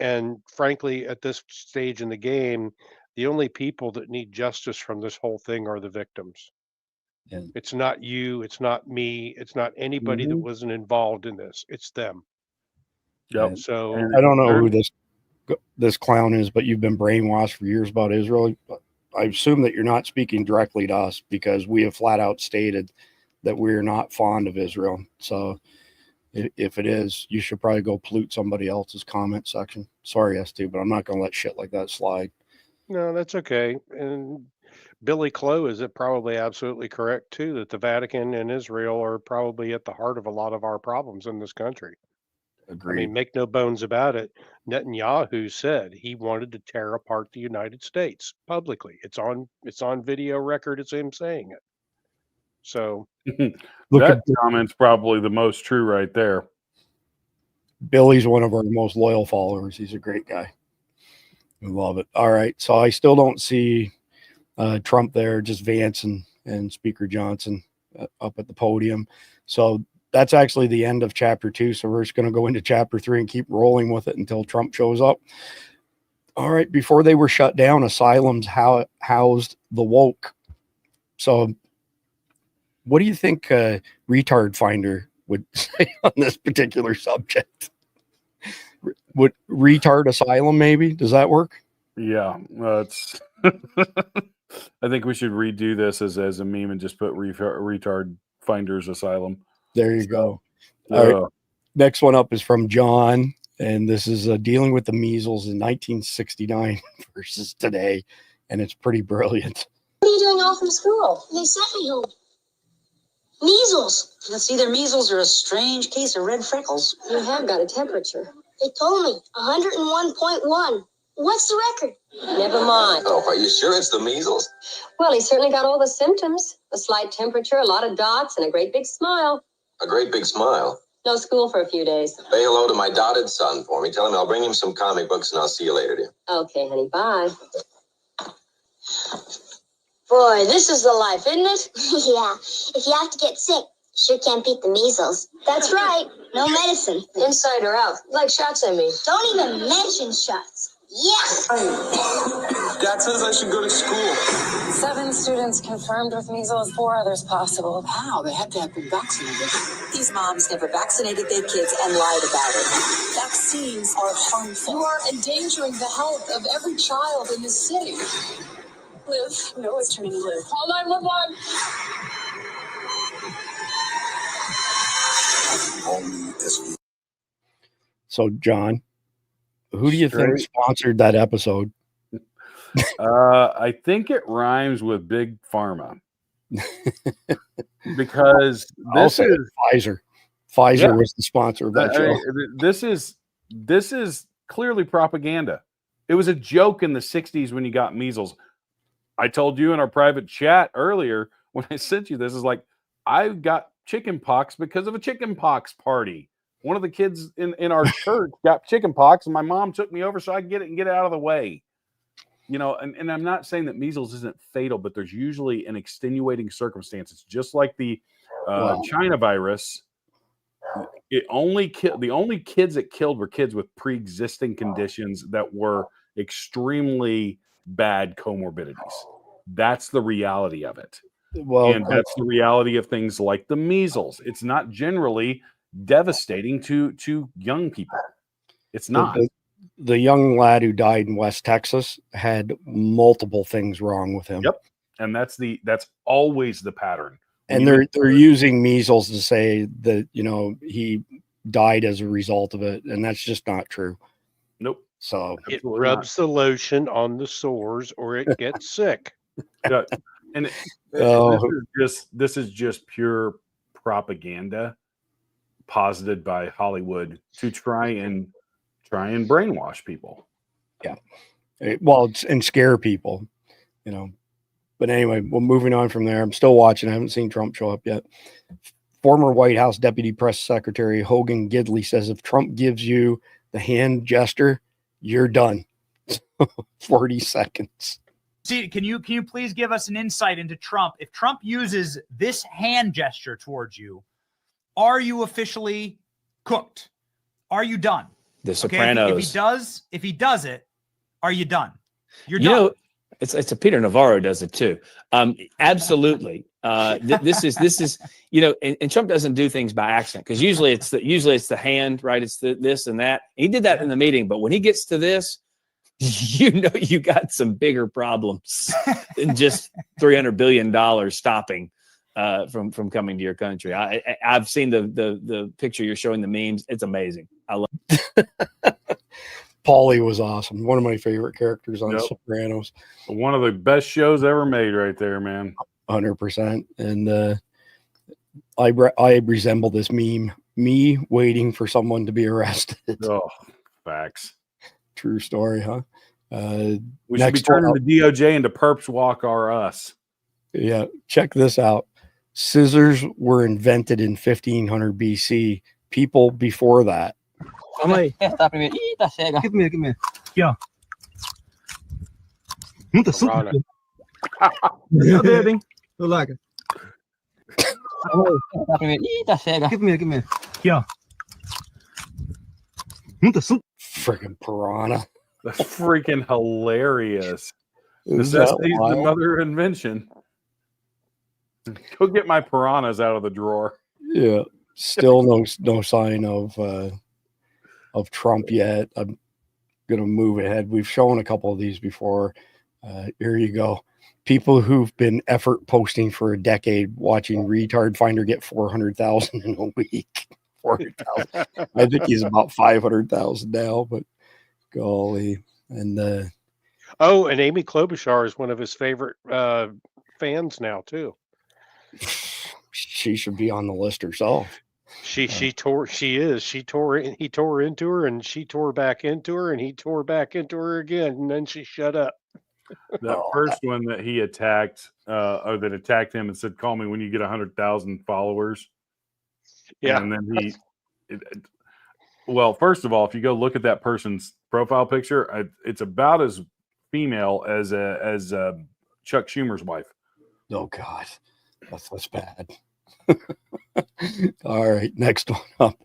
And frankly, at this stage in the game, the only people that need justice from this whole thing are the victims. Yeah. It's not you. It's not me. It's not anybody that wasn't involved in this. It's them. Yep. So I don't know who this clown is, but you've been brainwashed for years about Israel. I assume that you're not speaking directly to us because we have flat out stated that we're not fond of Israel. So if it is, you should probably go pollute somebody else's comment section. Sorry, S2, but I'm not going to let shit like that slide. No, that's okay. And Billy Clough is probably absolutely correct too, that the Vatican and Israel are probably at the heart of a lot of our problems in this country. Agreed. I mean, make no bones about it. Netanyahu said he wanted to tear apart the United States publicly. It's on video record. It's him saying it. So that comment's probably the most true right there. Billy's one of our most loyal followers. He's a great guy. We love it. All right. So I still don't see Trump there, just Vance and Speaker Johnson up at the podium. So that's actually the end of chapter 2. So we're just going to go into chapter 3 and keep rolling with it until Trump shows up. All right. Before they were shut down, asylums housed the woke. So what do you think Retard Finder would say on this particular subject? Would retard asylum, maybe? Does that work? Yeah. It's I think we should redo this as a meme and just put retard Finder's asylum. There you go. All right. Next one up is from John, and this is dealing with the measles in 1969 versus today, and it's pretty brilliant. What are you doing off from school? They sent me home. Measles. It's either measles or a strange case of red freckles. You have got a temperature. They told me 101.1. What's the record? Never mind. Oh, are you sure it's the measles? Well, he certainly got all the symptoms. A slight temperature, a lot of dots, and a great big smile. A great big smile. No school for a few days. Say hello to my dotted son for me. Tell him I'll bring him some comic books and I'll see you later, dear. Okay, honey, bye. Boy, this is the life, isn't it? Yeah. If you have to get sick, sure can't beat the measles. That's right. No medicine. Inside or out. Like shots, I mean. Don't even mention shots. Yes. Dad says I should go to school. 7 students confirmed with measles, 4 others possible. How? They had to have been vaccinated. These moms never vaccinated their kids and lied about it. Vaccines are harmful. You are endangering the health of every child in this city. Live. No, it's turning blue. Call 911. So, John, who do you think sponsored that episode? I think it rhymes with Big Pharma. Because this is Pfizer. Pfizer was the sponsor of that show. This is clearly propaganda. It was a joke in the 60s when you got measles. I told you in our private chat earlier when I sent you this, is like, I got chicken pox because of a chicken pox party. One of the kids in our church got chicken pox, and my mom took me over so I could get it and get it out of the way. you know, and I'm not saying that measles isn't fatal, but there's usually an extenuating circumstance. It's just like the China virus. The only kids it killed were kids with pre-existing conditions that were extremely bad comorbidities. That's the reality of it. Well, And that's the reality of things like the measles. It's not generally devastating to young people. It's not. The young lad who died in West Texas had multiple things wrong with him. Yep. And that's always the pattern. And they're using measles to say that, you know, he died as a result of it, and that's just not true. Nope. So it rubs the lotion on the sores or it gets sick. Yeah. And this is just pure propaganda posited by Hollywood to try and brainwash people. Yeah. Well, and scare people, you know. But anyway, well, moving on from there, I'm still watching. I haven't seen Trump show up yet. Former White House Deputy Press Secretary Hogan Gidley says if Trump gives you the hand gesture, you're done. 40 seconds. See, can you please give us an insight into Trump? If Trump uses this hand gesture towards you, are you officially cooked? Are you done? The Sopranos. If he does it, are you done? You're you done. Know, it's a Peter Navarro does it too. Absolutely. This is you know, and Trump doesn't do things by accident, because usually it's the hand, right? It's this and that. He did that in the meeting, but when he gets to this, you know, you got some bigger problems than just $300 billion stopping from coming to your country. I've seen the picture you're showing, the memes. It's amazing. I love it. Paulie was awesome. One of my favorite characters on Sopranos. One of the best shows ever made right there, man. 100%. And I resemble this meme. Me waiting for someone to be arrested. Oh, facts. True story, huh? We should be turning the DOJ into Perps Walk R Us. Yeah, check this out. Scissors were invented in 1500 BC. People before that. Give me. Yeah. Muito suco. Meu dedo, hein? Do lago. Give me. Yeah. Muito suco. Freaking piranha. That's freaking hilarious. Is Necessity is that the wild? mother of invention. Go get my piranhas out of the drawer. Yeah. Still no sign of Trump yet. I'm gonna move ahead. We've shown a couple of these before. Here you go. People who've been effort posting for a decade, watching Retard Finder get 400,000 in a week. 400,000. I think he's about 500,000 now, but golly. And and Amy Klobuchar is one of his favorite fans now too. She should be on the list herself. He tore into her, and she tore back into her, and he tore back into her again, and then she shut up. That first one that he attacked, or that attacked him and said, "Call me when you get 100,000 followers." Yeah. And then well, first of all, if you go look at that person's profile picture, it's about as female as Chuck Schumer's wife. Oh God, that's bad. All right, next one up.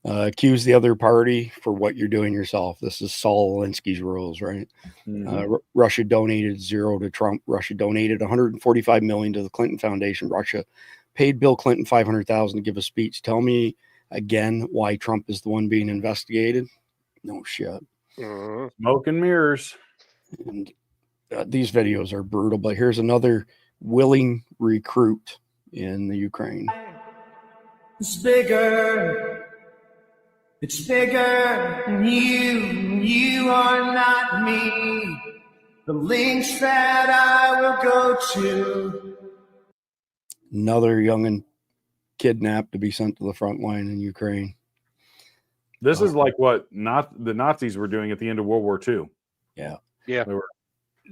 Accuse the other party for what you're doing yourself. This is Saul Alinsky's rules, right? Mhm. Russia donated $0 to Trump. Russia donated $145 million to the Clinton Foundation. Russia paid Bill Clinton $500,000 to give a speech. Tell me again why Trump is the one being investigated. No shit. Smoke and mirrors. And these videos are brutal. But here's another willing recruit in the Ukraine. It's bigger. It's bigger than you. You are not me. The links that I will go to. Another youngin' kidnapped to be sent to the front line in Ukraine. This is like what the Nazis were doing at the end of World War II. Yeah. Yeah. They were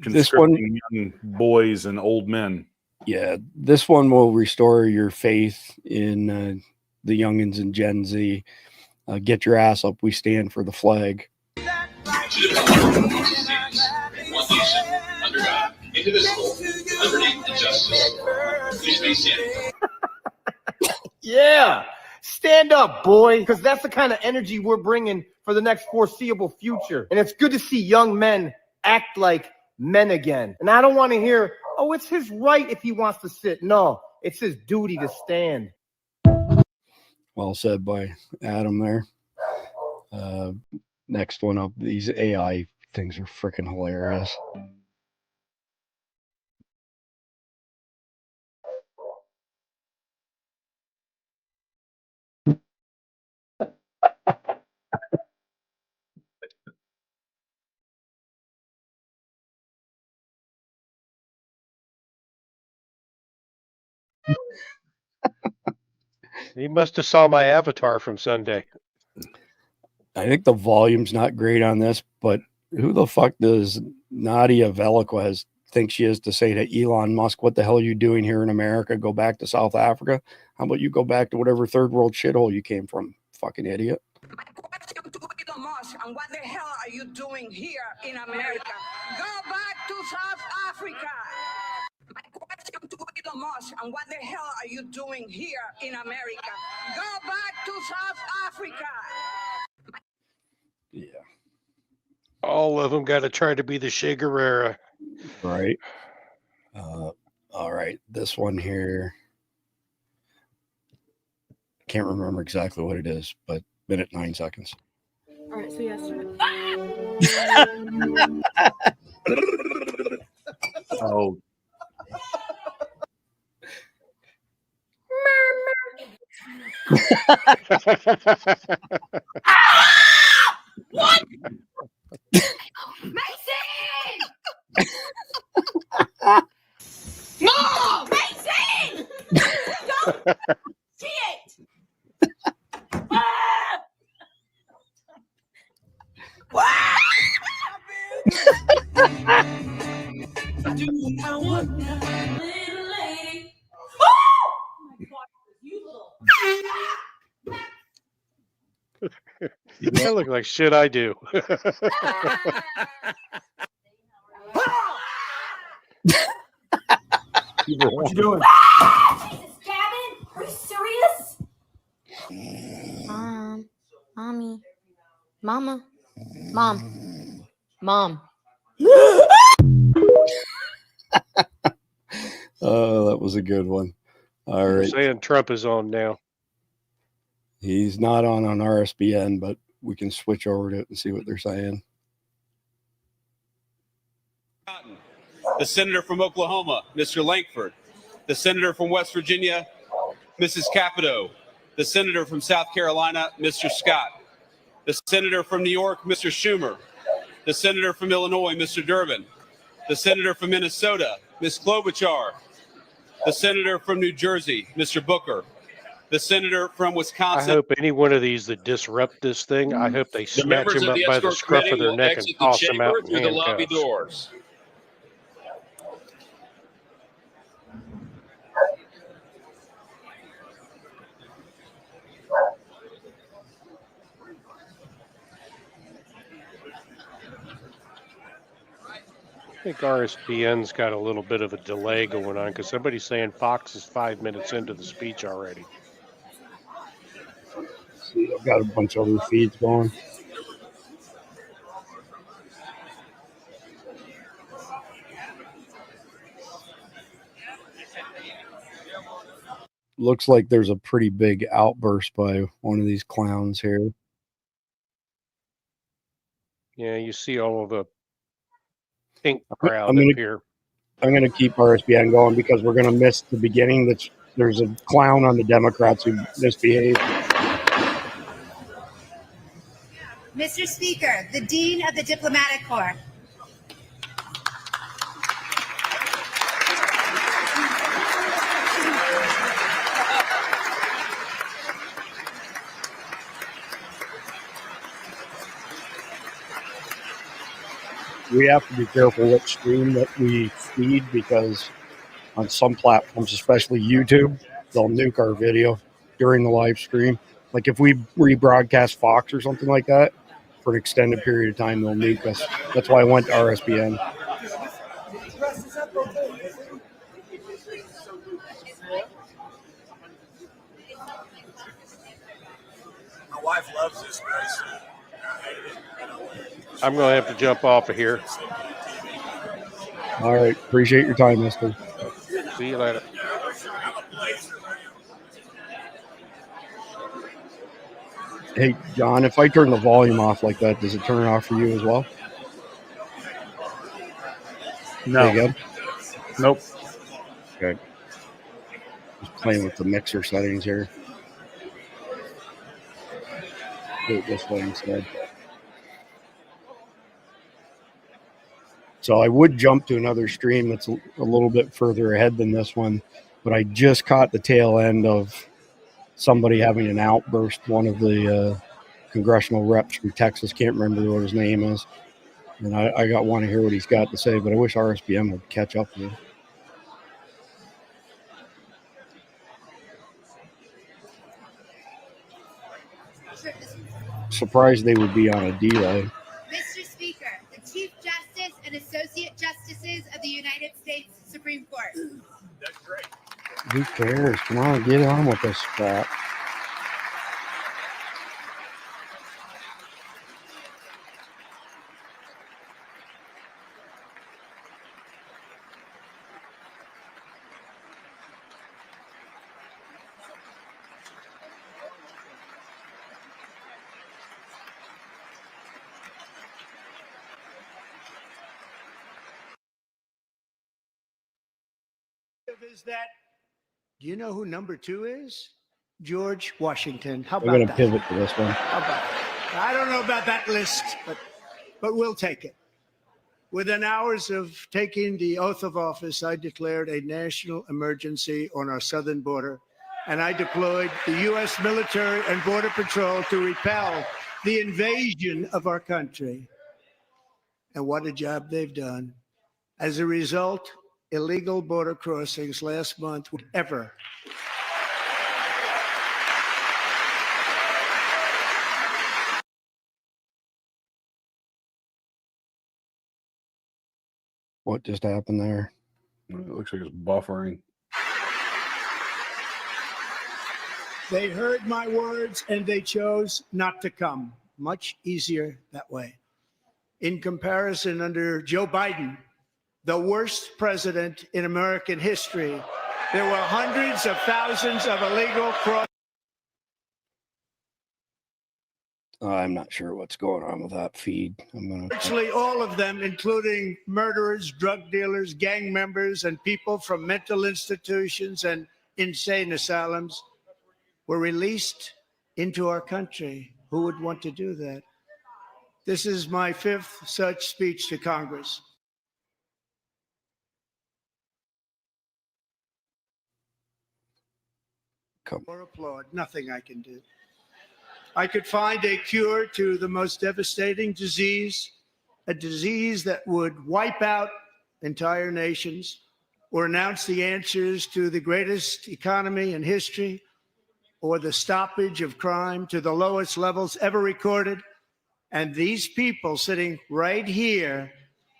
This one- conscripting young boys and old men. Yeah, this one will restore your faith in the youngins and Gen Z. Get your ass up. We stand for the flag. indivisible, liberty and justice. Please be seated. Yeah, stand up, boy, because that's the kind of energy we're bringing for the next foreseeable future. And it's good to see young men act like men again. And I don't want to hear, oh, it's his right if he wants to sit. No, it's his duty to stand. Well said by Adam there. Next one up, these AI things are freaking hilarious. He must have saw my avatar from Sunday. I think the volume's not great on this, but who the fuck does Nadia Velasquez think she is to say to Elon Musk, what the hell are you doing here in America? Go back to South Africa. How about you go back to whatever third world shithole you came from? Fucking idiot. And what the hell are you doing here in America? Go back to South Africa. My question to Elon Musk, and what the hell are you doing here in America? Go back to South Africa. Yeah. All of them got to try to be the Che Guevara. Right. All right. This one here. Can't remember exactly what it is, but minute 9 seconds. All right, so yesterday. Oh. What? Mason! No! Mason! Don't see it! Do I want that little lady? Oh my God, you little. That look like shit I do. What you doing? Jesus, Gavin, are you serious? Mommy, Mama, Mom. Oh, that was a good one. All They're right. saying Trump is on now. He's not on RSBN, but we can switch over to it and see what they're saying. The senator from Oklahoma, Mr. Lankford, the senator from West Virginia, Mrs. Capito, the senator from South Carolina, Mr. Scott, the senator from New York, Mr. Schumer, the senator from Illinois, Mr. Durbin, the senator from Minnesota, Ms. Klobuchar, the senator from New Jersey, Mr. Booker, the senator from I Wisconsin. hope any one of these that disrupt this thing, I hope they The snatch members him of up the by the escort scruff of committee their will neck and exit the toss him out chamber in through the lobby handcuffs. doors. I think RSBN's got a little bit of a delay going on because somebody's saying Fox is 5 minutes into the speech already. See, I've got a bunch of other feeds going. Looks like there's a pretty big outburst by one of these clowns here. Yeah, you see all of the pink I'm crowd up gonna, here. I'm gonna keep RSBN going because we're gonna miss the beginning. There's a clown on the Democrats who misbehaved. Mr. Speaker, the Dean of the Diplomatic Corps. We have to be careful what stream that we feed because on some platforms, especially YouTube, they'll nuke our video during the live stream. Like if we rebroadcast Fox or something like that for an extended period of time, they'll nuke us. That's why I went to RSBN. I'm going to have to jump off of here. All right. Appreciate your time, mister. See you later. Hey, John, if I turn the volume off like that, does it turn it off for you as well? No. You good? Nope. Okay. Just playing with the mixer settings here. Do it this way instead. So I would jump to another stream that's a little bit further ahead than this one, but I just caught the tail end of somebody having an outburst. One of the congressional reps from Texas, can't remember what his name is, and I want to hear what he's got to say, but I wish RSBM would catch up with him. Surprised they would be on a delay. Mr. Speaker, the Chief Justice and Associate Justices of the United States Supreme Court. That's great. Who cares? Come on, get on with this crap. Is that, do you know who number 2 is? George Washington. How I'm about going to that? pivot to this one. How about that? I don't know about that list, but we'll take it. Within hours of taking the oath of office, I declared a national emergency on our southern border, and I deployed the U.S. military and border patrol to repel the invasion of our country. And what a job they've done. As a result, illegal border crossings last month were ever. What just happened there? It looks like it's buffering. They heard my words and they chose not to come. Much easier that way. In comparison, under Joe Biden, the worst president in American history, there were hundreds of thousands of illegal crossings. I'm not sure what's going on with that feed. Virtually all of them, including murderers, drug dealers, gang members, and people from mental institutions and insane asylums, were released into our country. Who would want to do that? This is my 5th such speech to Congress. Or applaud, nothing I can do. I could find a cure to the most devastating disease, a disease that would wipe out entire nations, or announce the answers to the greatest economy in history, or the stoppage of crime to the lowest levels ever recorded. And these people sitting right here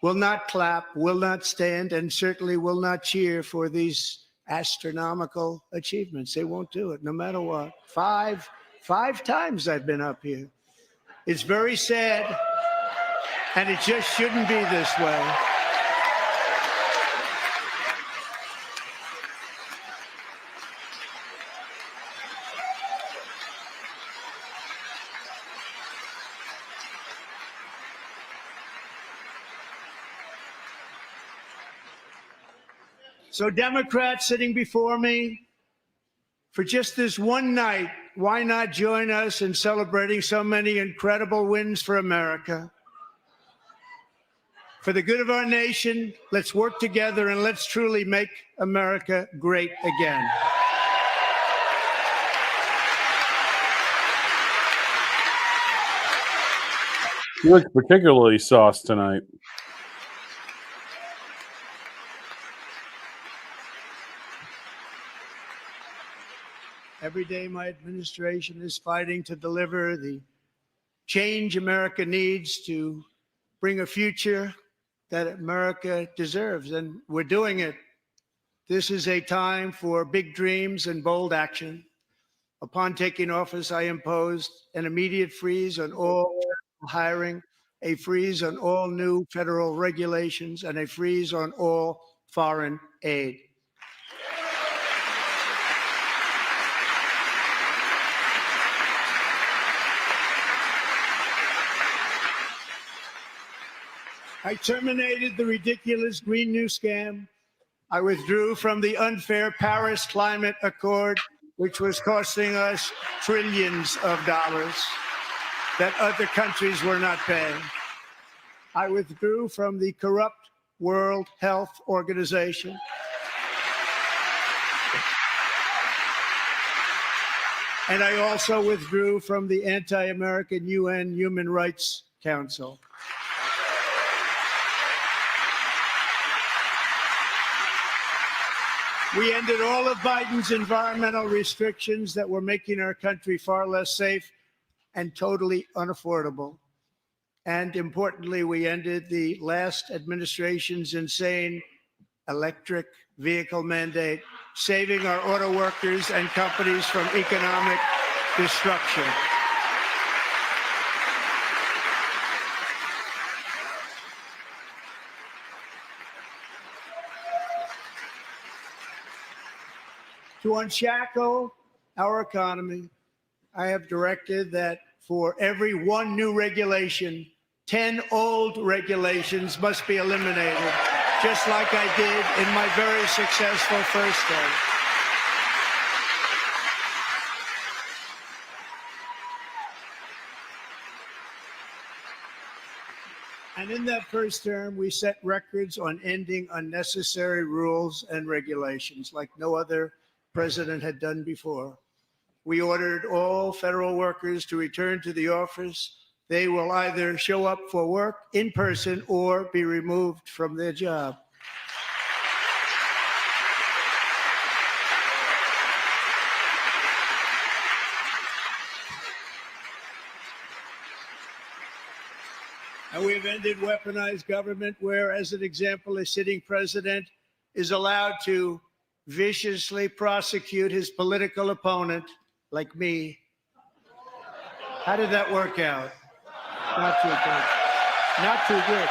will not clap, will not stand, and certainly will not cheer for these astronomical achievements. They won't do it, no matter what. Five times I've been up here. It's very sad, and it just shouldn't be this way. So Democrats sitting before me, for just this one night, why not join us in celebrating so many incredible wins for America? For the good of our nation, let's work together and let's truly make America great again. You look particularly sauced tonight. Every day, my administration is fighting to deliver the change America needs to bring a future that America deserves, and we're doing it. This is a time for big dreams and bold action. Upon taking office, I imposed an immediate freeze on all hiring, a freeze on all new federal regulations, and a freeze on all foreign aid. I terminated the ridiculous Green New Scam. I withdrew from the unfair Paris Climate Accord, which was costing us trillions of dollars that other countries were not paying. I withdrew from the corrupt World Health Organization. And I also withdrew from the anti-American UN Human Rights Council. We ended all of Biden's environmental restrictions that were making our country far less safe and totally unaffordable. And importantly, we ended the last administration's insane electric vehicle mandate, saving our auto workers and companies from economic destruction. To unshackle our economy, I have directed that for every one new regulation, 10 old regulations must be eliminated, just like I did in my very successful first term. And in that first term, we set records on ending unnecessary rules and regulations like no other president had done before. We ordered all federal workers to return to the office. They will either show up for work in person or be removed from their job. And we've ended weaponized government where, as an example, a sitting president is allowed to viciously prosecute his political opponent, like me. How did that work out? Not too good. Not too good.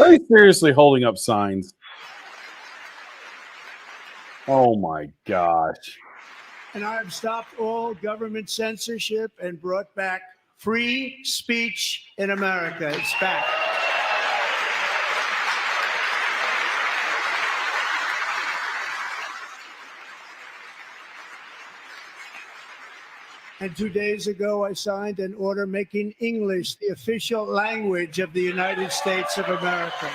Are you seriously holding up signs? Oh my gosh. And I have stopped all government censorship and brought back free speech in America. It's back. And 2 days ago, I signed an order making English the official language of the United States of America.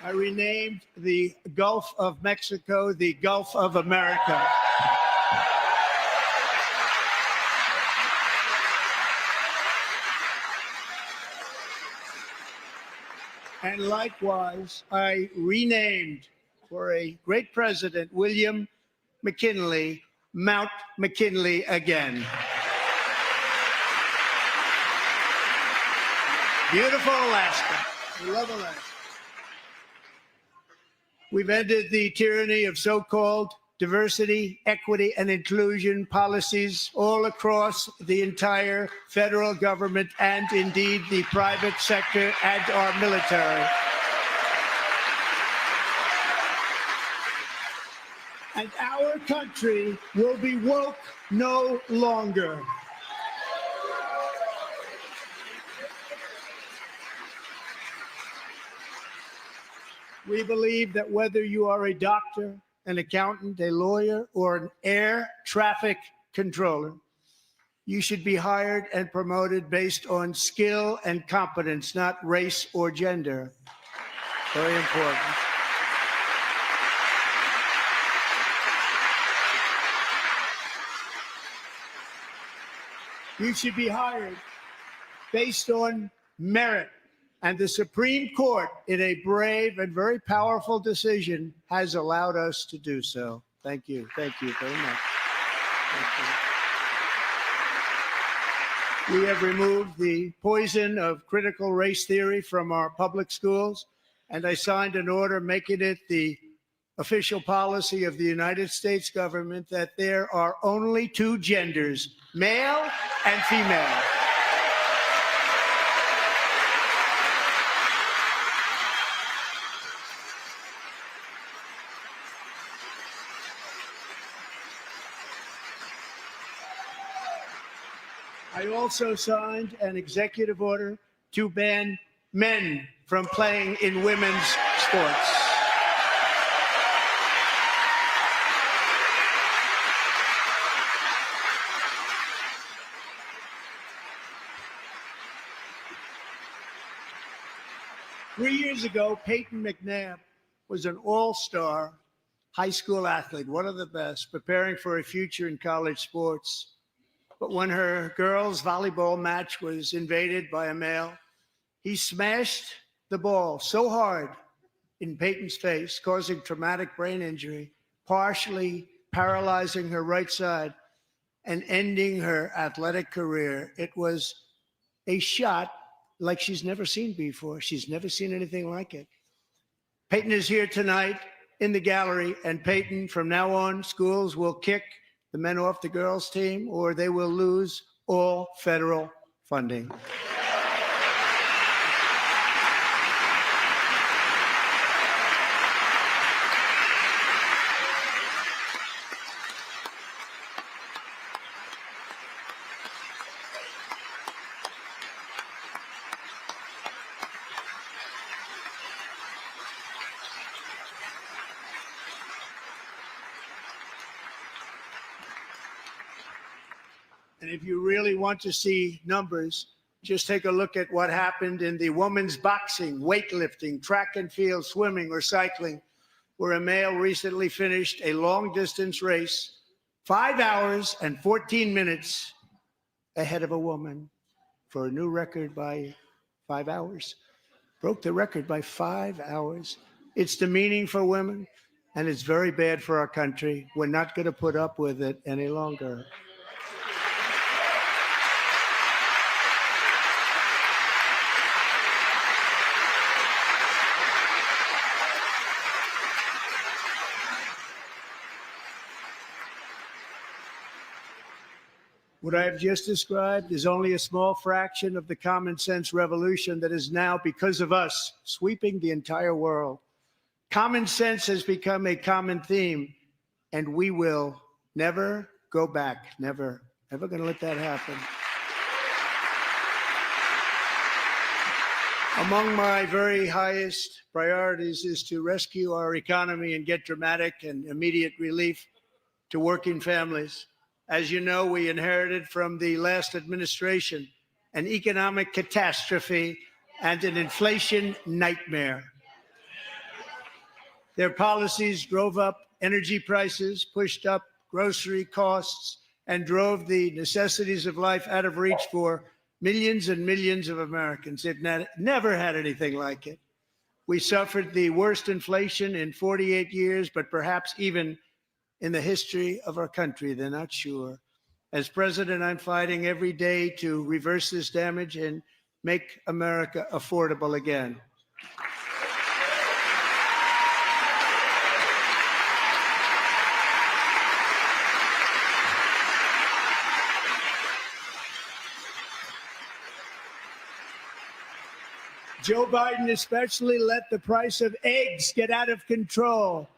I renamed the Gulf of Mexico the Gulf of America. And likewise, I renamed, for a great president, William McKinley, Mount McKinley again. Beautiful Alaska. We love Alaska. We've ended the tyranny of so-called diversity, equity, and inclusion policies all across the entire federal government and indeed the private sector and our military. And our country will be woke no longer. We believe that whether you are a doctor, an accountant, a lawyer, or an air traffic controller, you should be hired and promoted based on skill and competence, not race or gender. Very important. You should be hired based on merit. And the Supreme Court, in a brave and very powerful decision, has allowed us to do so. Thank you. Thank you very much. Thank you. We have removed the poison of critical race theory from our public schools, and I signed an order making it the official policy of the United States government that there are only two genders, male and female. I also signed an executive order to ban men from playing in women's sports. Three years ago, Peyton McNabb was an all-star high school athlete, one of the best, preparing for a future in college sports. But when her girls' volleyball match was invaded by a male, he smashed the ball so hard in Peyton's face, causing traumatic brain injury, partially paralyzing her right side and ending her athletic career. It was a shot like she's never seen before. She's never seen anything like it. Peyton is here tonight in the gallery, and Peyton, from now on, schools will kick the men off the girls' team, or they will lose all federal funding. And if you really want to see numbers, just take a look at what happened in the women's boxing, weightlifting, track and field, swimming, or cycling, where a male recently finished a long-distance race 5 hours and 14 minutes ahead of a woman for a new record by 5 hours. Broke the record by 5 hours. It's demeaning for women, and it's very bad for our country. We're not going to put up with it any longer. What I have just described is only a small fraction of the common sense revolution that is now, because of us, sweeping the entire world. Common sense has become a common theme, and we will never go back. Never, never going to let that happen. Among my very highest priorities is to rescue our economy and get dramatic and immediate relief to working families. As you know, we inherited from the last administration an economic catastrophe and an inflation nightmare. Their policies drove up energy prices, pushed up grocery costs, and drove the necessities of life out of reach for millions and millions of Americans. It never had anything like it. We suffered the worst inflation in 48 years, but perhaps even in the history of our country. They're not sure. As president, I'm fighting every day to reverse this damage and make America affordable again. Joe Biden especially let the price of eggs get out of control.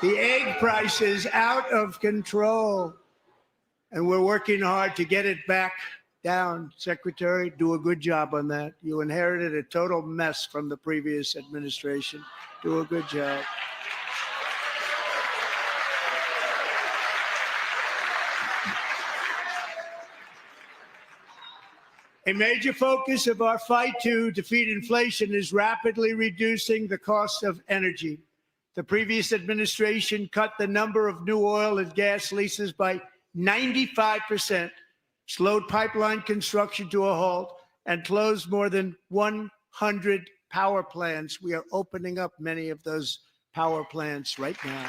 The egg price is out of control, and we're working hard to get it back down. Secretary, do a good job on that. You inherited a total mess from the previous administration. Do a good job. A major focus of our fight to defeat inflation is rapidly reducing the cost of energy. The previous administration cut the number of new oil and gas leases by 95%, slowed pipeline construction to a halt, and closed more than 100 power plants. We are opening up many of those power plants right now.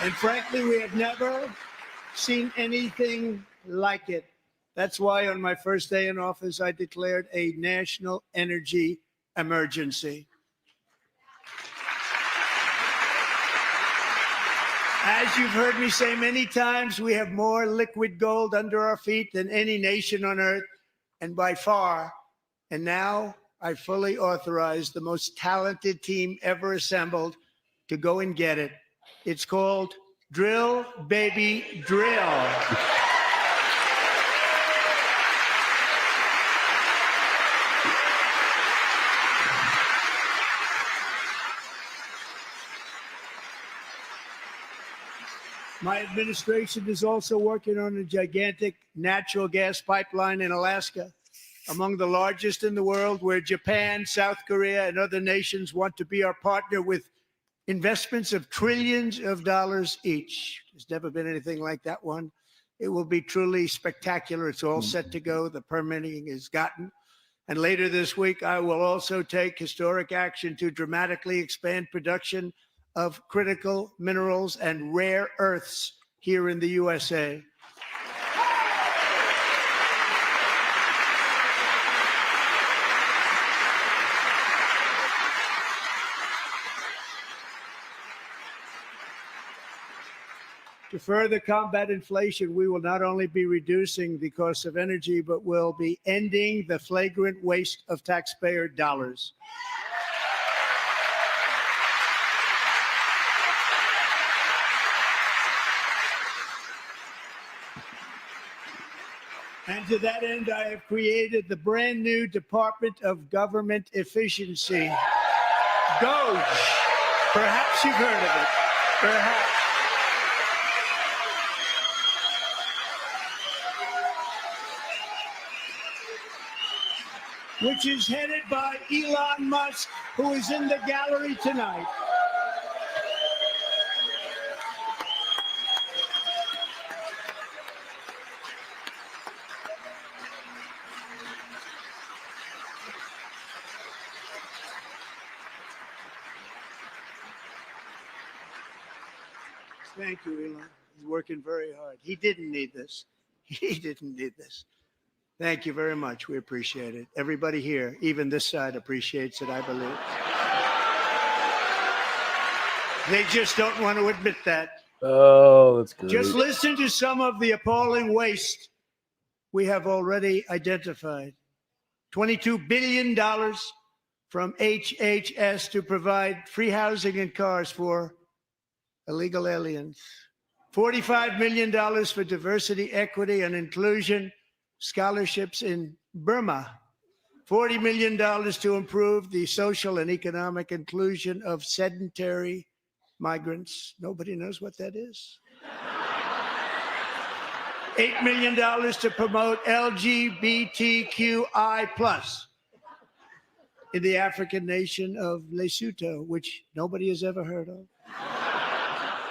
And frankly, we have never seen anything like it. That's why on my first day in office, I declared a national energy emergency. As you've heard me say many times, we have more liquid gold under our feet than any nation on earth, and by far. And now I fully authorize the most talented team ever assembled to go and get it. It's called Drill, Baby, Drill. My administration is also working on a gigantic natural gas pipeline in Alaska, among the largest in the world, where Japan, South Korea, and other nations want to be our partner with investments of trillions of dollars each. There's never been anything like that one. It will be truly spectacular. It's all set to go. The permitting is gotten. And later this week, I will also take historic action to dramatically expand production of critical minerals and rare earths here in the USA. To further combat inflation, we will not only be reducing the cost of energy, but will be ending the flagrant waste of taxpayer dollars. And to that end, I have created the brand new Department of Government Efficiency, DOGE. Perhaps you've heard of it. Perhaps. Which is headed by Elon Musk, who is in the gallery tonight. Thank you, Elon. He's working very hard. He didn't need this. He didn't need this. Thank you very much. We appreciate it. Everybody here, even this side, appreciates it, I believe. They just don't want to admit that. Oh, that's great. Just listen to some of the appalling waste we have already identified. $22 billion from HHS to provide free housing and cars for illegal aliens. $45 million for diversity, equity, and inclusion scholarships in Burma. $40 million to improve the social and economic inclusion of sedentary migrants. Nobody knows what that is. $8 million to promote LGBTQI+ in the African nation of Lesotho, which nobody has ever heard of.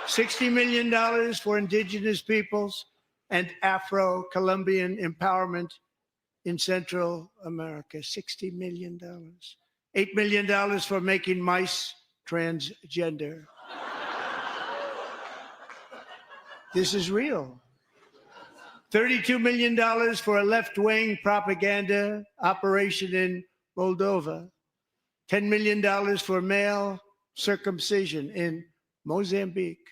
$60 million for indigenous peoples and Afro-Colombian empowerment in Central America. $60 million. $8 million for making mice transgender. This is real. $32 million for a left-wing propaganda operation in Moldova. $10 million for male circumcision in Mozambique.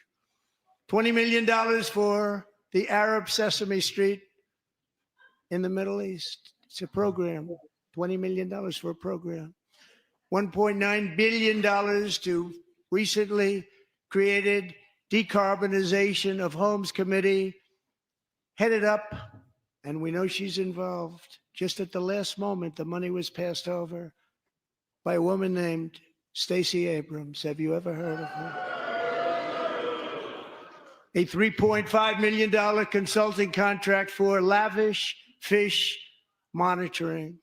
$20 million for the Arab Sesame Street in the Middle East. It's a program. $20 million for a program. $1.9 billion to recently created Decarbonization of Homes Committee, headed up, and we know she's involved. Just at the last moment, the money was passed over by a woman named Stacey Abrams. Have you ever heard of her? A $3.5 million consulting contract for lavish fish monitoring.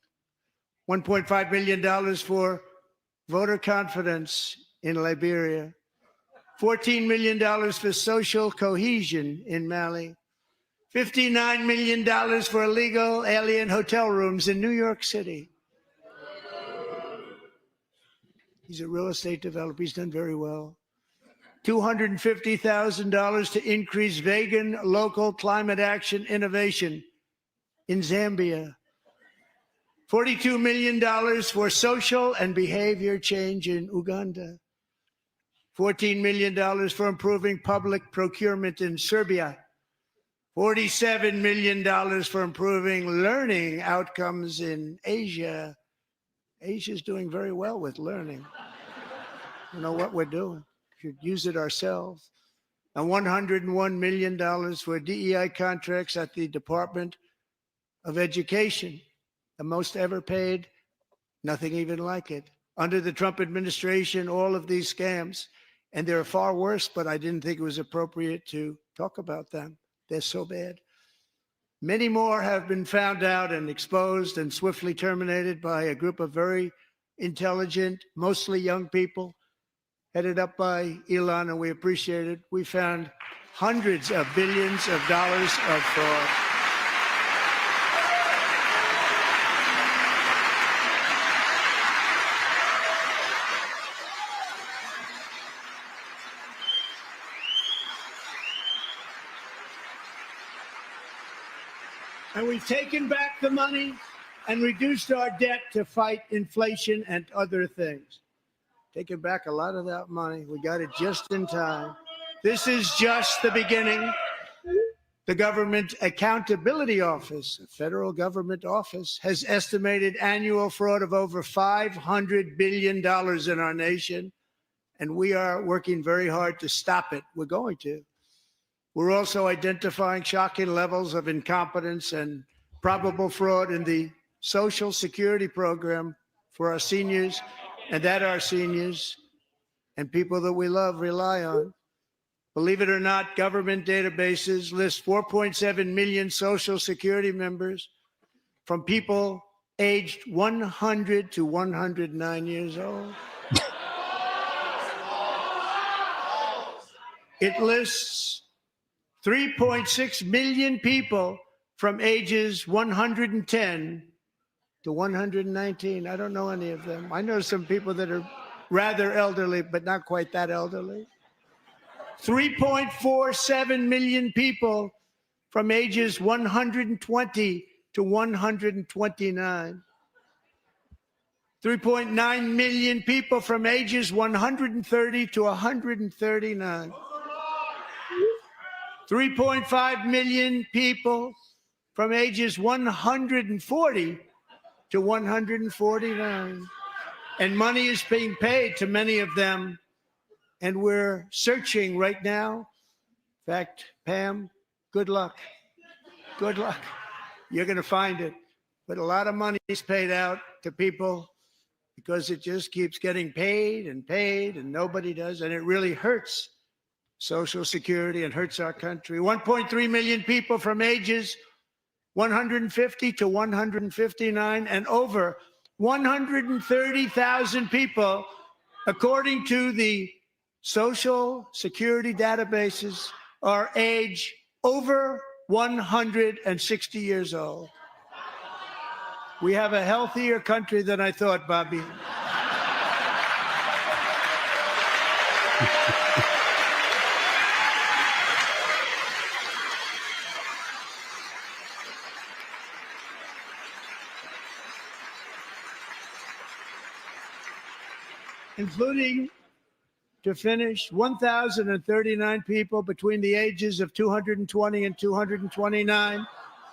$1.5 million for voter confidence in Liberia. $14 million for social cohesion in Mali. $59 million for illegal alien hotel rooms in New York City. He's a real estate developer. He's done very well. $250,000 to increase vegan local climate action innovation in Zambia. $42 million for social and behavior change in Uganda. $14 million for improving public procurement in Serbia. $47 million for improving learning outcomes in Asia. Asia's doing very well with learning. You know what we're doing. Should use it ourselves. And $101 million for DEI contracts at the Department of Education, the most ever paid, nothing even like it. Under the Trump administration, all of these scams, and they're far worse, but I didn't think it was appropriate to talk about them. They're so bad. Many more have been found out and exposed and swiftly terminated by a group of very intelligent, mostly young people, headed up by Elon, and we appreciate it. We found hundreds of billions of dollars of fraud. And we've taken back the money and reduced our debt to fight inflation and other things. Taking back a lot of that money. We got it just in time. This is just the beginning. The Government Accountability Office, a federal government office, has estimated annual fraud of over $500 billion in our nation, and we are working very hard to stop it. We're going to. We're also identifying shocking levels of incompetence and probable fraud in the Social Security program for our seniors, and that our seniors and people that we love rely on. Believe it or not, government databases list 4.7 million Social Security members from people aged 100 to 109 years old. It lists 3.6 million people from ages 110 to 119. I don't know any of them. I know some people that are rather elderly, but not quite that elderly. 3.47 million people from ages 120 to 129. 3.9 million people from ages 130 to 139. 3.5 million people from ages 140 to 149. And money is being paid to many of them. And we're searching right now. In fact, Pam, good luck. Good luck. You're going to find it. But a lot of money is paid out to people because it just keeps getting paid, and nobody does. And it really hurts Social Security and hurts our country. 1.3 million people from ages 150 to 159, and over 130,000 people, according to the Social Security databases, are age over 160 years old. We have a healthier country than I thought, Bobby. Including, to finish, 1,039 people between the ages of 220 and 229,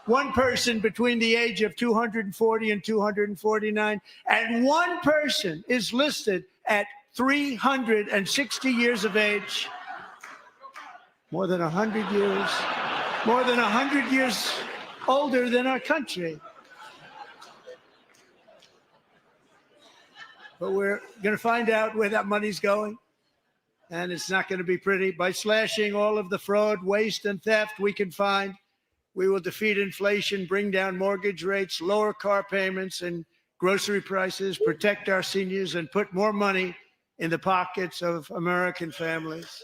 one person between the age of 240 and 249, and one person is listed at 360 years of age. More than 100 years older than our country. But we're going to find out where that money's going. And it's not going to be pretty. By slashing all of the fraud, waste, and theft we can find, we will defeat inflation, bring down mortgage rates, lower car payments and grocery prices, protect our seniors, and put more money in the pockets of American families.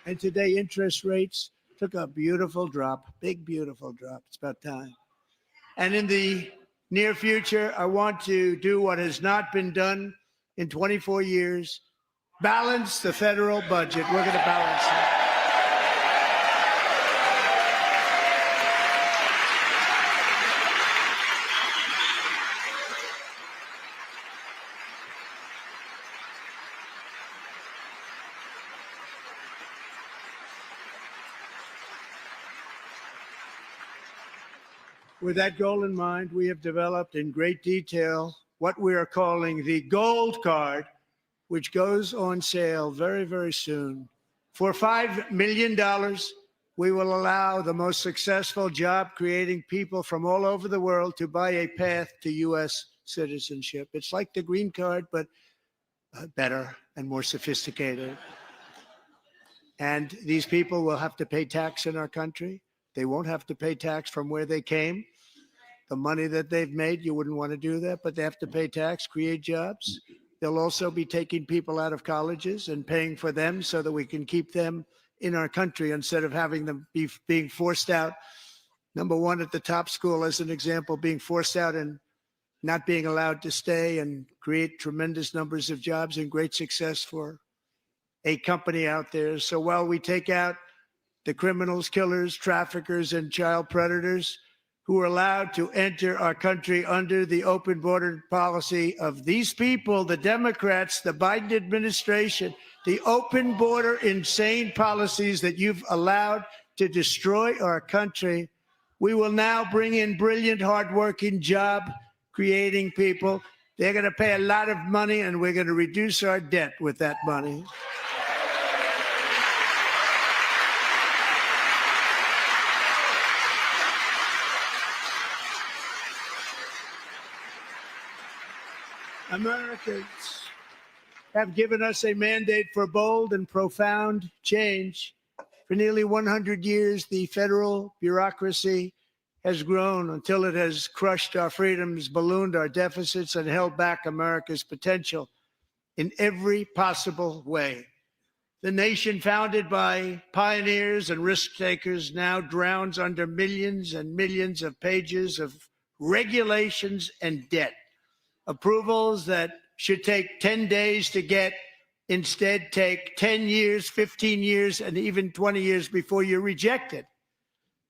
And today interest rates took a beautiful drop, big, beautiful drop. It's about time. And in the near future, I want to do what has not been done in 24 years, balance the federal budget. We're going to balance it. With that goal in mind, we have developed in great detail what we are calling the Gold Card, which goes on sale very, very soon. For $5 million, we will allow the most successful job-creating people from all over the world to buy a path to U.S. citizenship. It's like the green card, but better and more sophisticated. And these people will have to pay tax in our country. They won't have to pay tax from where they came. The money that they've made, you wouldn't want to do that, but they have to pay tax, create jobs. They'll also be taking people out of colleges and paying for them so that we can keep them in our country instead of having them being forced out. Number one, at the top school, as an example, being forced out and not being allowed to stay and create tremendous numbers of jobs and great success for a company out there. So while we take out the criminals, killers, traffickers, and child predators who are allowed to enter our country under the open border policy of these people, the Democrats, the Biden administration, the open border insane policies that you've allowed to destroy our country. We will now bring in brilliant, hardworking, job-creating people. They're going to pay a lot of money, and we're going to reduce our debt with that money. Americans have given us a mandate for bold and profound change. For nearly 100 years, the federal bureaucracy has grown until it has crushed our freedoms, ballooned our deficits, and held back America's potential in every possible way. The nation founded by pioneers and risk takers now drowns under millions and millions of pages of regulations and debt. Approvals that should take 10 days to get instead take 10 years, 15 years, and even 20 years before you're rejected.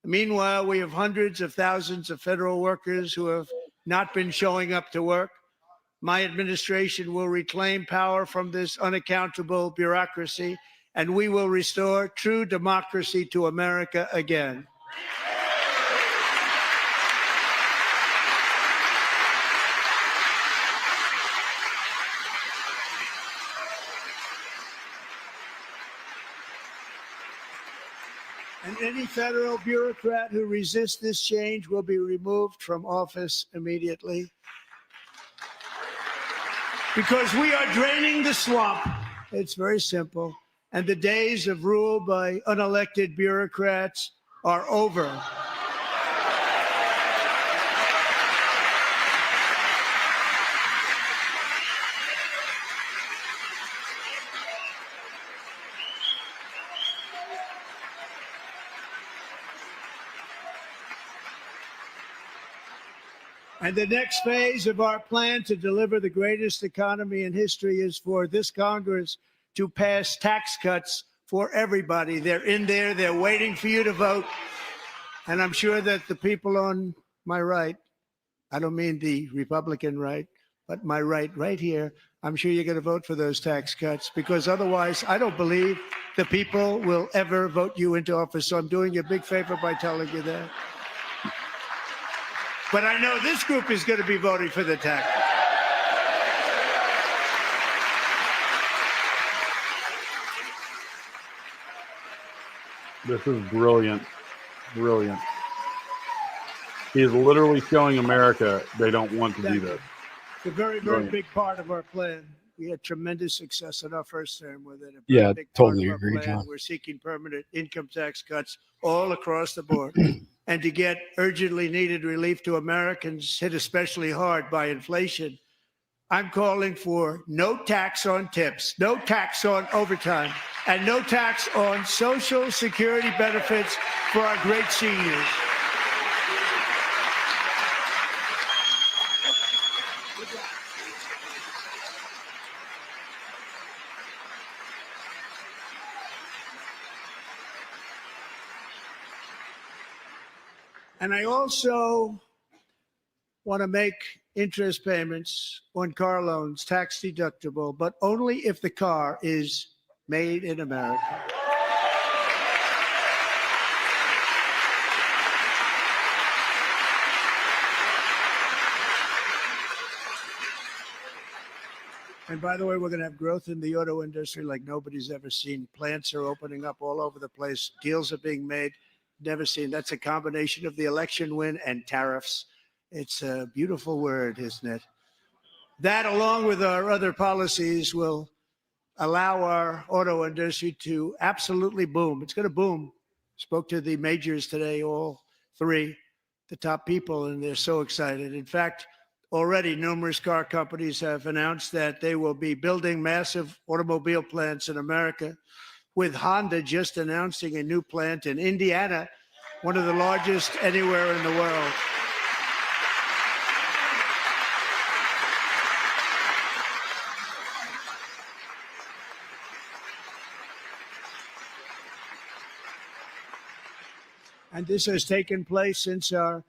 Meanwhile, we have hundreds of thousands of federal workers who have not been showing up to work. My administration will reclaim power from this unaccountable bureaucracy, and we will restore true democracy to America again. And any federal bureaucrat who resists this change will be removed from office immediately. Because we are draining the swamp. It's very simple. And the days of rule by unelected bureaucrats are over. And the next phase of our plan to deliver the greatest economy in history is for this Congress to pass tax cuts for everybody. They're in there. They're waiting for you to vote. And I'm sure that the people on my right, I don't mean the Republican right, but my right here, I'm sure you're going to vote for those tax cuts, because otherwise I don't believe the people will ever vote you into office. So I'm doing you a big favor by telling you that. But I know this group is going to be voting for the tax. This is brilliant. Brilliant. He is literally showing America they don't want to do this. It's a very, very big part of our plan. We had tremendous success in our first term with it. Yeah, totally agree, John. We're seeking permanent income tax cuts all across the board. And to get urgently needed relief to Americans hit especially hard by inflation, I'm calling for no tax on tips, no tax on overtime, and no tax on Social Security benefits for our great seniors. And I also want to make interest payments on car loans tax deductible, but only if the car is made in America. And by the way, we're going to have growth in the auto industry like nobody's ever seen. Plants are opening up all over the place. Deals are being made. Never seen. That's a combination of the election win and tariffs. It's a beautiful word, isn't it? That, along with our other policies, will allow our auto industry to absolutely boom. It's going to boom. Spoke to the majors today, all three, the top people, and they're so excited. In fact, already numerous car companies have announced that they will be building massive automobile plants in America, with Honda just announcing a new plant in Indiana, one of the largest anywhere in the world. And this has taken place since our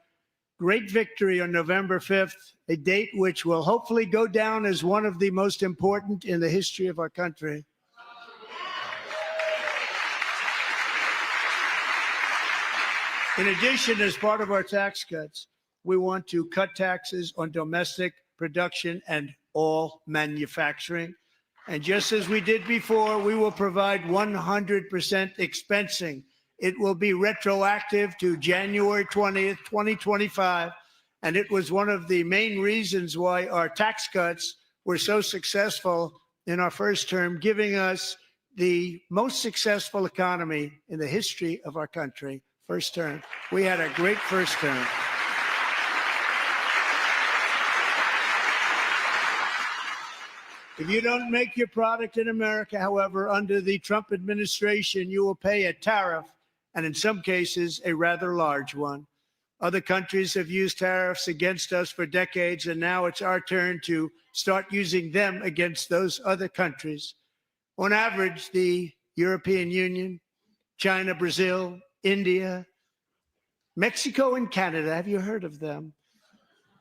great victory on November 5th, a date which will hopefully go down as one of the most important in the history of our country. In addition, as part of our tax cuts, we want to cut taxes on domestic production and all manufacturing. And just as we did before, we will provide 100% expensing. It will be retroactive to January 20th, 2025. And it was one of the main reasons why our tax cuts were so successful in our first term, giving us the most successful economy in the history of our country. First term. We had a great first term. If you don't make your product in America, however, under the Trump administration, you will pay a tariff, and in some cases, a rather large one. Other countries have used tariffs against us for decades, and now it's our turn to start using them against those other countries. On average, the European Union, China, Brazil, India, Mexico, and Canada, have you heard of them?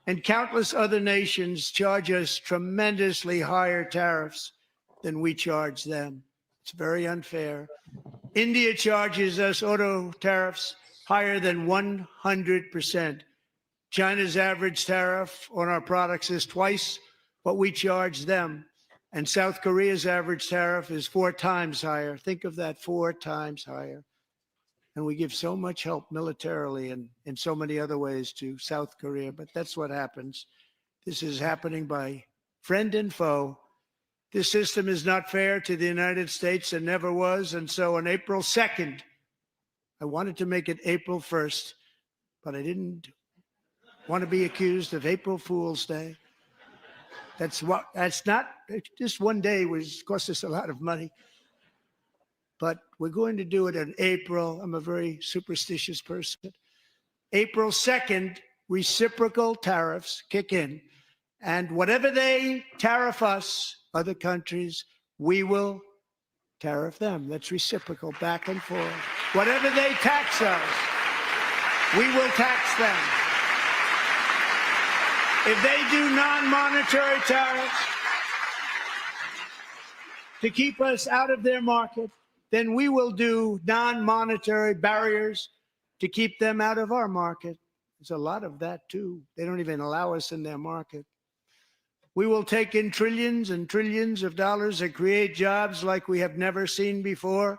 And countless other nations charge us tremendously higher tariffs than we charge them. It's very unfair. India charges us auto tariffs higher than 100%. China's average tariff on our products is twice what we charge them. And South Korea's average tariff is 4 times higher. Think of that, 4 times higher. And we give so much help militarily and in so many other ways to South Korea. But that's what happens. This is happening by friend and foe. This system is not fair to the United States and never was. And so on April 2nd, I wanted to make it April 1st, but I didn't want to be accused of April Fool's Day. That's not, just one day was cost us a lot of money. But we're going to do it in April. I'm a very superstitious person. April 2nd, reciprocal tariffs kick in. And whatever they tariff us, other countries, we will tariff them. That's reciprocal, back and forth. Whatever they tax us, we will tax them. If they do non-monetary tariffs to keep us out of their market, then we will do non-monetary barriers to keep them out of our market. There's a lot of that, too. They don't even allow us in their market. We will take in trillions and trillions of dollars and create jobs like we have never seen before.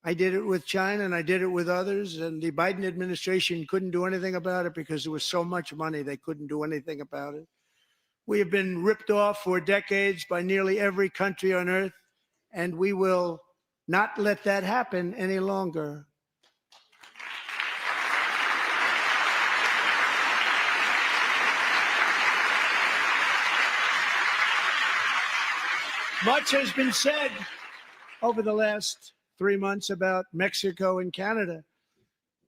I did it with China and I did it with others, and the Biden administration couldn't do anything about it because there was so much money they couldn't do anything about it. We have been ripped off for decades by nearly every country on earth, and we will not let that happen any longer. Much has been said over the last 3 months about Mexico and Canada.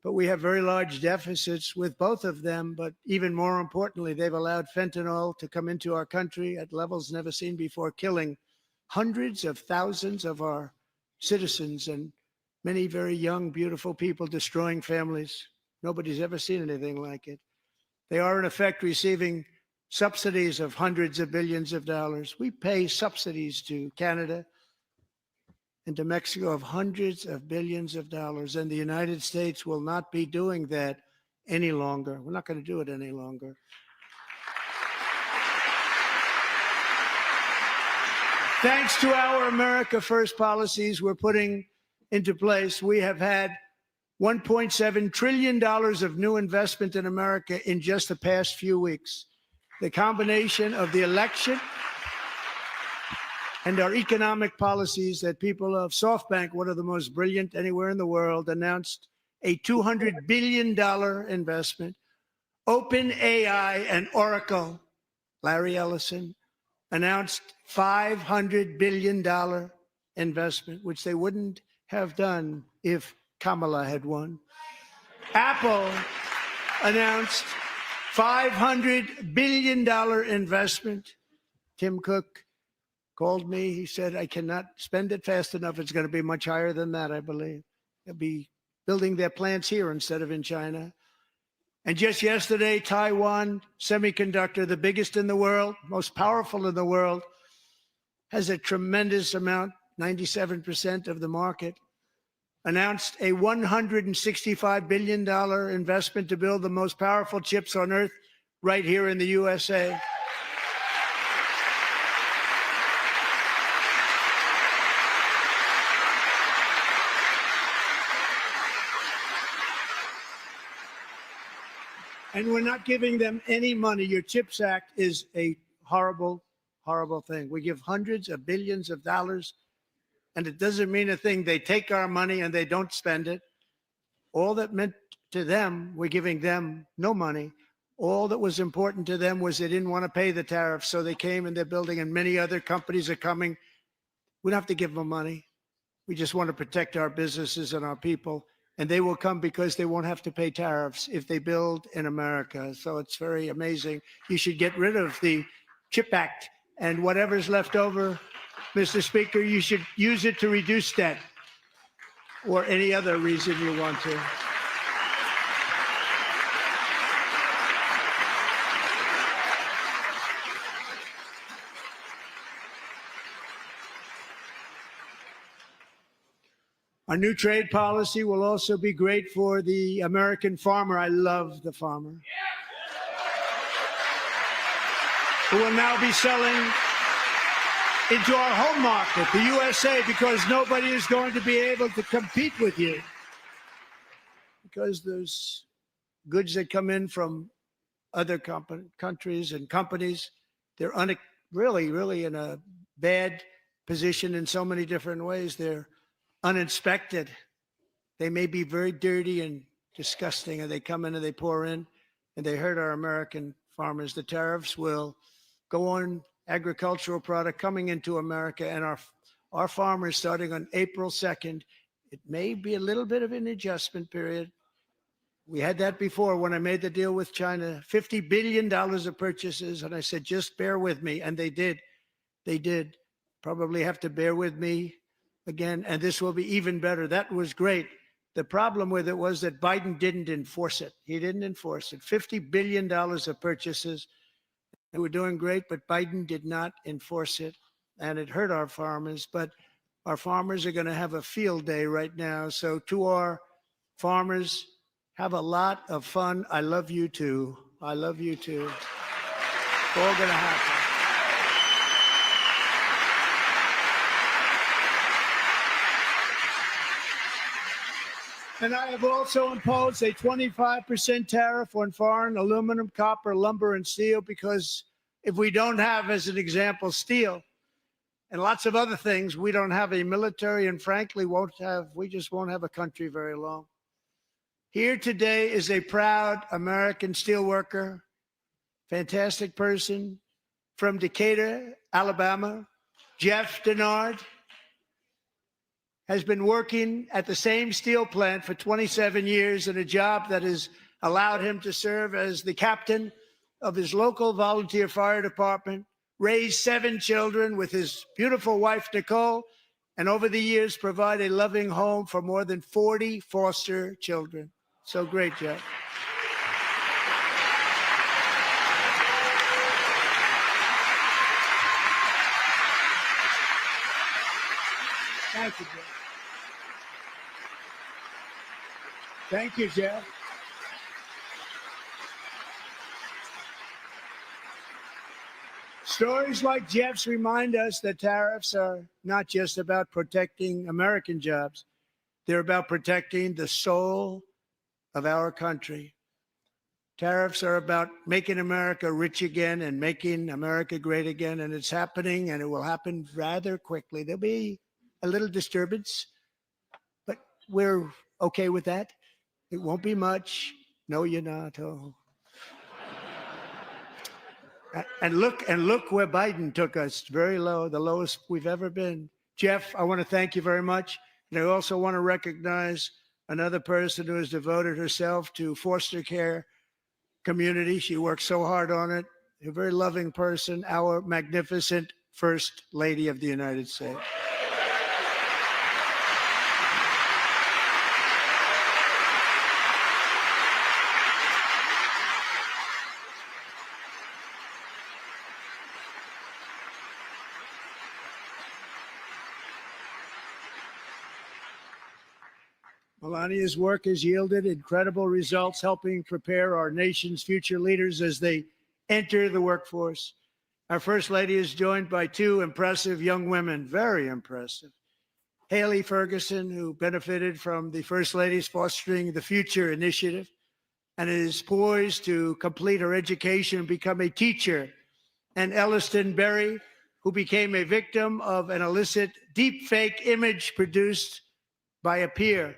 But we have very large deficits with both of them. But even more importantly, they've allowed fentanyl to come into our country at levels never seen before, killing hundreds of thousands of our citizens and many very young, beautiful people, destroying families. Nobody's ever seen anything like it. They are, in effect, receiving subsidies of hundreds of billions of dollars. We pay subsidies to Canada and to Mexico of hundreds of billions of dollars, and the United States will not be doing that any longer. We're not going to do it any longer. Thanks to our America First policies we're putting into place, we have had $1.7 trillion of new investment in America in just the past few weeks. The combination of the election and our economic policies that people of SoftBank, one of the most brilliant anywhere in the world, announced a $200 billion investment. OpenAI and Oracle, Larry Ellison, announced $500 billion investment, which they wouldn't have done if Kamala had won. Apple announced $500 billion investment. Tim Cook called me. He said, I cannot spend it fast enough. It's going to be much higher than that, I believe. They'll be building their plants here instead of in China. And just yesterday, Taiwan Semiconductor, the biggest in the world, most powerful in the world, has a tremendous amount, 97% of the market, announced a $165 billion investment to build the most powerful chips on earth right here in the USA. And we're not giving them any money. Your CHIPS Act is a horrible, horrible thing. We give hundreds of billions of dollars, and it doesn't mean a thing. They take our money and they don't spend it. All that meant to them, we're giving them no money. All that was important to them was they didn't want to pay the tariffs, so they came and they're building, and many other companies are coming. We don't have to give them money. We just want to protect our businesses and our people. And they will come because they won't have to pay tariffs if they build in America. So it's very amazing. You should get rid of the CHIP Act, and whatever's left over, Mr. Speaker, you should use it to reduce debt or any other reason you want to. Our new trade policy will also be great for the American farmer. I love the farmer. Who will now be selling into our home market, the USA, because nobody is going to be able to compete with you. Because those goods that come in from other countries and companies, they're really in a bad position in so many different ways. They're uninspected. They may be very dirty and disgusting, and they come in and they pour in and they hurt our American farmers. The tariffs will go on agricultural product coming into America, and our farmers, starting on April 2nd, it may be a little bit of an adjustment period. We had that before when I made the deal with China, $50 billion of purchases, and I said, just bear with me, and they did. They did. Probably have to bear with me again, and this will be even better. That was great. The problem with it was that Biden didn't enforce it. He didn't enforce it. $50 billion of purchases. They were doing great, but Biden did not enforce it, and it hurt our farmers. But our farmers are going to have a field day right now. So to our farmers, have a lot of fun. I love you too. I love you too. It's all going to happen. And I have also imposed a 25% tariff on foreign aluminum, copper, lumber, and steel, because if we don't have, as an example, steel and lots of other things, we don't have a military, and frankly, we just won't have a country very long. Here today is a proud American steelworker, fantastic person from Decatur, Alabama, Jeff Denard. has been working at the same steel plant for 27 years in a job that has allowed him to serve as the captain of his local volunteer fire department, raise 7 children with his beautiful wife, Nicole, and over the years provide a loving home for more than 40 foster children. So great, Jeff. Thank you, Jeff. Thank you, Jeff. Stories like Jeff's remind us that tariffs are not just about protecting American jobs. They're about protecting the soul of our country. Tariffs are about making America rich again and making America great again, and it's happening, and it will happen rather quickly. There'll be a little disturbance, but we're okay with that. It won't be much. No, you're not. Oh. And look where Biden took us, very low, the lowest we've ever been. Jeff, I want to thank you very much. And I also want to recognize another person who has devoted herself to foster care community. She works so hard on it. A very loving person, our magnificent First Lady of the United States. Melania's work has yielded incredible results, helping prepare our nation's future leaders as they enter the workforce. Our First Lady is joined by 2 impressive young women, very impressive. Haley Ferguson, who benefited from the First Lady's Fostering the Future initiative and is poised to complete her education and become a teacher. And Elliston Berry, who became a victim of an illicit deepfake image produced by a peer.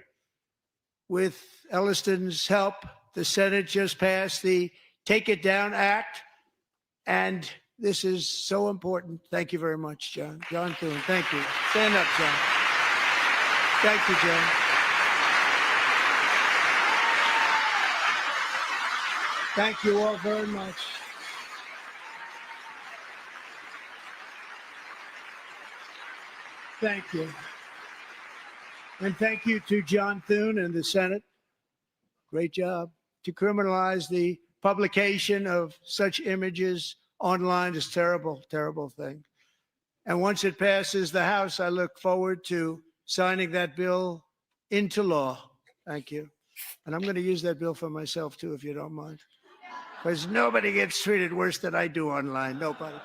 With Elliston's help, the Senate just passed the Take It Down Act, and this is so important. Thank you very much, John. John Thune, thank you. Stand up, John. Thank you, John. Thank you all very much. Thank you. And thank you to John Thune and the Senate. Great job. To criminalize the publication of such images online is terrible, terrible thing. And once it passes the House, I look forward to signing that bill into law. Thank you. And I'm going to use that bill for myself, too, if you don't mind. Because nobody gets treated worse than I do online. Nobody.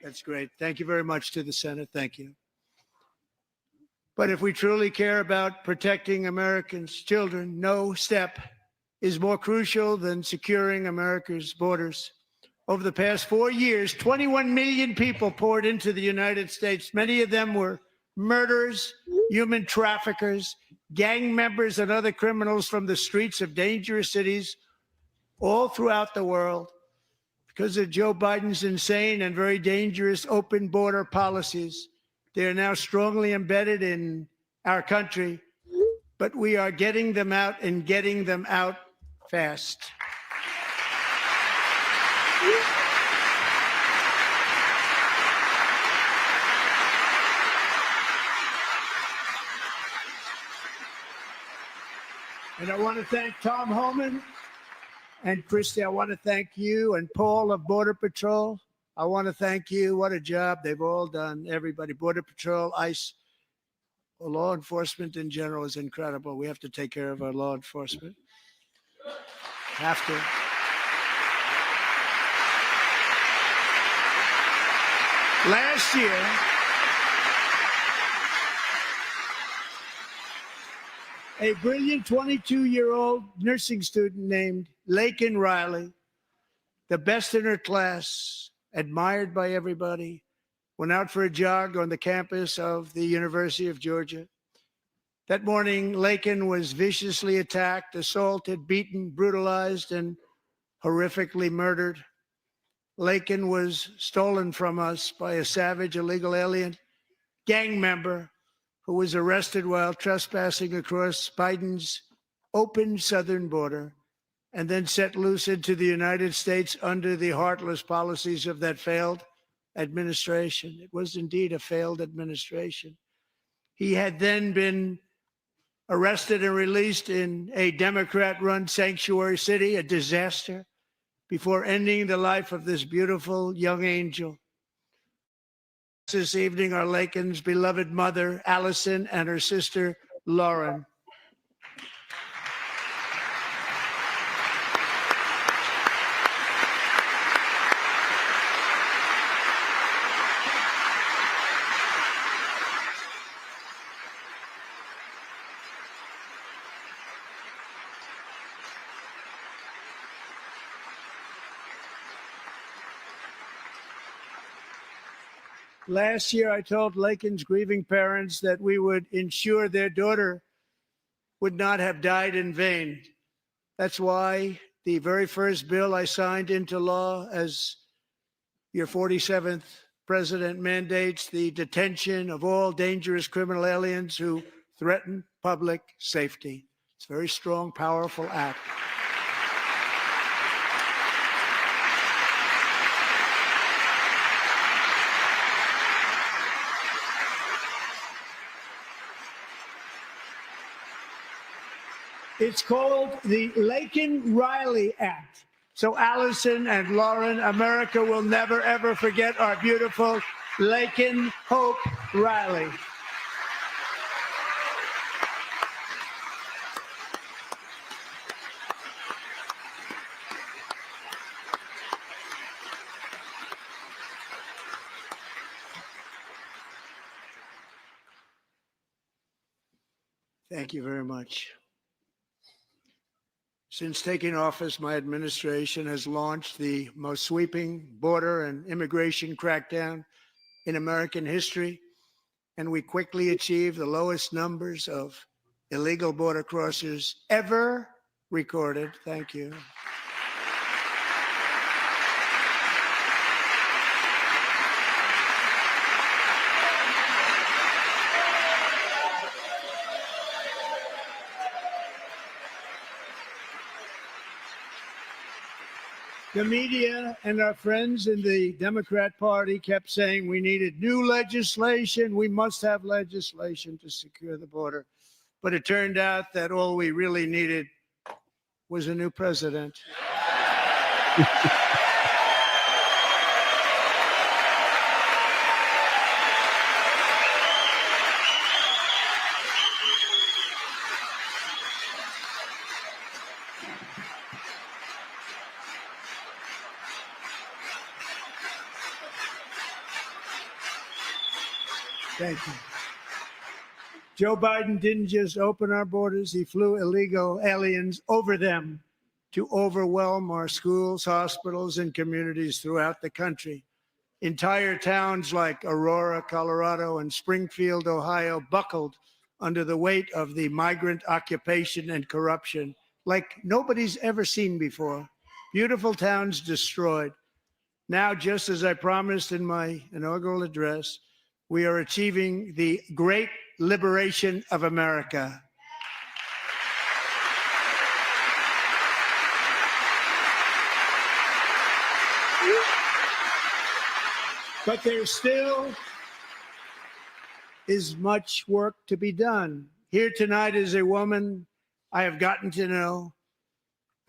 That's great. Thank you very much to the Senate. Thank you. But if we truly care about protecting Americans' children, no step is more crucial than securing America's borders. Over the past 4 years, 21 million people poured into the United States. Many of them were murderers, human traffickers, gang members, and other criminals from the streets of dangerous cities all throughout the world. Because of Joe Biden's insane and very dangerous open border policies, they are now strongly embedded in our country, but we are getting them out and getting them out fast. And I want to thank Tom Homan and Christy. I want to thank you and Paul of Border Patrol. I want to thank you. What a job they've all done. Everybody, Border Patrol, ICE, law enforcement in general is incredible. We have to take care of our law enforcement. Have to. Last year, a brilliant 22-year-old nursing student named Laken Riley, the best in her class, admired by everybody, went out for a jog on the campus of the University of Georgia. That morning, Laken was viciously attacked, assaulted, beaten, brutalized, and horrifically murdered. Laken was stolen from us by a savage illegal alien gang member who was arrested while trespassing across Biden's open southern border and then set loose into the United States under the heartless policies of that failed administration. It was indeed a failed administration. He had then been arrested and released in a Democrat-run sanctuary city, a disaster, before ending the life of this beautiful young angel. This evening are Lakin's beloved mother, Allison, and her sister, Lauren. Last year, I told Lakin's grieving parents that we would ensure their daughter would not have died in vain. That's why the very first bill I signed into law as your 47th president mandates the detention of all dangerous criminal aliens who threaten public safety. It's a very strong, powerful act. It's called the Lakin-Riley Act. So Allison and Lauren, America will never, ever forget our beautiful Lakin Hope Riley. Thank you very much. Since taking office, my administration has launched the most sweeping border and immigration crackdown in American history, and we quickly achieved the lowest numbers of illegal border crossers ever recorded. Thank you. The media and our friends in the Democrat Party kept saying we needed new legislation. We must have legislation to secure the border. But it turned out that all we really needed was a new president. Thank you. Joe Biden didn't just open our borders, he flew illegal aliens over them to overwhelm our schools, hospitals, and communities throughout the country. Entire towns like Aurora, Colorado, and Springfield, Ohio, buckled under the weight of the migrant occupation and corruption like nobody's ever seen before. Beautiful towns destroyed. Now, just as I promised in my inaugural address, we are achieving the great liberation of America. But there still is much work to be done. Here tonight is a woman I have gotten to know,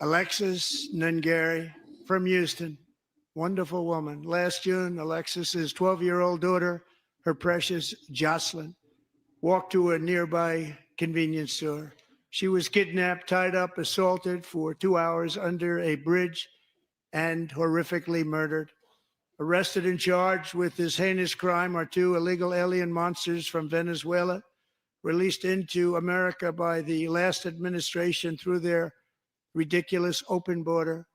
Alexis Nungari from Houston. Wonderful woman. Last June, Alexis's 12-year-old daughter, her precious Jocelyn, walked to a nearby convenience store. She was kidnapped, tied up, assaulted for 2 hours under a bridge, and horrifically murdered. Arrested and charged with this heinous crime are 2 illegal alien monsters from Venezuela, released into America by the last administration through their ridiculous open border.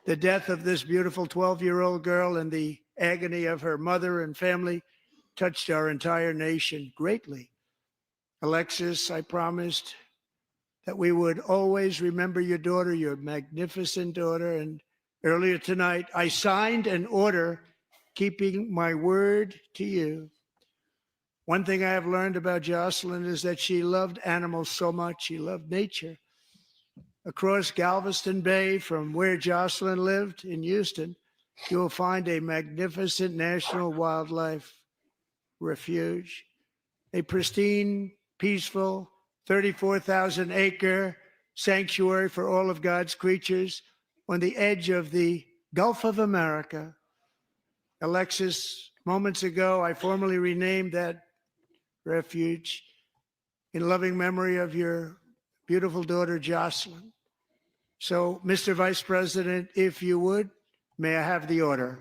The death of this beautiful 12-year-old girl and the agony of her mother and family touched our entire nation greatly. Alexis, I promised that we would always remember your daughter, your magnificent daughter. And earlier tonight, I signed an order keeping my word to you. One thing I have learned about Jocelyn is that she loved animals so much. She loved nature. Across Galveston Bay, from where Jocelyn lived in Houston, you will find a magnificent national wildlife refuge, a pristine, peaceful, 34,000-acre sanctuary for all of God's creatures on the edge of the Gulf of America. Alexis, moments ago, I formally renamed that refuge in loving memory of your beautiful daughter, Jocelyn. So, Mr. Vice President, if you would, may I have the order?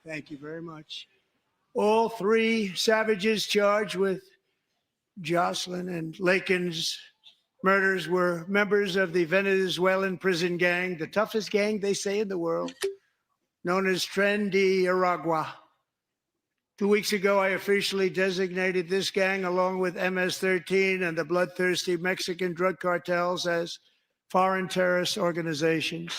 Thank you very much. All three savages charged with Jocelyn and Lakin's murders were members of the Venezuelan prison gang, the toughest gang, they say, in the world, known as Tren de Aragua. 2 weeks ago, I officially designated this gang, along with MS-13 and the bloodthirsty Mexican drug cartels, as foreign terrorist organizations.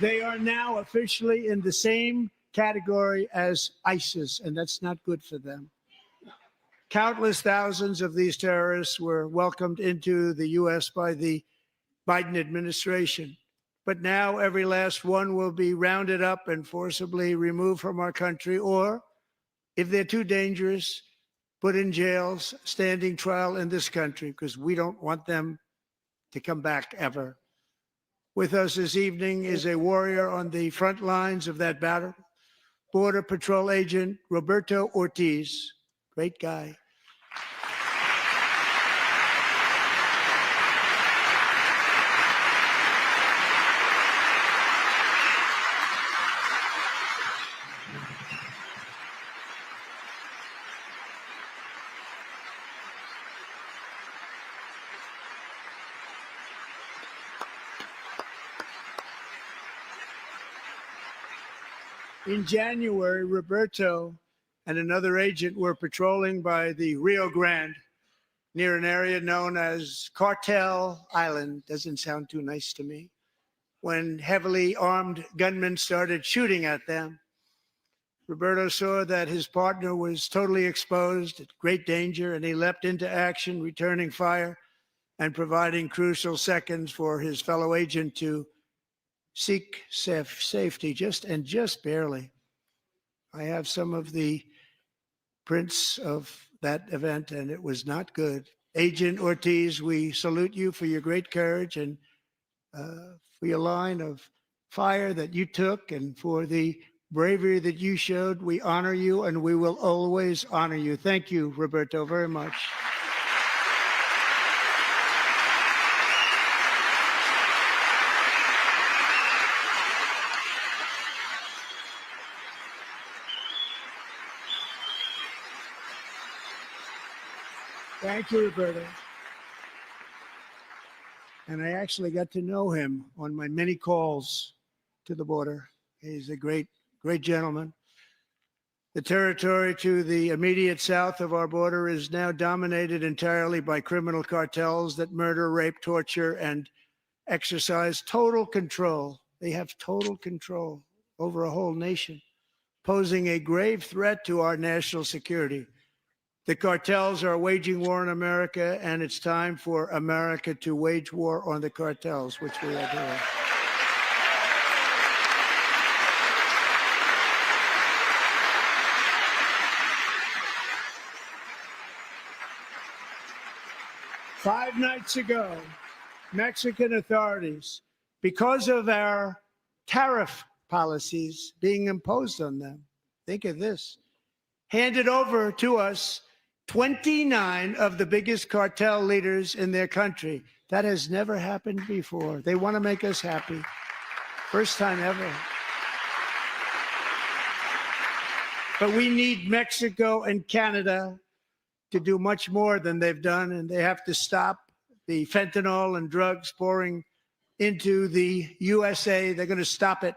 They are now officially in the same category as ISIS, and that's not good for them. Countless thousands of these terrorists were welcomed into the U.S. by the Biden administration. But now every last one will be rounded up and forcibly removed from our country, or, if they're too dangerous, put in jails, standing trial in this country, because we don't want them to come back ever. With us this evening is a warrior on the front lines of that battle, Border Patrol Agent Roberto Ortiz. Great guy. In January, Roberto and another agent were patrolling by the Rio Grande near an area known as Cartel Island. Doesn't sound too nice to me. When heavily armed gunmen started shooting at them, Roberto saw that his partner was totally exposed, at great danger, and he leapt into action, returning fire and providing crucial seconds for his fellow agent to seek safety, just barely. I have some of the prints of that event, and it was not good. Agent Ortiz, we salute you for your great courage and for your line of fire that you took, and for the bravery that you showed. We honor you, and we will always honor you. Thank you, Roberto, very much. Thank you, Roberto. And I actually got to know him on my many calls to the border. He's a great gentleman. The territory to the immediate south of our border is now dominated entirely by criminal cartels that murder, rape, torture, and exercise total control. They have total control over a whole nation, posing a grave threat to our national security. The cartels are waging war in America, and it's time for America to wage war on the cartels, which we are doing. Five nights ago, Mexican authorities, because of our tariff policies being imposed on them, think of this, handed over to us 29 of the biggest cartel leaders in their country. That has never happened before. They want to make us happy. First time ever. But we need Mexico and Canada to do much more than they've done, and they have to stop the fentanyl and drugs pouring into the USA. They're going to stop it.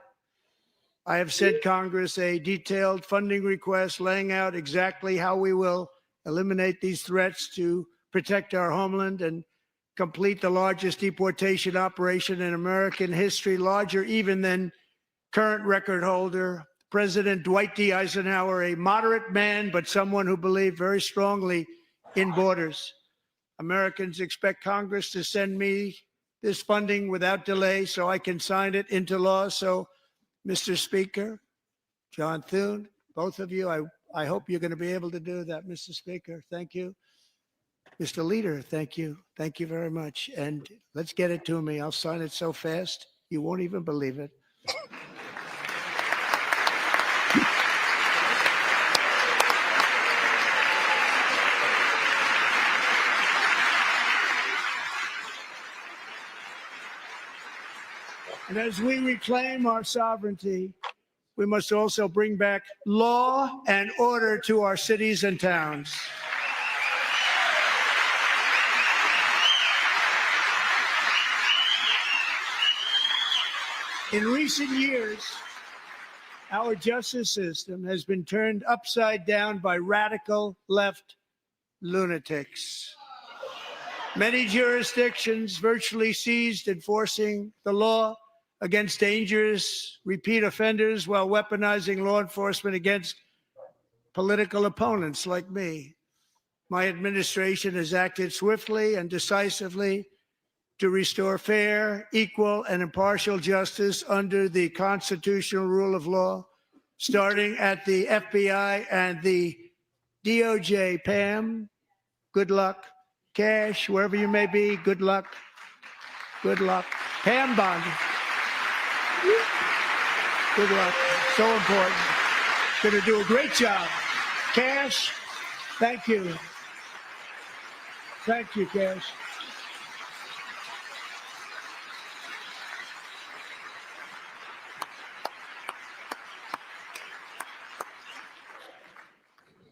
I have sent Congress a detailed funding request laying out exactly how we will eliminate these threats to protect our homeland and complete the largest deportation operation in American history, larger even than current record holder President Dwight D. Eisenhower, a moderate man, but someone who believed very strongly in borders. Americans expect Congress to send me this funding without delay so I can sign it into law. So, Mr. Speaker, John Thune, both of you, I hope you're going to be able to do that, Mr. Speaker. Thank you. Mr. Leader, thank you. Thank you very much. And let's get it to me. I'll sign it so fast, you won't even believe it. And as we reclaim our sovereignty, we must also bring back law and order to our cities and towns. In recent years, our justice system has been turned upside down by radical left lunatics. Many jurisdictions virtually ceased enforcing the law against dangerous repeat offenders while weaponizing law enforcement against political opponents like me. My administration has acted swiftly and decisively to restore fair, equal, and impartial justice under the constitutional rule of law, starting at the FBI and the DOJ. Pam, good luck. Cash, wherever you may be, good luck. Good luck. Pam Bondi. Good luck. So important. Going to do a great job. Cash, thank you. Thank you, Cash.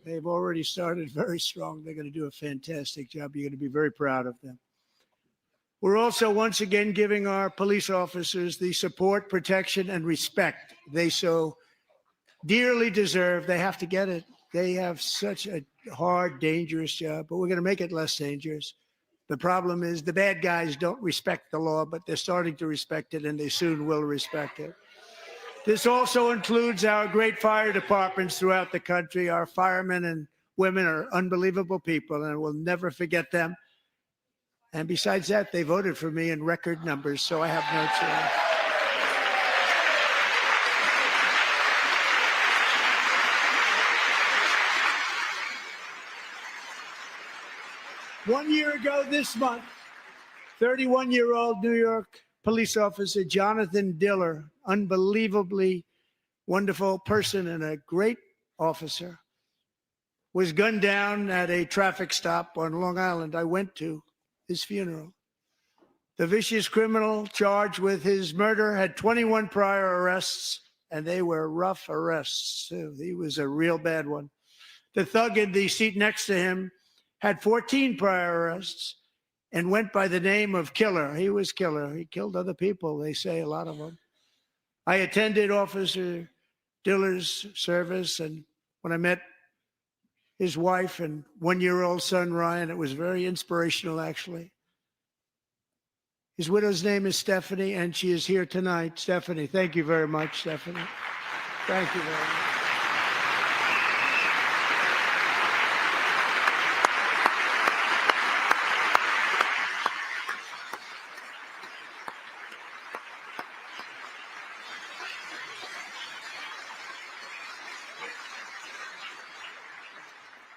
They've already started very strong. They're going to do a fantastic job. You're going to be very proud of them. We're also once again giving our police officers the support, protection, and respect they so dearly deserve. They have to get it. They have such a hard, dangerous job, but we're going to make it less dangerous. The problem is the bad guys don't respect the law, but they're starting to respect it, and they soon will respect it. This also includes our great fire departments throughout the country. Our firemen and women are unbelievable people, and we'll never forget them. And besides that, they voted for me in record numbers, so I have no choice. 1 year ago this month, 31-year-old New York police officer Jonathan Diller, unbelievably wonderful person and a great officer, was gunned down at a traffic stop on Long Island. I went to his funeral. The vicious criminal charged with his murder had 21 prior arrests, and they were rough arrests, too. He was a real bad one. The thug in the seat next to him had 14 prior arrests and went by the name of Killer. He was Killer. He killed other people, they say, a lot of them. I attended Officer Diller's service, and when I met his wife and one-year-old son, Ryan, it was very inspirational, actually. His widow's name is Stephanie, and she is here tonight. Stephanie, thank you very much, Stephanie. Thank you very much.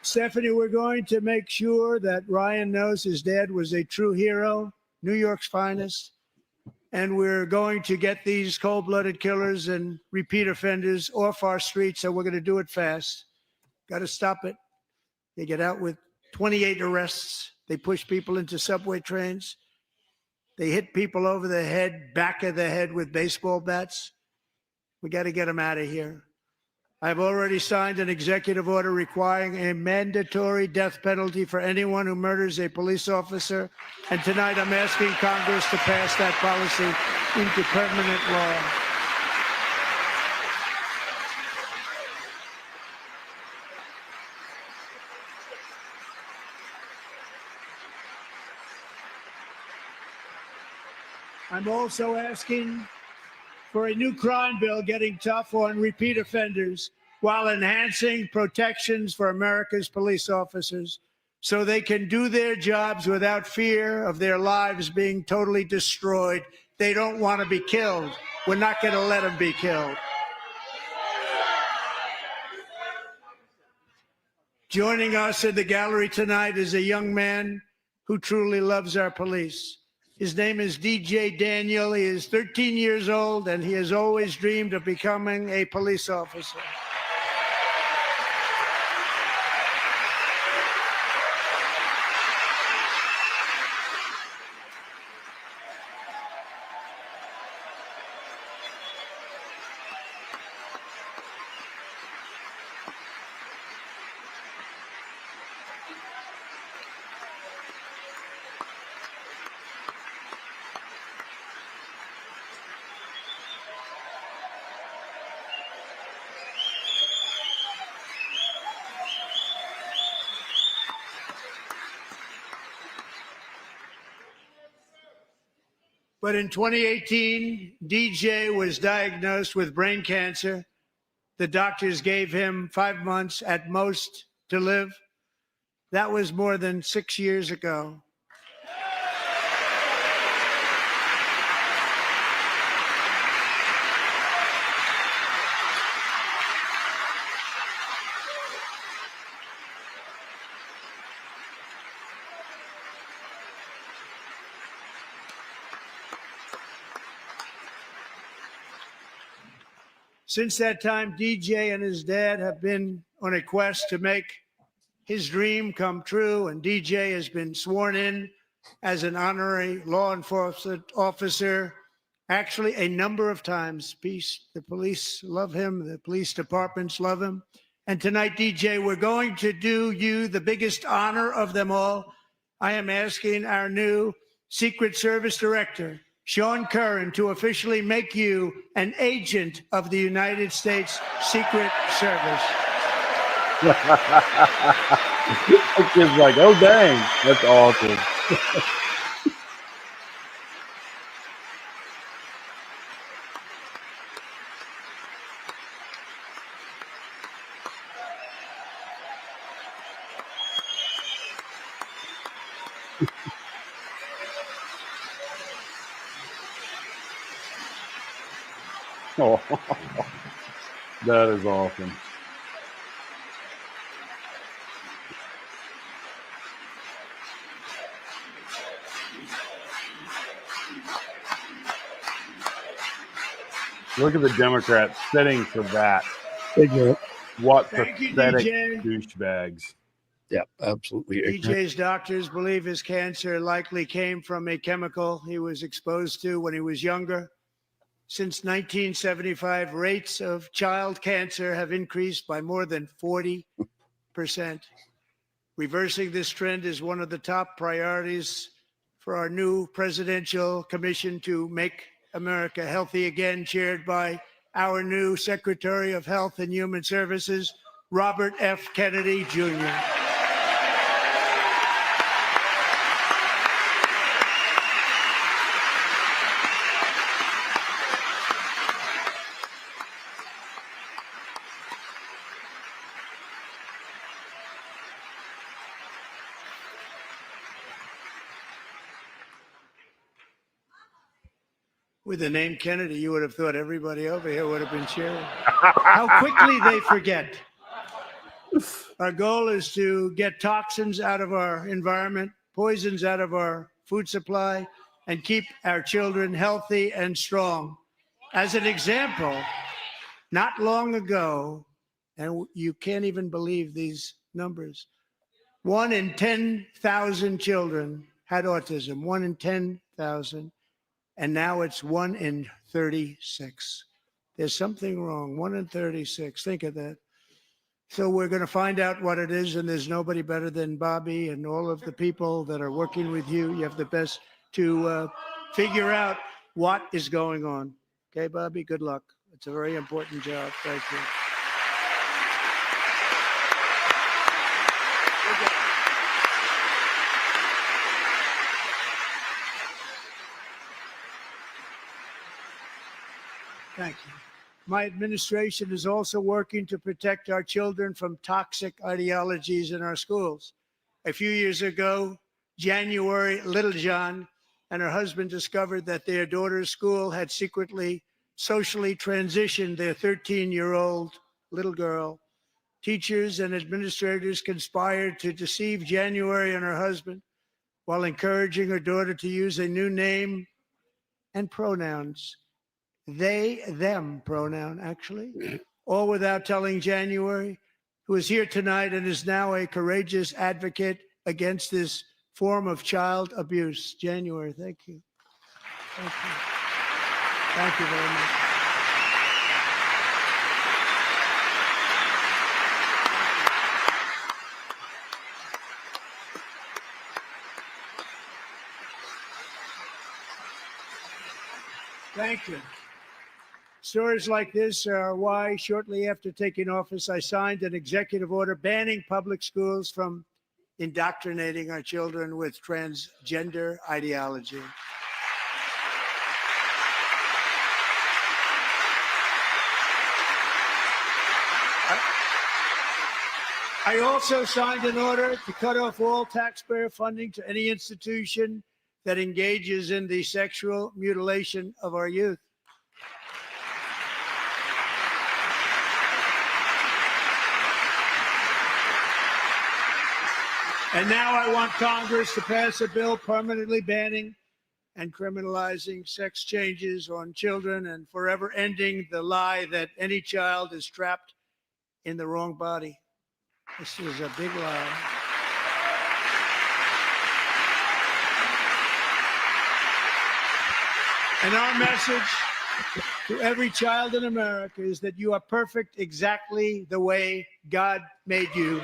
Stephanie, we're going to make sure that Ryan knows his dad was a true hero, New York's finest. And we're going to get these cold-blooded killers and repeat offenders off our streets, so we're going to do it fast. Got to stop it. They get out with 28 arrests. They push people into subway trains. They hit people over the head, back of the head with baseball bats. We got to get them out of here. I've already signed an executive order requiring a mandatory death penalty for anyone who murders a police officer. And tonight I'm asking Congress to pass that policy into permanent law. I'm also asking for a new crime bill getting tough on repeat offenders while enhancing protections for America's police officers so they can do their jobs without fear of their lives being totally destroyed. They don't want to be killed. We're not going to let them be killed. Joining us in the gallery tonight is a young man who truly loves our police. His name is DJ Daniel. He is 13 years old, and he has always dreamed of becoming a police officer. But in 2018, DJ was diagnosed with brain cancer. The doctors gave him 5 months at most to live. That was more than 6 years ago. Since that time, DJ and his dad have been on a quest to make his dream come true, and DJ has been sworn in as an honorary law enforcement officer, actually a number of times. The police love him, the police departments love him. And tonight, DJ, we're going to do you the biggest honor of them all. I am asking our new Secret Service Director, Sean Curran, to officially make you an agent of the United States Secret Service. That kid's like, oh, dang. That's awesome. Oh, that is awesome. Look at the Democrats sitting for that. What Thank you, pathetic DJ. douchebags. Yeah, absolutely. DJ's doctors believe his cancer likely came from a chemical he was exposed to when he was younger. Since 1975, rates of child cancer have increased by more than 40%. Reversing this trend is one of the top priorities for our new presidential commission to make America healthy again, chaired by our new Secretary of Health and Human Services, Robert F. Kennedy, Jr. With the name Kennedy, you would have thought everybody over here would have been cheering. How quickly they forget. Our goal is to get toxins out of our environment, poisons out of our food supply, and keep our children healthy and strong. As an example, not long ago, and you can't even believe these numbers, 1 in 10,000 children had autism, 1 in 10,000, and now it's 1 in 36. There's something wrong, 1 in 36. Think of that. So we're going to find out what it is, and there's nobody better than Bobby and all of the people that are working with you. You have the best to figure out what is going on. Okay, Bobby, good luck. It's a very important job. Thank you. Thank you. My administration is also working to protect our children from toxic ideologies in our schools. A few years ago, January Littlejohn and her husband discovered that their daughter's school had secretly socially transitioned their 13-year-old little girl. Teachers and administrators conspired to deceive January and her husband while encouraging her daughter to use a new name and pronouns. They, them pronoun, actually, all without telling January, who is here tonight and is now a courageous advocate against this form of child abuse. January, thank you. Thank you. Thank you very much. Thank you. Stories like this are why, shortly after taking office, I signed an executive order banning public schools from indoctrinating our children with transgender ideology. I also signed an order to cut off all taxpayer funding to any institution that engages in the sexual mutilation of our youth. And now I want Congress to pass a bill permanently banning and criminalizing sex changes on children and forever ending the lie that any child is trapped in the wrong body. This is a big lie. And our message to every child in America is that you are perfect exactly the way God made you.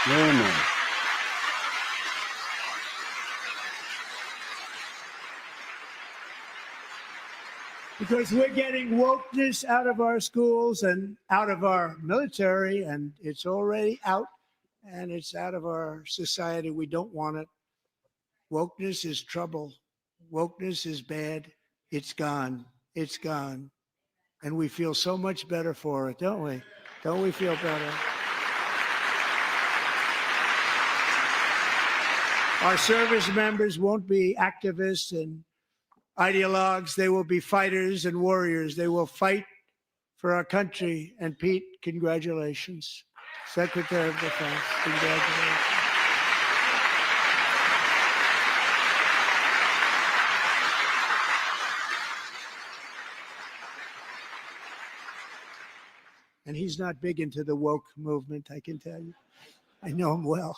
Amen. Because we're getting wokeness out of our schools and out of our military, and it's already out, and it's out of our society. We don't want it. Wokeness is trouble. Wokeness is bad. It's gone. It's gone. And we feel so much better for it, don't we? Don't we feel better? Our service members won't be activists and ideologues. They will be fighters and warriors. They will fight for our country. And Pete, congratulations. Secretary of Defense, congratulations. And he's not big into the woke movement, I can tell you. I know him well.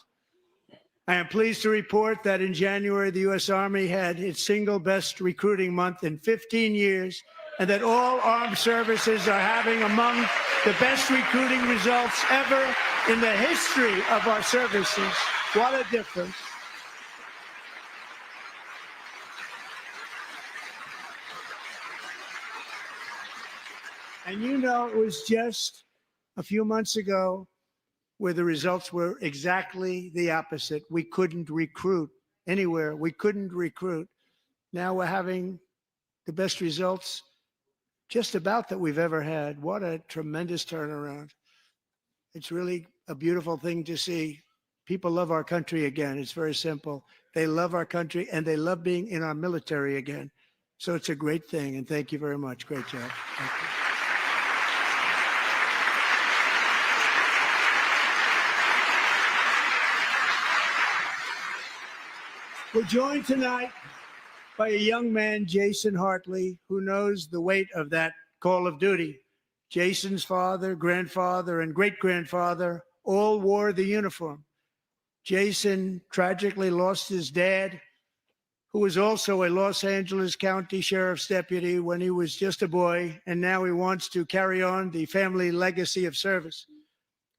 I am pleased to report that in January, the U.S. Army had its single best recruiting month in 15 years, and that all armed services are having among the best recruiting results ever in the history of our services. What a difference. And you know, it was just a few months ago where the results were exactly the opposite. We couldn't recruit anywhere. We couldn't recruit. Now we're having the best results just about that we've ever had. What a tremendous turnaround. It's really a beautiful thing to see. People love our country again. It's very simple. They love our country and they love being in our military again. So it's a great thing. And thank you very much. Great job. Thank you. We're joined tonight by a young man, Jason Hartley, who knows the weight of that call of duty. Jason's father, grandfather, and great-grandfather all wore the uniform. Jason tragically lost his dad, who was also a Los Angeles County Sheriff's deputy when he was just a boy, and now he wants to carry on the family legacy of service.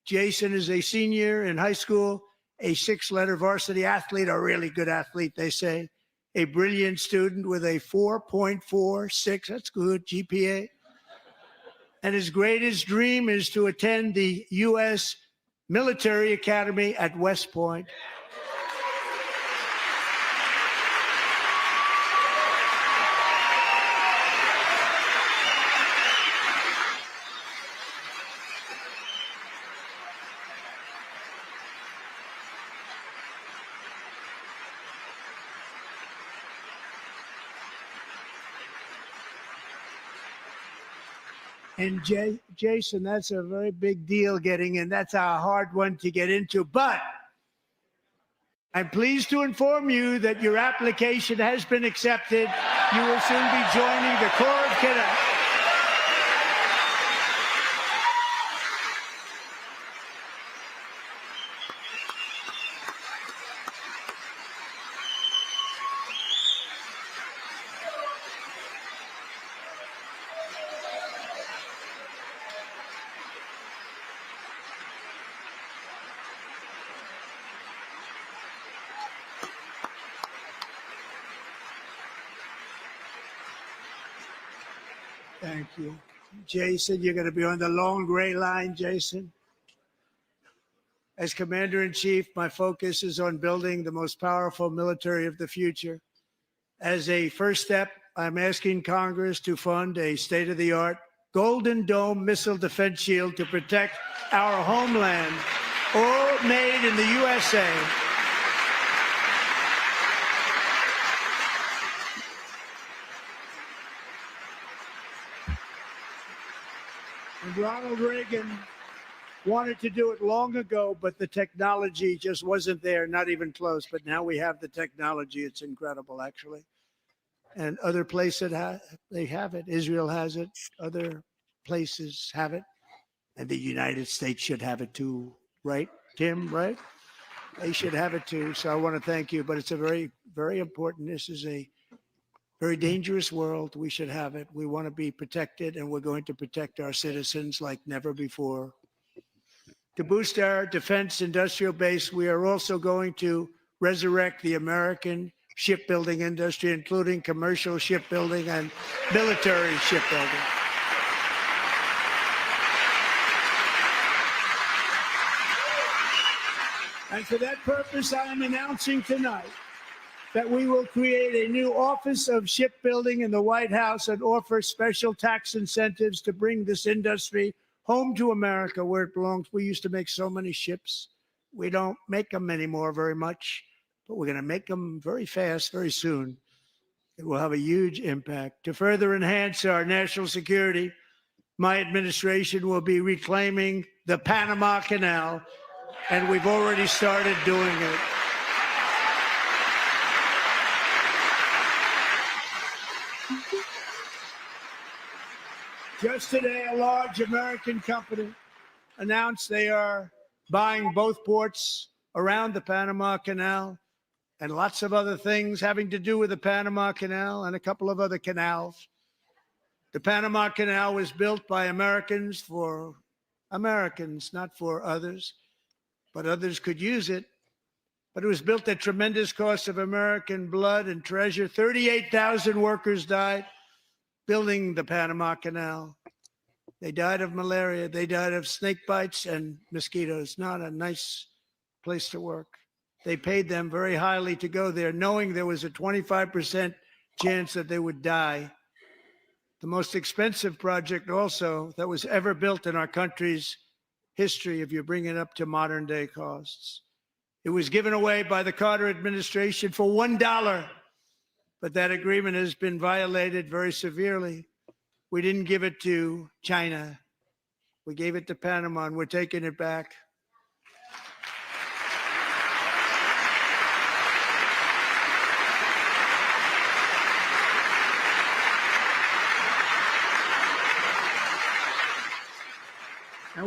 Jason is a senior in high school, a six-letter varsity athlete, a really good athlete, they say, a brilliant student with a 4.46, that's good, GPA. And his greatest dream is to attend the U.S. Military Academy at West Point. And Jason, that's a very big deal getting in. That's a hard one to get into. But I'm pleased to inform you that your application has been accepted. You will soon be joining the Corps of Cadets. Thank you. Jason, you're going to be on the long gray line, Jason. As Commander-in-Chief, my focus is on building the most powerful military of the future. As a first step, I'm asking Congress to fund a state-of-the-art Golden Dome missile defense shield to protect our homeland, all made in the USA. And Ronald Reagan wanted to do it long ago, but the technology just wasn't there, not even close. But now we have the technology. It's incredible, actually. And other places, they have it. Israel has it. Other places have it. And the United States should have it too, right, Tim, right? They should have it too. So I want to thank you. But it's a very, very important. This is a very dangerous world. We should have it. We want to be protected, and we're going to protect our citizens like never before. To boost our defense industrial base, we are also going to resurrect the American shipbuilding industry, including commercial shipbuilding and military shipbuilding. And for that purpose, I am announcing tonight that we will create a new Office of Shipbuilding in the White House and offer special tax incentives to bring this industry home to America where it belongs. We used to make so many ships. We don't make them anymore very much, but we're going to make them very fast, very soon. It will have a huge impact. To further enhance our national security, my administration will be reclaiming the Panama Canal, and we've already started doing it. Just today, a large American company announced they are buying both ports around the Panama Canal and lots of other things having to do with the Panama Canal and a couple of other canals. The Panama Canal was built by Americans for Americans, not for others, but others could use it. But it was built at tremendous cost of American blood and treasure. 38,000 workers died building the Panama Canal. They died of malaria. They died of snake bites and mosquitoes. Not a nice place to work. They paid them very highly to go there, knowing there was a 25% chance that they would die. The most expensive project also that was ever built in our country's history, if you bring it up to modern day costs. It was given away by the Carter administration for $1. But that agreement has been violated very severely. We didn't give it to China. We gave it to Panama, and we're taking it back.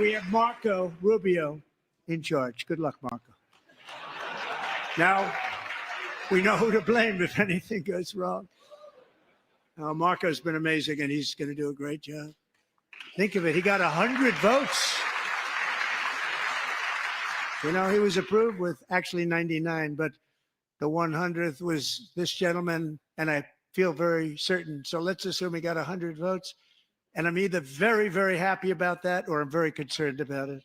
we have Marco Rubio in charge. Good luck, Marco. Now, we know who to blame if anything goes wrong. Marco's been amazing, and he's going to do a great job. Think of it. He got 100 votes. You know, he was approved with actually 99, but the 100th was this gentleman, and I feel very certain. So let's assume he got 100 votes. And I'm either very, very happy about that or I'm very concerned about it.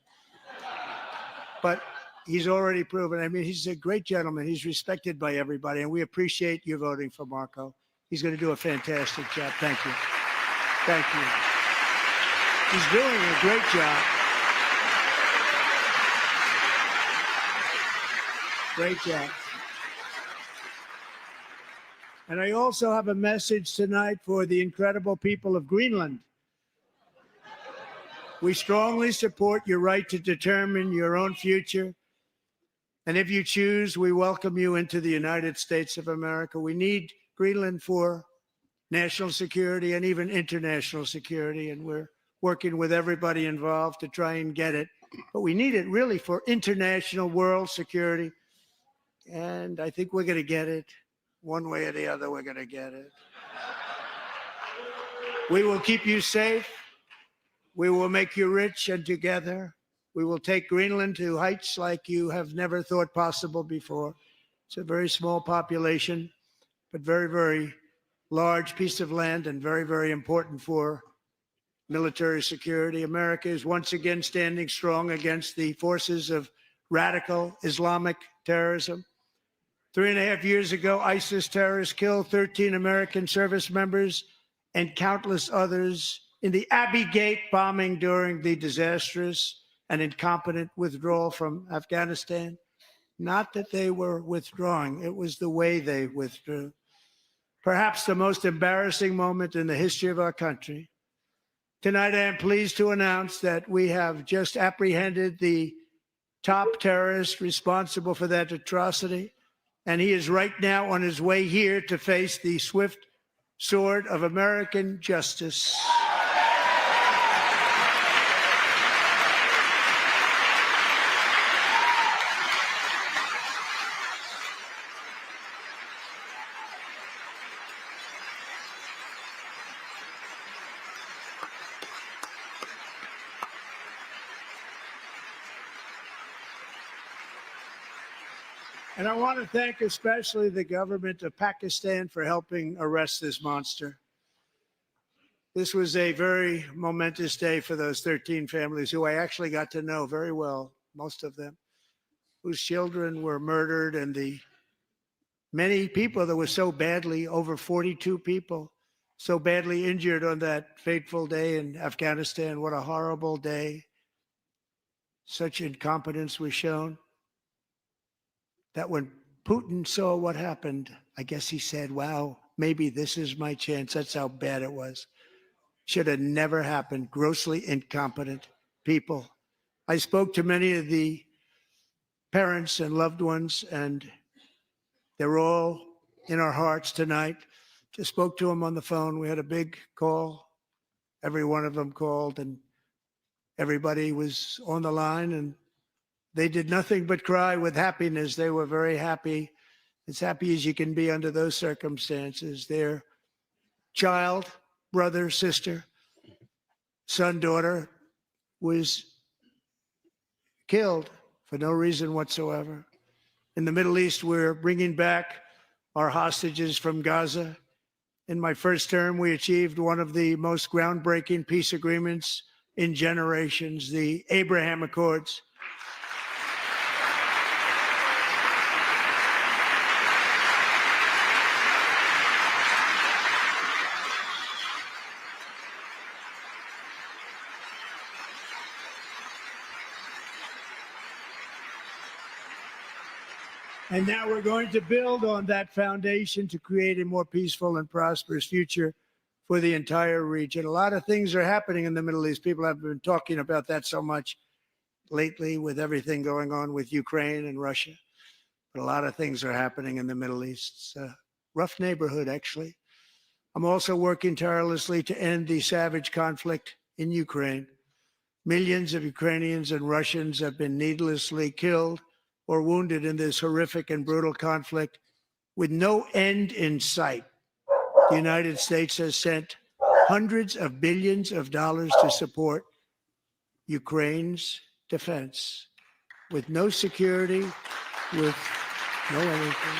But he's already proven. I mean, he's a great gentleman. He's respected by everybody, and we appreciate you voting for Marco. He's going to do a fantastic job. Thank you. Thank you. He's doing a great job. Great job. And I also have a message tonight for the incredible people of Greenland. We strongly support your right to determine your own future. And if you choose, we welcome you into the United States of America. We need Greenland for national security and even international security. And we're working with everybody involved to try and get it. But we need it really for international world security. And I think we're going to get it. One way or the other, we're going to get it. We will keep you safe. We will make you rich, and together we will take Greenland to heights like you have never thought possible before. It's a very small population, but very, very large piece of land and very, very important for military security. America is once again standing strong against the forces of radical Islamic terrorism. 3.5 years ago, ISIS terrorists killed 13 American service members and countless others in the Abbey Gate bombing during the disastrous and incompetent withdrawal from Afghanistan. Not that they were withdrawing, it was the way they withdrew. Perhaps the most embarrassing moment in the history of our country. Tonight, I am pleased to announce that we have just apprehended the top terrorist responsible for that atrocity, and he is right now on his way here to face the swift sword of American justice. And I want to thank especially the government of Pakistan for helping arrest this monster. This was a very momentous day for those 13 families who I actually got to know very well, most of them, whose children were murdered, and the many people that were so badly, over 42 people, so badly injured on that fateful day in Afghanistan. What a horrible day. Such incompetence was shown. That when Putin saw what happened, I guess he said, wow, maybe this is my chance. That's how bad it was. Should have never happened. Grossly incompetent people. I spoke to many of the parents and loved ones, and they're all in our hearts tonight. Just spoke to them on the phone. We had a big call. Every one of them called, and everybody was on the line, and they did nothing but cry with happiness. They were very happy, as happy as you can be under those circumstances. Their child, brother, sister, son, daughter was killed for no reason whatsoever. In the Middle East, we're bringing back our hostages from Gaza. In my first term, we achieved one of the most groundbreaking peace agreements in generations, the Abraham Accords. And now we're going to build on that foundation to create a more peaceful and prosperous future for the entire region. A lot of things are happening in the Middle East. People have been talking about that so much lately with everything going on with Ukraine and Russia. But a lot of things are happening in the Middle East. It's a rough neighborhood, actually. I'm also working tirelessly to end the savage conflict in Ukraine. Millions of Ukrainians and Russians have been needlessly killed or wounded in this horrific and brutal conflict with no end in sight. The United States has sent hundreds of billions of dollars to support Ukraine's defense with no security, with no anything.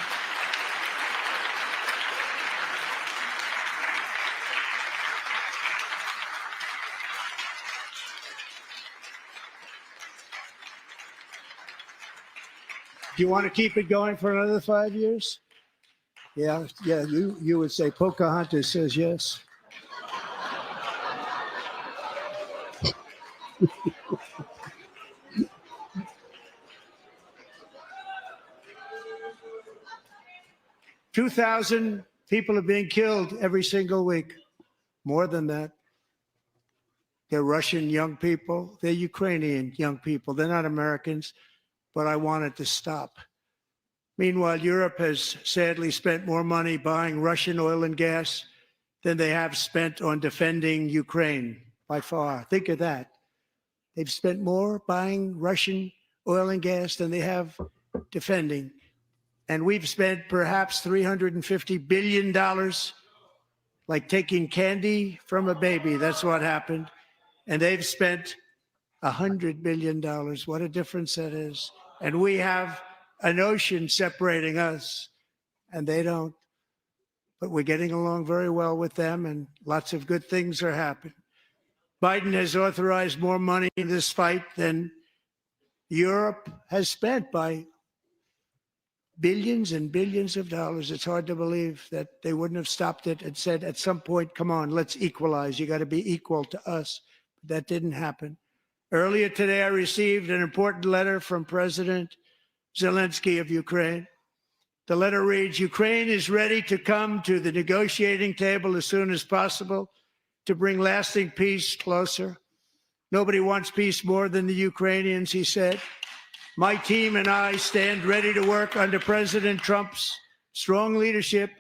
Do you want to keep it going for another 5 years? Yeah, you would say Pocahontas says yes. $2,000 people are being killed every single week. More than that. They're Russian young people. They're Ukrainian young people. They're not Americans, but I want it to stop. Meanwhile, Europe has sadly spent more money buying Russian oil and gas than they have spent on defending Ukraine by far. Think of that. They've spent more buying Russian oil and gas than they have defending. And we've spent perhaps $350 billion, like taking candy from a baby. That's what happened. And they've spent $100 billion. What a difference that is. And we have an ocean separating us, and they don't. But we're getting along very well with them, and lots of good things are happening. Biden has authorized more money in this fight than Europe has spent by billions and billions of dollars. It's hard to believe that they wouldn't have stopped it and said at some point, come on, let's equalize. You got to be equal to us. That didn't happen. Earlier today, I received an important letter from President Zelensky of Ukraine. The letter reads, Ukraine is ready to come to the negotiating table as soon as possible to bring lasting peace closer. Nobody wants peace more than the Ukrainians, he said. My team and I stand ready to work under President Trump's strong leadership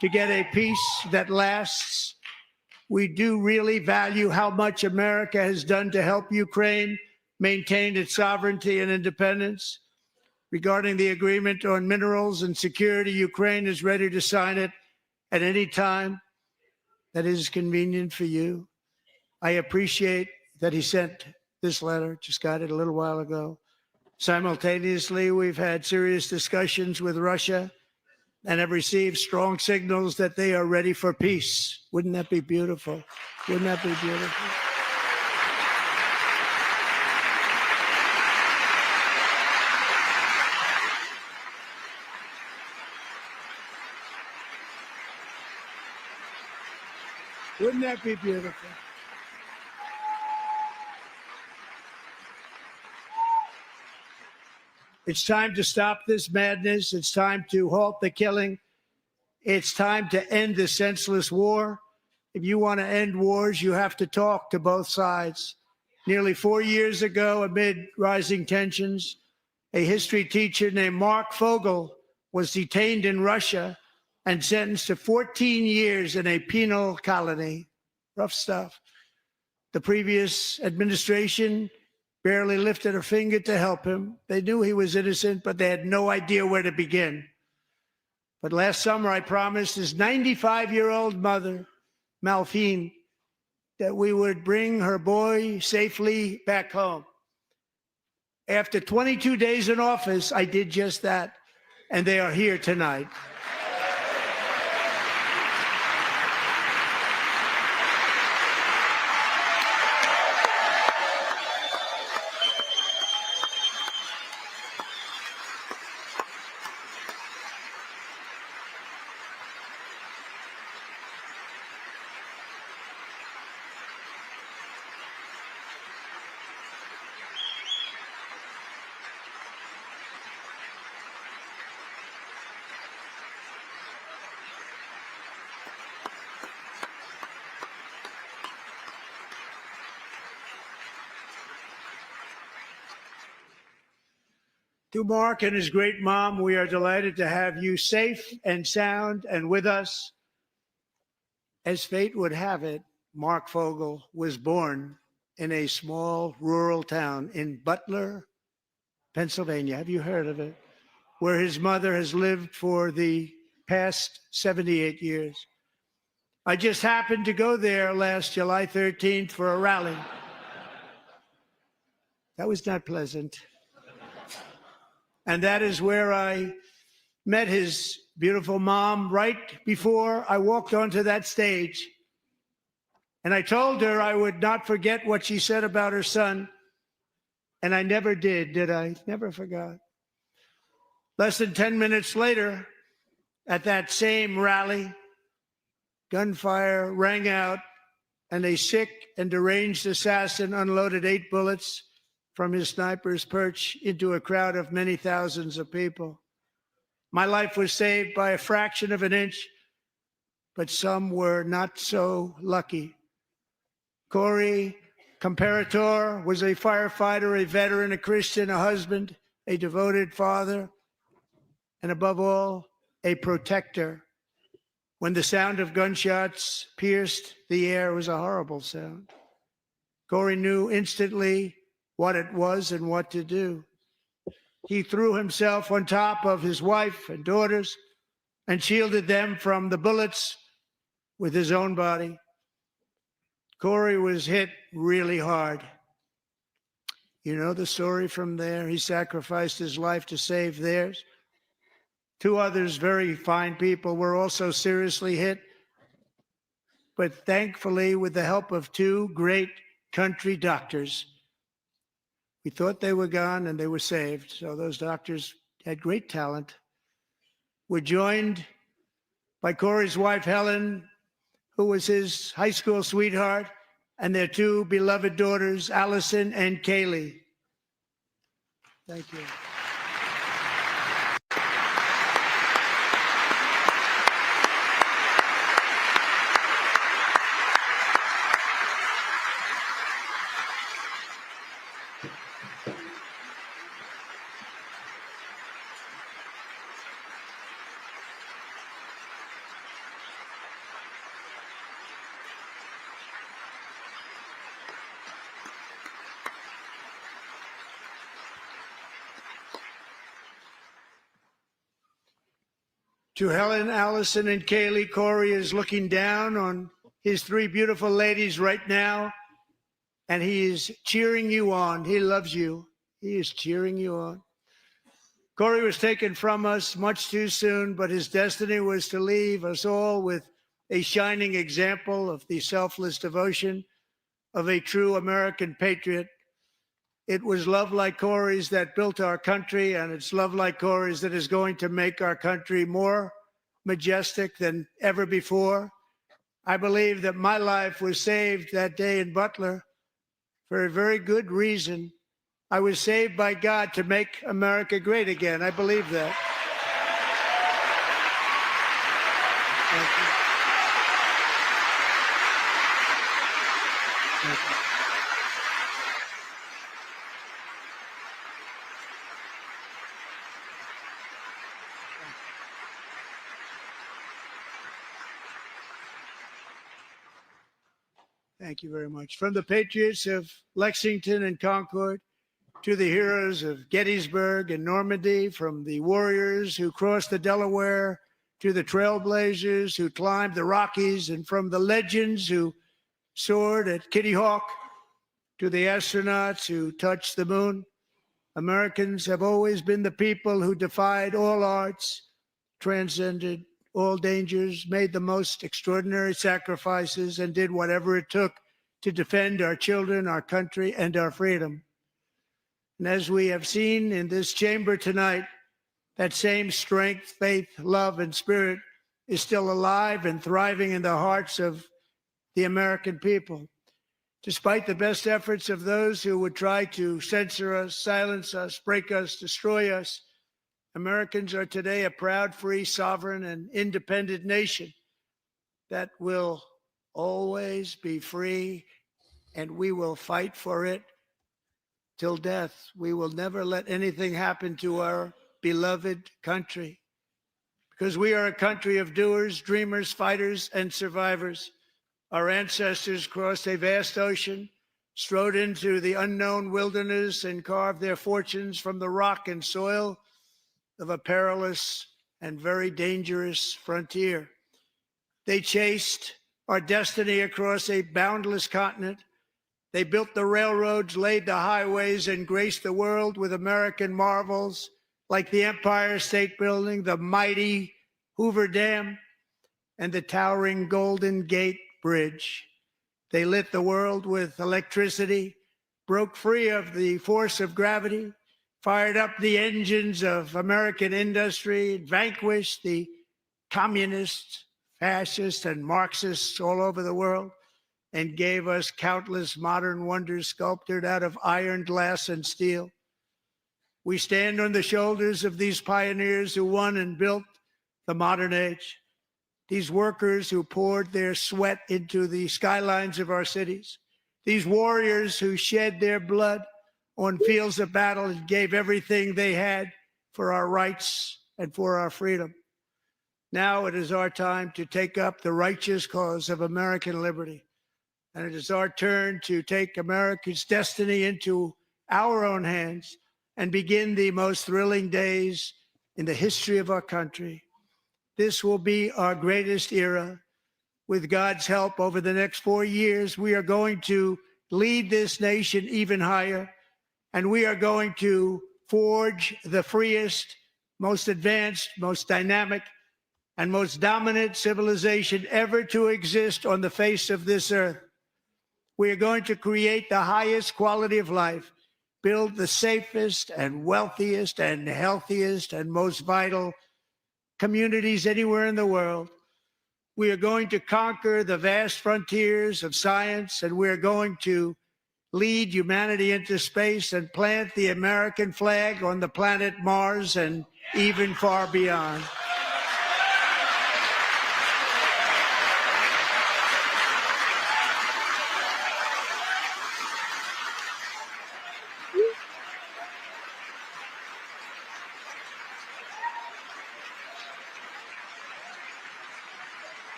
to get a peace that lasts. We do really value how much America has done to help Ukraine maintain its sovereignty and independence. Regarding the agreement on minerals and security, Ukraine is ready to sign it at any time that is convenient for you. I appreciate that he sent this letter, just got it a little while ago. Simultaneously, we've had serious discussions with Russia and have received strong signals that they are ready for peace. Wouldn't that be beautiful? Wouldn't that be beautiful? Wouldn't that be beautiful? It's time to stop this madness. It's time to halt the killing. It's time to end this senseless war. If you want to end wars, you have to talk to both sides. Nearly 4 years ago, amid rising tensions, a history teacher named Mark Fogel was detained in Russia and sentenced to 14 years in a penal colony. Rough stuff. The previous administration barely lifted a finger to help him. They knew he was innocent, but they had no idea where to begin. But last summer, I promised his 95-year-old mother, Malphine, that we would bring her boy safely back home. After 22 days in office, I did just that, and they are here tonight. To Mark and his great mom, we are delighted to have you safe and sound and with us. As fate would have it, Mark Fogel was born in a small rural town in Butler, Pennsylvania. Have you heard of it? Where his mother has lived for the past 78 years. I just happened to go there last July 13th for a rally. That was not pleasant. And that is where I met his beautiful mom right before I walked onto that stage. And I told her I would not forget what she said about her son. And I never did I? Never forgot. Less than 10 minutes later, at that same rally, gunfire rang out, and a sick and deranged assassin unloaded 8 bullets from his sniper's perch into a crowd of many thousands of people. My life was saved by a fraction of an inch, but some were not so lucky. Corey Comparator was a firefighter, a veteran, a Christian, a husband, a devoted father, and above all, a protector. When the sound of gunshots pierced the air, it was a horrible sound. Corey knew instantly what it was and what to do. He threw himself on top of his wife and daughters and shielded them from the bullets with his own body. Corey was hit really hard. You know the story from there. He sacrificed his life to save theirs. 2 others, very fine people, were also seriously hit. But thankfully, with the help of 2 great country doctors, we thought they were gone and they were saved. So those doctors had great talent. We're joined by Corey's wife, Helen, who was his high school sweetheart, and their 2 beloved daughters, Allison and Kaylee. Thank you. To Helen, Allison, and Kaylee, Corey is looking down on his 3 beautiful ladies right now, and he is cheering you on. He loves you. He is cheering you on. Corey was taken from us much too soon, but his destiny was to leave us all with a shining example of the selfless devotion of a true American patriot. It was love like Corey's that built our country, and it's love like Corey's that is going to make our country more majestic than ever before. I believe that my life was saved that day in Butler for a very good reason. I was saved by God to make America great again. I believe that. Thank you. Thank you. Thank you very much. From the patriots of Lexington and Concord to the heroes of Gettysburg and Normandy, from the warriors who crossed the Delaware to the trailblazers who climbed the Rockies, and from the legends who soared at Kitty Hawk to the astronauts who touched the moon, Americans have always been the people who defied all odds, transcended all dangers, made the most extraordinary sacrifices, and did whatever it took to defend our children, our country, and our freedom. And as we have seen in this chamber tonight, that same strength, faith, love, and spirit is still alive and thriving in the hearts of the American people. Despite the best efforts of those who would try to censor us, silence us, break us, destroy us, Americans are today a proud, free, sovereign, and independent nation that will always be free, and we will fight for it till death. We will never let anything happen to our beloved country, because we are a country of doers, dreamers, fighters, and survivors. Our ancestors crossed a vast ocean, strode into the unknown wilderness and carved their fortunes from the rock and soil of a perilous and very dangerous frontier. They chased our destiny across a boundless continent. They built the railroads, laid the highways, and graced the world with American marvels like the Empire State Building, the mighty Hoover Dam, and the towering Golden Gate Bridge. They lit the world with electricity, broke free of the force of gravity, fired up the engines of American industry, vanquished the communists, fascists, and Marxists all over the world, and gave us countless modern wonders sculptured out of iron, glass, and steel. We stand on the shoulders of these pioneers who won and built the modern age. These workers who poured their sweat into the skylines of our cities. These warriors who shed their blood on fields of battle and gave everything they had for our rights and for our freedom. Now it is our time to take up the righteous cause of American liberty. And it is our turn to take America's destiny into our own hands and begin the most thrilling days in the history of our country. This will be our greatest era. With God's help, over the next 4 years, we are going to lead this nation even higher, and we are going to forge the freest, most advanced, most dynamic, and most dominant civilization ever to exist on the face of this earth. We are going to create the highest quality of life, build the safest and wealthiest and healthiest and most vital communities anywhere in the world. We are going to conquer the vast frontiers of science, and we are going to lead humanity into space and plant the American flag on the planet Mars and even far beyond.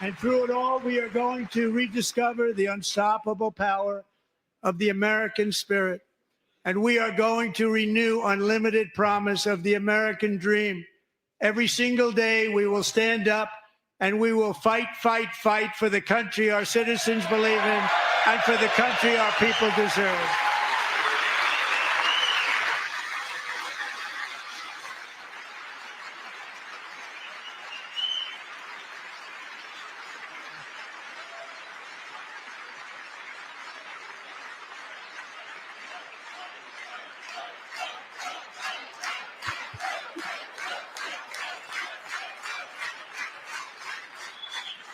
And through it all, we are going to rediscover the unstoppable power of the American spirit. And we are going to renew unlimited promise of the American dream. Every single day, we will stand up and we will fight, fight, fight for the country our citizens believe in and for the country our people deserve.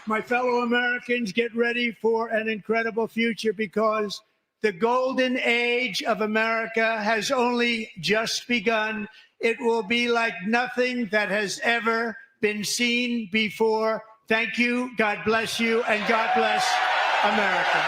My fellow Americans, get ready for an incredible future, because the golden age of America has only just begun. It will be like nothing that has ever been seen before. Thank you, God bless you, and God bless America.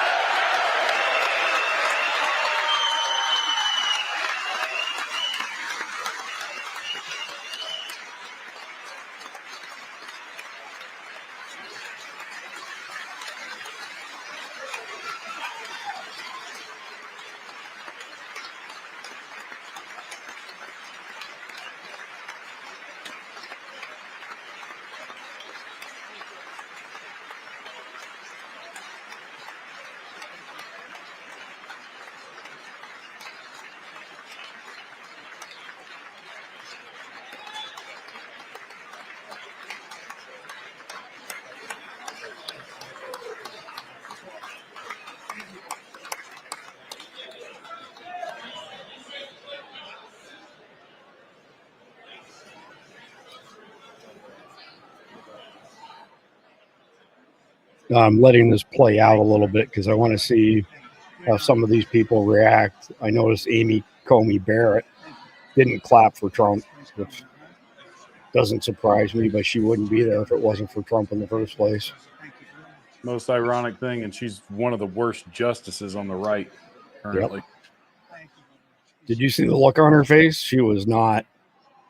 I'm letting this play out a little bit because I want to see how some of these people react. I noticed Amy Comey Barrett didn't clap for Trump, which doesn't surprise me, but she wouldn't be there if it wasn't for Trump in the first place. Most ironic thing, and she's one of the worst justices on the right currently. Yep. Did you see the look on her face? She was not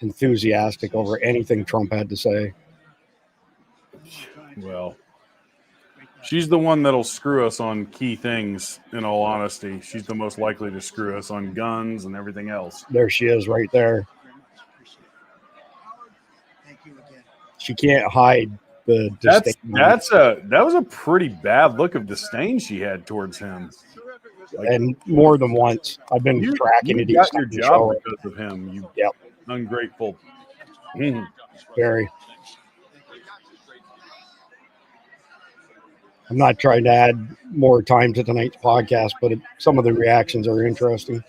enthusiastic over anything Trump had to say. Well, She's the one that'll screw us on key things, in all honesty. She's the most likely to screw us on guns and everything else. There she is right there. She can't hide the disdain. That was a pretty bad look of disdain she had towards him. Like, and more than once. I've been tracking it. You got your job because of him, you ungrateful. Very. I'm not trying to add more time to tonight's podcast, but some of the reactions are interesting.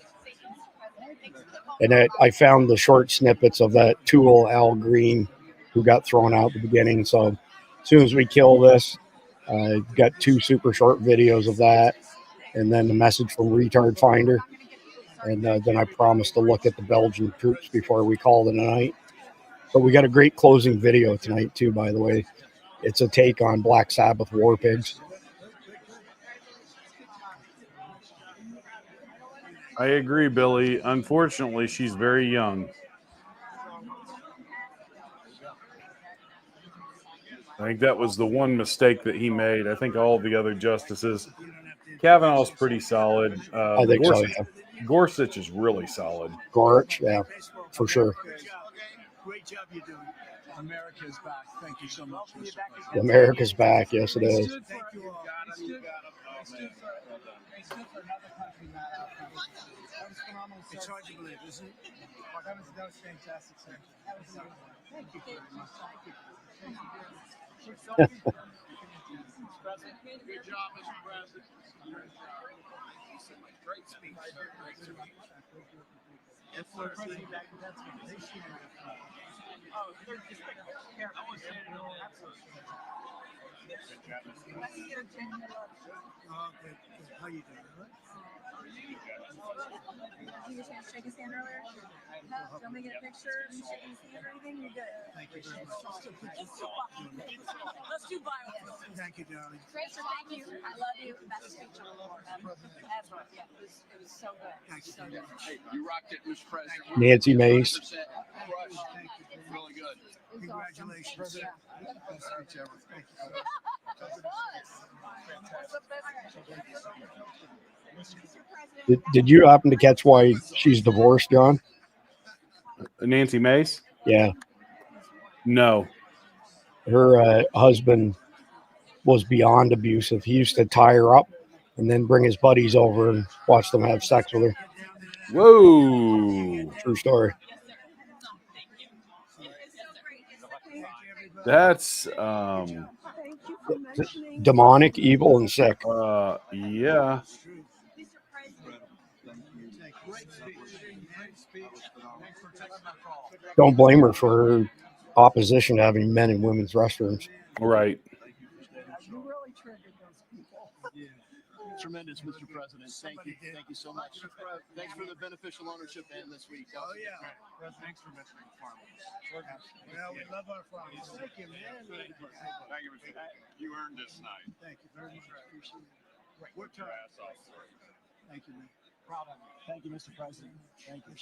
And I found the short snippets of that Tool Al Green who got thrown out at the beginning. So as soon as we kill this, got 2 super short videos of that, and then the message from Retard Finder. And then I promised to look at the Belgian troops before we call it a night. But we got a great closing video tonight, too, by the way. It's a take on Black Sabbath War Pigs. I agree, Billy. Unfortunately, she's very young. I think that was the one mistake that he made. I think all the other justices, Kavanaugh's pretty solid. I think Gorsuch, so, yeah. Gorsuch is really solid. Gorsuch, yeah, for sure. Great job you're doing. America's back. Thank you so much. America's back. Yes, it is. Thank you all. It's hard to believe, isn't it? That was fantastic, sir. Thank you very much. Good job, Mr. President. Great speech. How you doing? Did you get a chance to shake his hand earlier? No? Do you want me to get a picture of you shaking his hand or anything? You're good. Thank you very much. Let's do violence. Thank you, darling. Great, sir. Thank you. I love you. Best speech ever. Ever. Yeah, it was so good. Thank you. So good. Hey, you rocked it, Mr. President. Nancy Mace. Really good. Congratulations. Yeah. Best speech ever. Thank you. Did you happen to catch why she's divorced, John? Nancy Mace? Yeah. No. Her husband was beyond abusive. He used to tie her up and then bring his buddies over and watch them have sex with her. Whoa. True story. That's demonic, evil, and sick. Yeah. Don't blame her for her opposition to having men in women's restrooms. Right. You really triggered those people. Tremendous, Mr. President. Thank you. Thank you so much. Thanks for the beneficial ownership and this week. Oh, yeah. Thanks for mentioning farmers. Well, we love our farmers. Thank you, man. Thank you, Mr. You earned this night. Thank you very much. Appreciate it. What time? Thank you, man. Thank you, Mr. President. Thank you.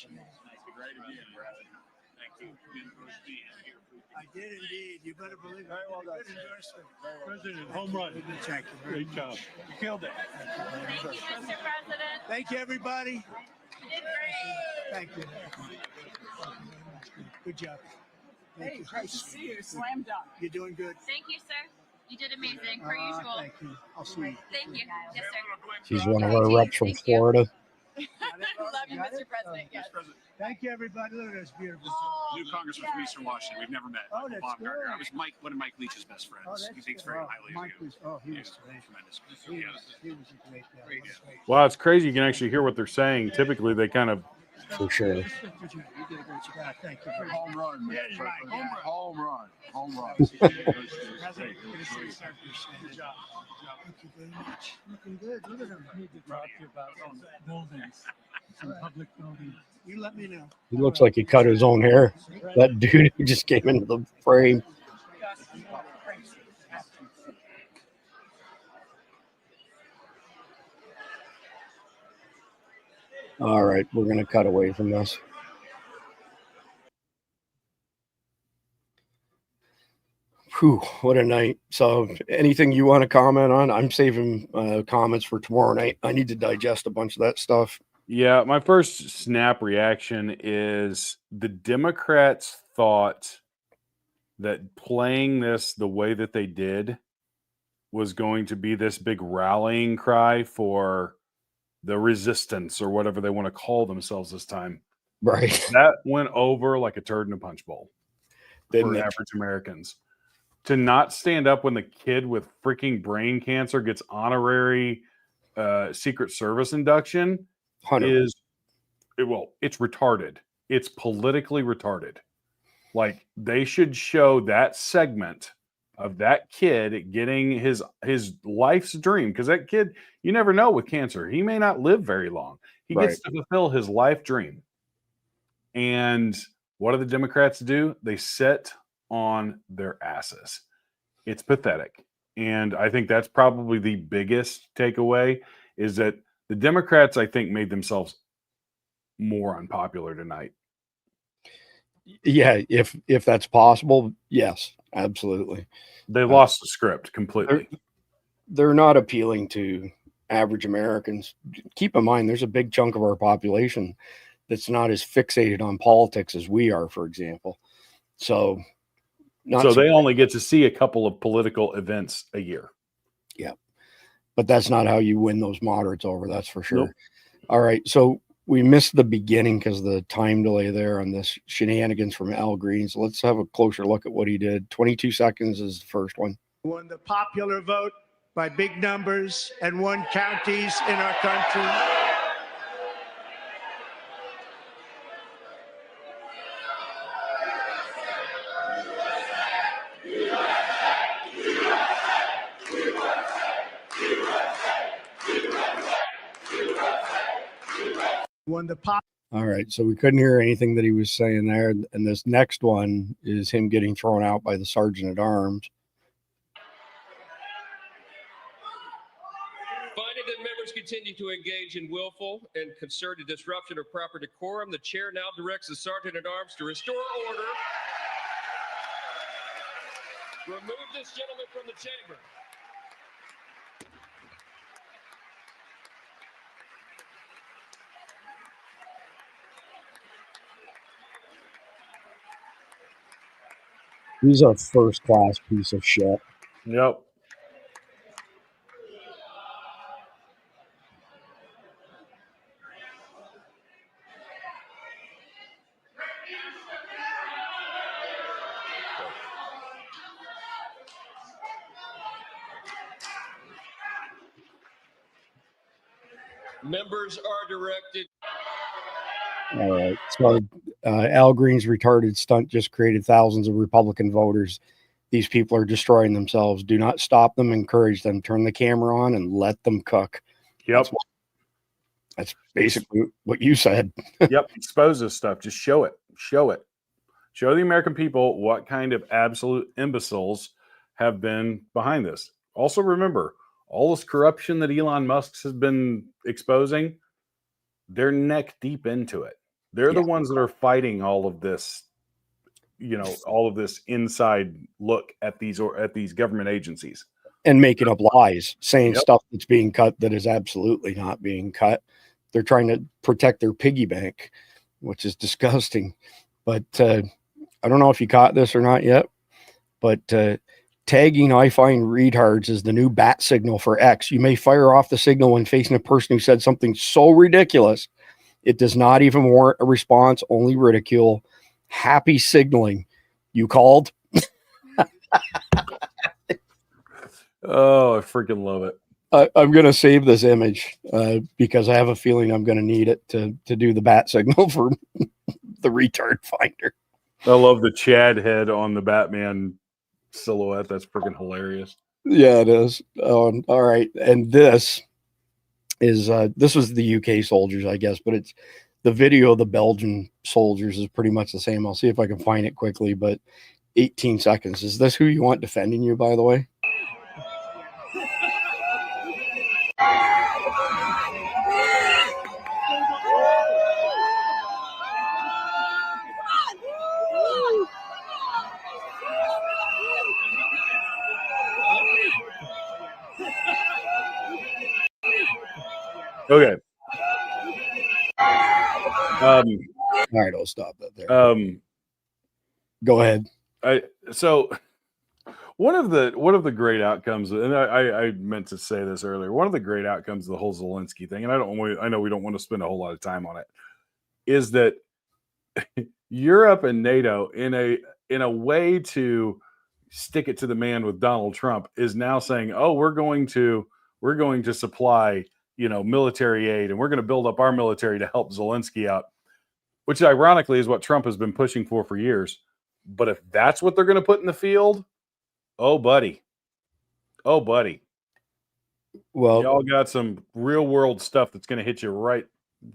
Great again, brother. Thank you. I did indeed. You better believe it. Very well done. Good endorsement. President, home run. Thank you. Great job. You killed it. Thank you, Mr. President. Thank you, everybody. You did great. Thank you. Good job. Thank Hey, you. great to see you. Slam dunk. You're doing good. Thank you, sir. You did amazing, per usual. Thank you. I'll see you. Thank you. Yes, sir. She's one of our reps from Florida. Love you, Mr. President. Yes. Thank you, everybody. Look at this beautiful. New Congressman from Eastern Washington. We've never met. Oh, that's Bob Gardner. good. I was one of Mike Leach's best friends. Oh, that's He thinks good. very Oh, highly Mike of you. was, he was great. Tremendous. He was a great guy. Wow, it's crazy. You can actually hear what they're saying. Typically, they kind of. For sure. You did a great job. Thank you. Home run, Mr. President. Home run. Home run. President, good to see you, sir. Good job. Thank you very much. Looking good. Look at him. I need to talk to you about some buildings, some public buildings. You let me know. He looks like he cut his own hair. That dude who just came into the frame. All right, we're going to cut away from this. Whew, what a night. So anything you want to comment on? I'm saving comments for tomorrow night. I need to digest a bunch of that stuff. Yeah, my first snap reaction is the Democrats thought that playing this the way that they did was going to be this big rallying cry for the resistance or whatever they want to call themselves this time. Right. That went over like a turd in a punch bowl Didn't for it? average Americans. To not stand up when the kid with freaking brain cancer gets honorary Secret Service induction 100. it's retarded. It's politically retarded. Like, they should show that segment of that kid getting his life's dream, because that kid, you never know with cancer, he may not live very long. He gets to fulfill his life dream. And what do the Democrats do? They sit on their asses. It's pathetic. And I think that's probably the biggest takeaway, is that the Democrats, I think, made themselves more unpopular tonight. Yeah, if that's possible, yes, absolutely. They lost the script completely. They're not appealing to average Americans. Keep in mind, there's a big chunk of our population that's not as fixated on politics as we are, for example. So they only get to see a couple of political events a year. Yeah. But that's not how you win those moderates over, that's for sure. Nope. All right. So we missed the beginning because of the time delay there on this shenanigans from Al Green. So let's have a closer look at what he did. 22 seconds is the first one. Won the popular vote by big numbers and won counties in our country. All right, so we couldn't hear anything that he was saying there. And this next one is him getting thrown out by the sergeant at arms. Finding that members continue to engage in willful and concerted disruption of proper decorum, the chair now directs the sergeant at arms to restore order. Remove this gentleman from the chamber. He's a first-class piece of shit. Yep. Members are directed. All right. So Al Green's retarded stunt just created thousands of Republican voters. These people are destroying themselves. Do not stop them. Encourage them. Turn the camera on and let them cook. Yep. That's basically what you said. Yep. Expose this stuff. Just show it. Show it. Show the American people what kind of absolute imbeciles have been behind this. Also, remember, all this corruption that Elon Musk has been exposing, they're neck deep into it. They're the ones that are fighting all of this, all of this inside look at these government agencies. And making up lies, saying stuff that's being cut that is absolutely not being cut. They're trying to protect their piggy bank, which is disgusting. But I don't know if you caught this or not yet, but tagging I find retards is the new bat signal for X. You may fire off the signal when facing a person who said something so ridiculous it does not even warrant a response, only ridicule. Happy signaling. You called? Oh, I freaking love it. I'm going to save this image because I have a feeling I'm going to need it to do the bat signal for the retard finder. I love the Chad head on the Batman silhouette. That's freaking hilarious. Yeah, it is. All right. And this was the UK soldiers, I guess, but it's the video of the Belgian soldiers is pretty much the same. I'll see if I can find it quickly, but 18 seconds. Is this who you want defending you, by the way? Okay. All right, I'll stop that there. Go ahead. So one of the great outcomes, and I meant to say this earlier, one of the great outcomes of the whole Zelensky thing, and I know we don't want to spend a whole lot of time on it, is that Europe and NATO, in a way to stick it to the man with Donald Trump, is now saying, oh, we're going to supply, military aid, and we're going to build up our military to help Zelensky out, which ironically is what Trump has been pushing for years. But if that's what they're going to put in the field, oh buddy. Well, y'all got some real world stuff that's going to hit you right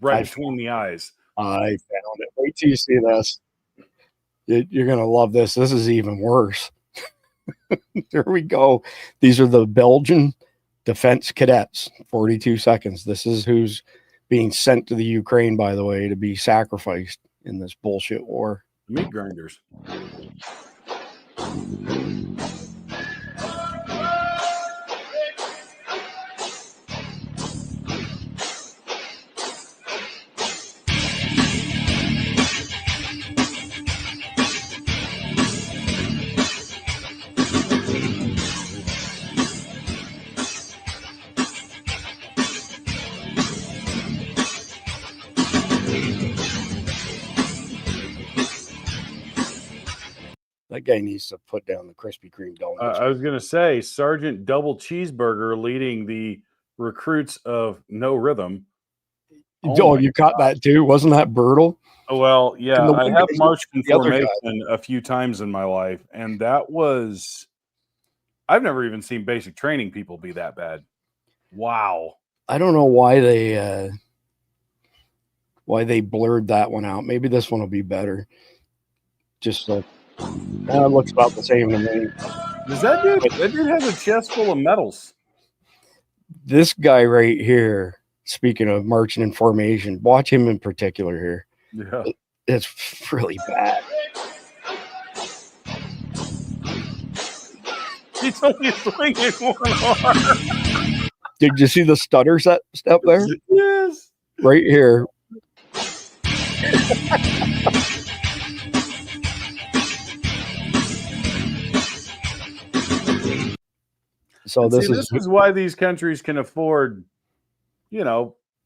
between the eyes. I found it. Wait till you see this. You're going to love this. This is even worse. There we go. These are the Belgian defense cadets. 42 seconds. This is who's being sent to the Ukraine, by the way, to be sacrificed in this bullshit war. Meat grinders. That guy needs to put down the Krispy Kreme donuts. I was going to say Sergeant Double Cheeseburger leading the recruits of No Rhythm. Oh, you caught that too? Wasn't that brutal? Well, yeah, I have marched in the other guy. formation a few times in my life, and that was, I've never even seen basic training people be that bad. Wow. I don't know why they blurred that one out. Maybe this one will be better. Just so it looks about the same to me. That dude has a chest full of medals. This guy right here, speaking of marching in formation, watch him in particular here. Yeah. It's really bad. He's only swinging one arm. Did you see the stutter step there? Yes. Right here. So this is why these countries can afford,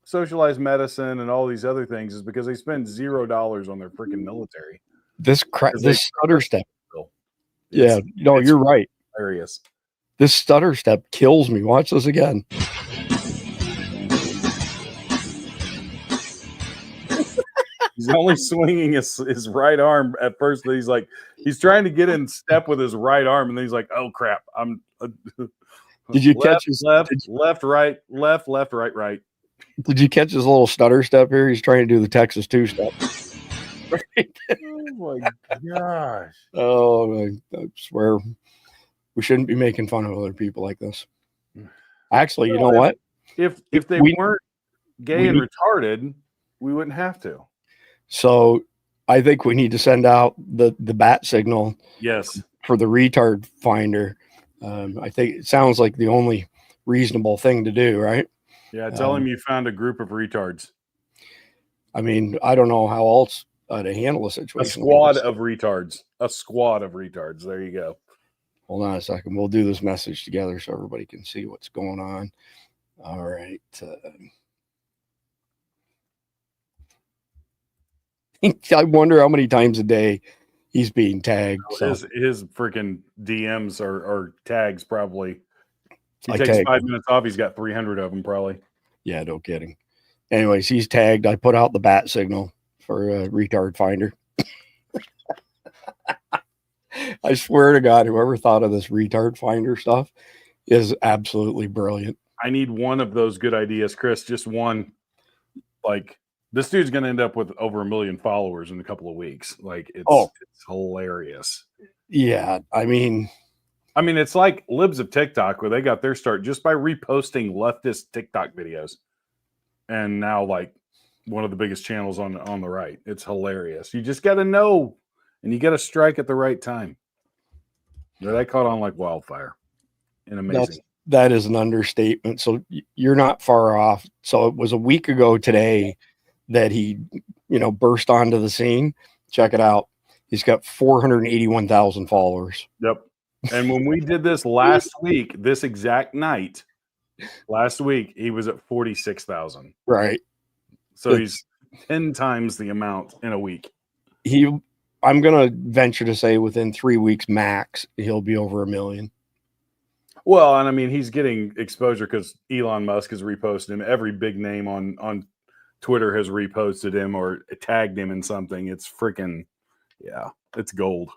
socialized medicine and all these other things, is because they spend $0 on their freaking military. This stutter step. Yeah, no, you're right. Hilarious. This stutter step kills me. Watch this again. He's only swinging his right arm at first. He's trying to get in step with his right arm, and then he's like, "Oh crap! I'm." Did you catch his left, right, right? Did you catch his little stutter step here? He's trying to do the Texas 2 step. Oh my gosh! Oh, I swear, we shouldn't be making fun of other people like this. Actually, you know what? If they weren't gay and retarded, we wouldn't have to. So I think we need to send out the bat signal. Yes. For the retard finder. I think it sounds like the only reasonable thing to do, right? Yeah. Tell him you found a group of retards. I mean, I don't know how else to handle a situation. A squad of retards. A squad of retards. There you go. Hold on a second. We'll do this message together so everybody can see what's going on. All right. I wonder how many times a day he's being tagged. So. His freaking DMs are tags probably. He takes 5 minutes off. He's got 300 of them probably. Yeah, no kidding. Anyways, he's tagged. I put out the bat signal for a retard finder. I swear to God, whoever thought of this retard finder stuff is absolutely brilliant. I need one of those good ideas, Chris. Just one. This dude's going to end up with over 1 million followers in a couple of weeks. It's hilarious. Yeah. I mean, it's like libs of TikTok, where they got their start just by reposting leftist TikTok videos. And now one of the biggest channels on the right. It's hilarious. You just got to know, and you got to strike at the right time. That caught on like wildfire. And amazing. That is an understatement. So you're not far off. So it was a week ago today that he, burst onto the scene. Check it out. He's got 481,000 followers. Yep. And when we did this last week, this exact night, last week, he was at 46,000. Right. So he's 10 times the amount in a week. I'm going to venture to say within 3 weeks max, he'll be over 1 million. Well, and I mean, he's getting exposure because Elon Musk has reposted him. Every big name on Twitter has reposted him or tagged him in something. It's freaking, yeah, it's gold.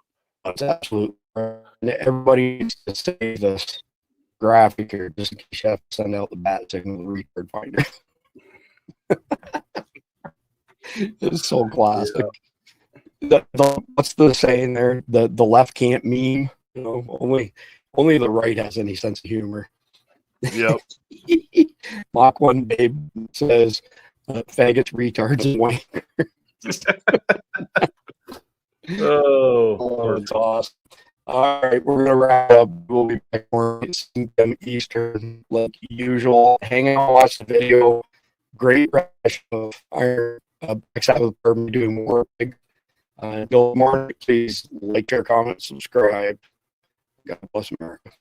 That's absolutely right. And everybody needs to save this graphic here just in case you have to send out the bat signal to the retard finder. It's so classic. Yeah. What's the saying there? The left can't meme. Only the right has any sense of humor. Yep. Mach 1 Babe says, faggots, retards, and wankers. Oh, it's awesome. All right, we're going to wrap up. We'll be back more Eastern, like usual. Hang out, watch the video. Great rash of Iron Sabbath Bourbon doing more. Bill Martin, please like, share, comment, subscribe. God bless America.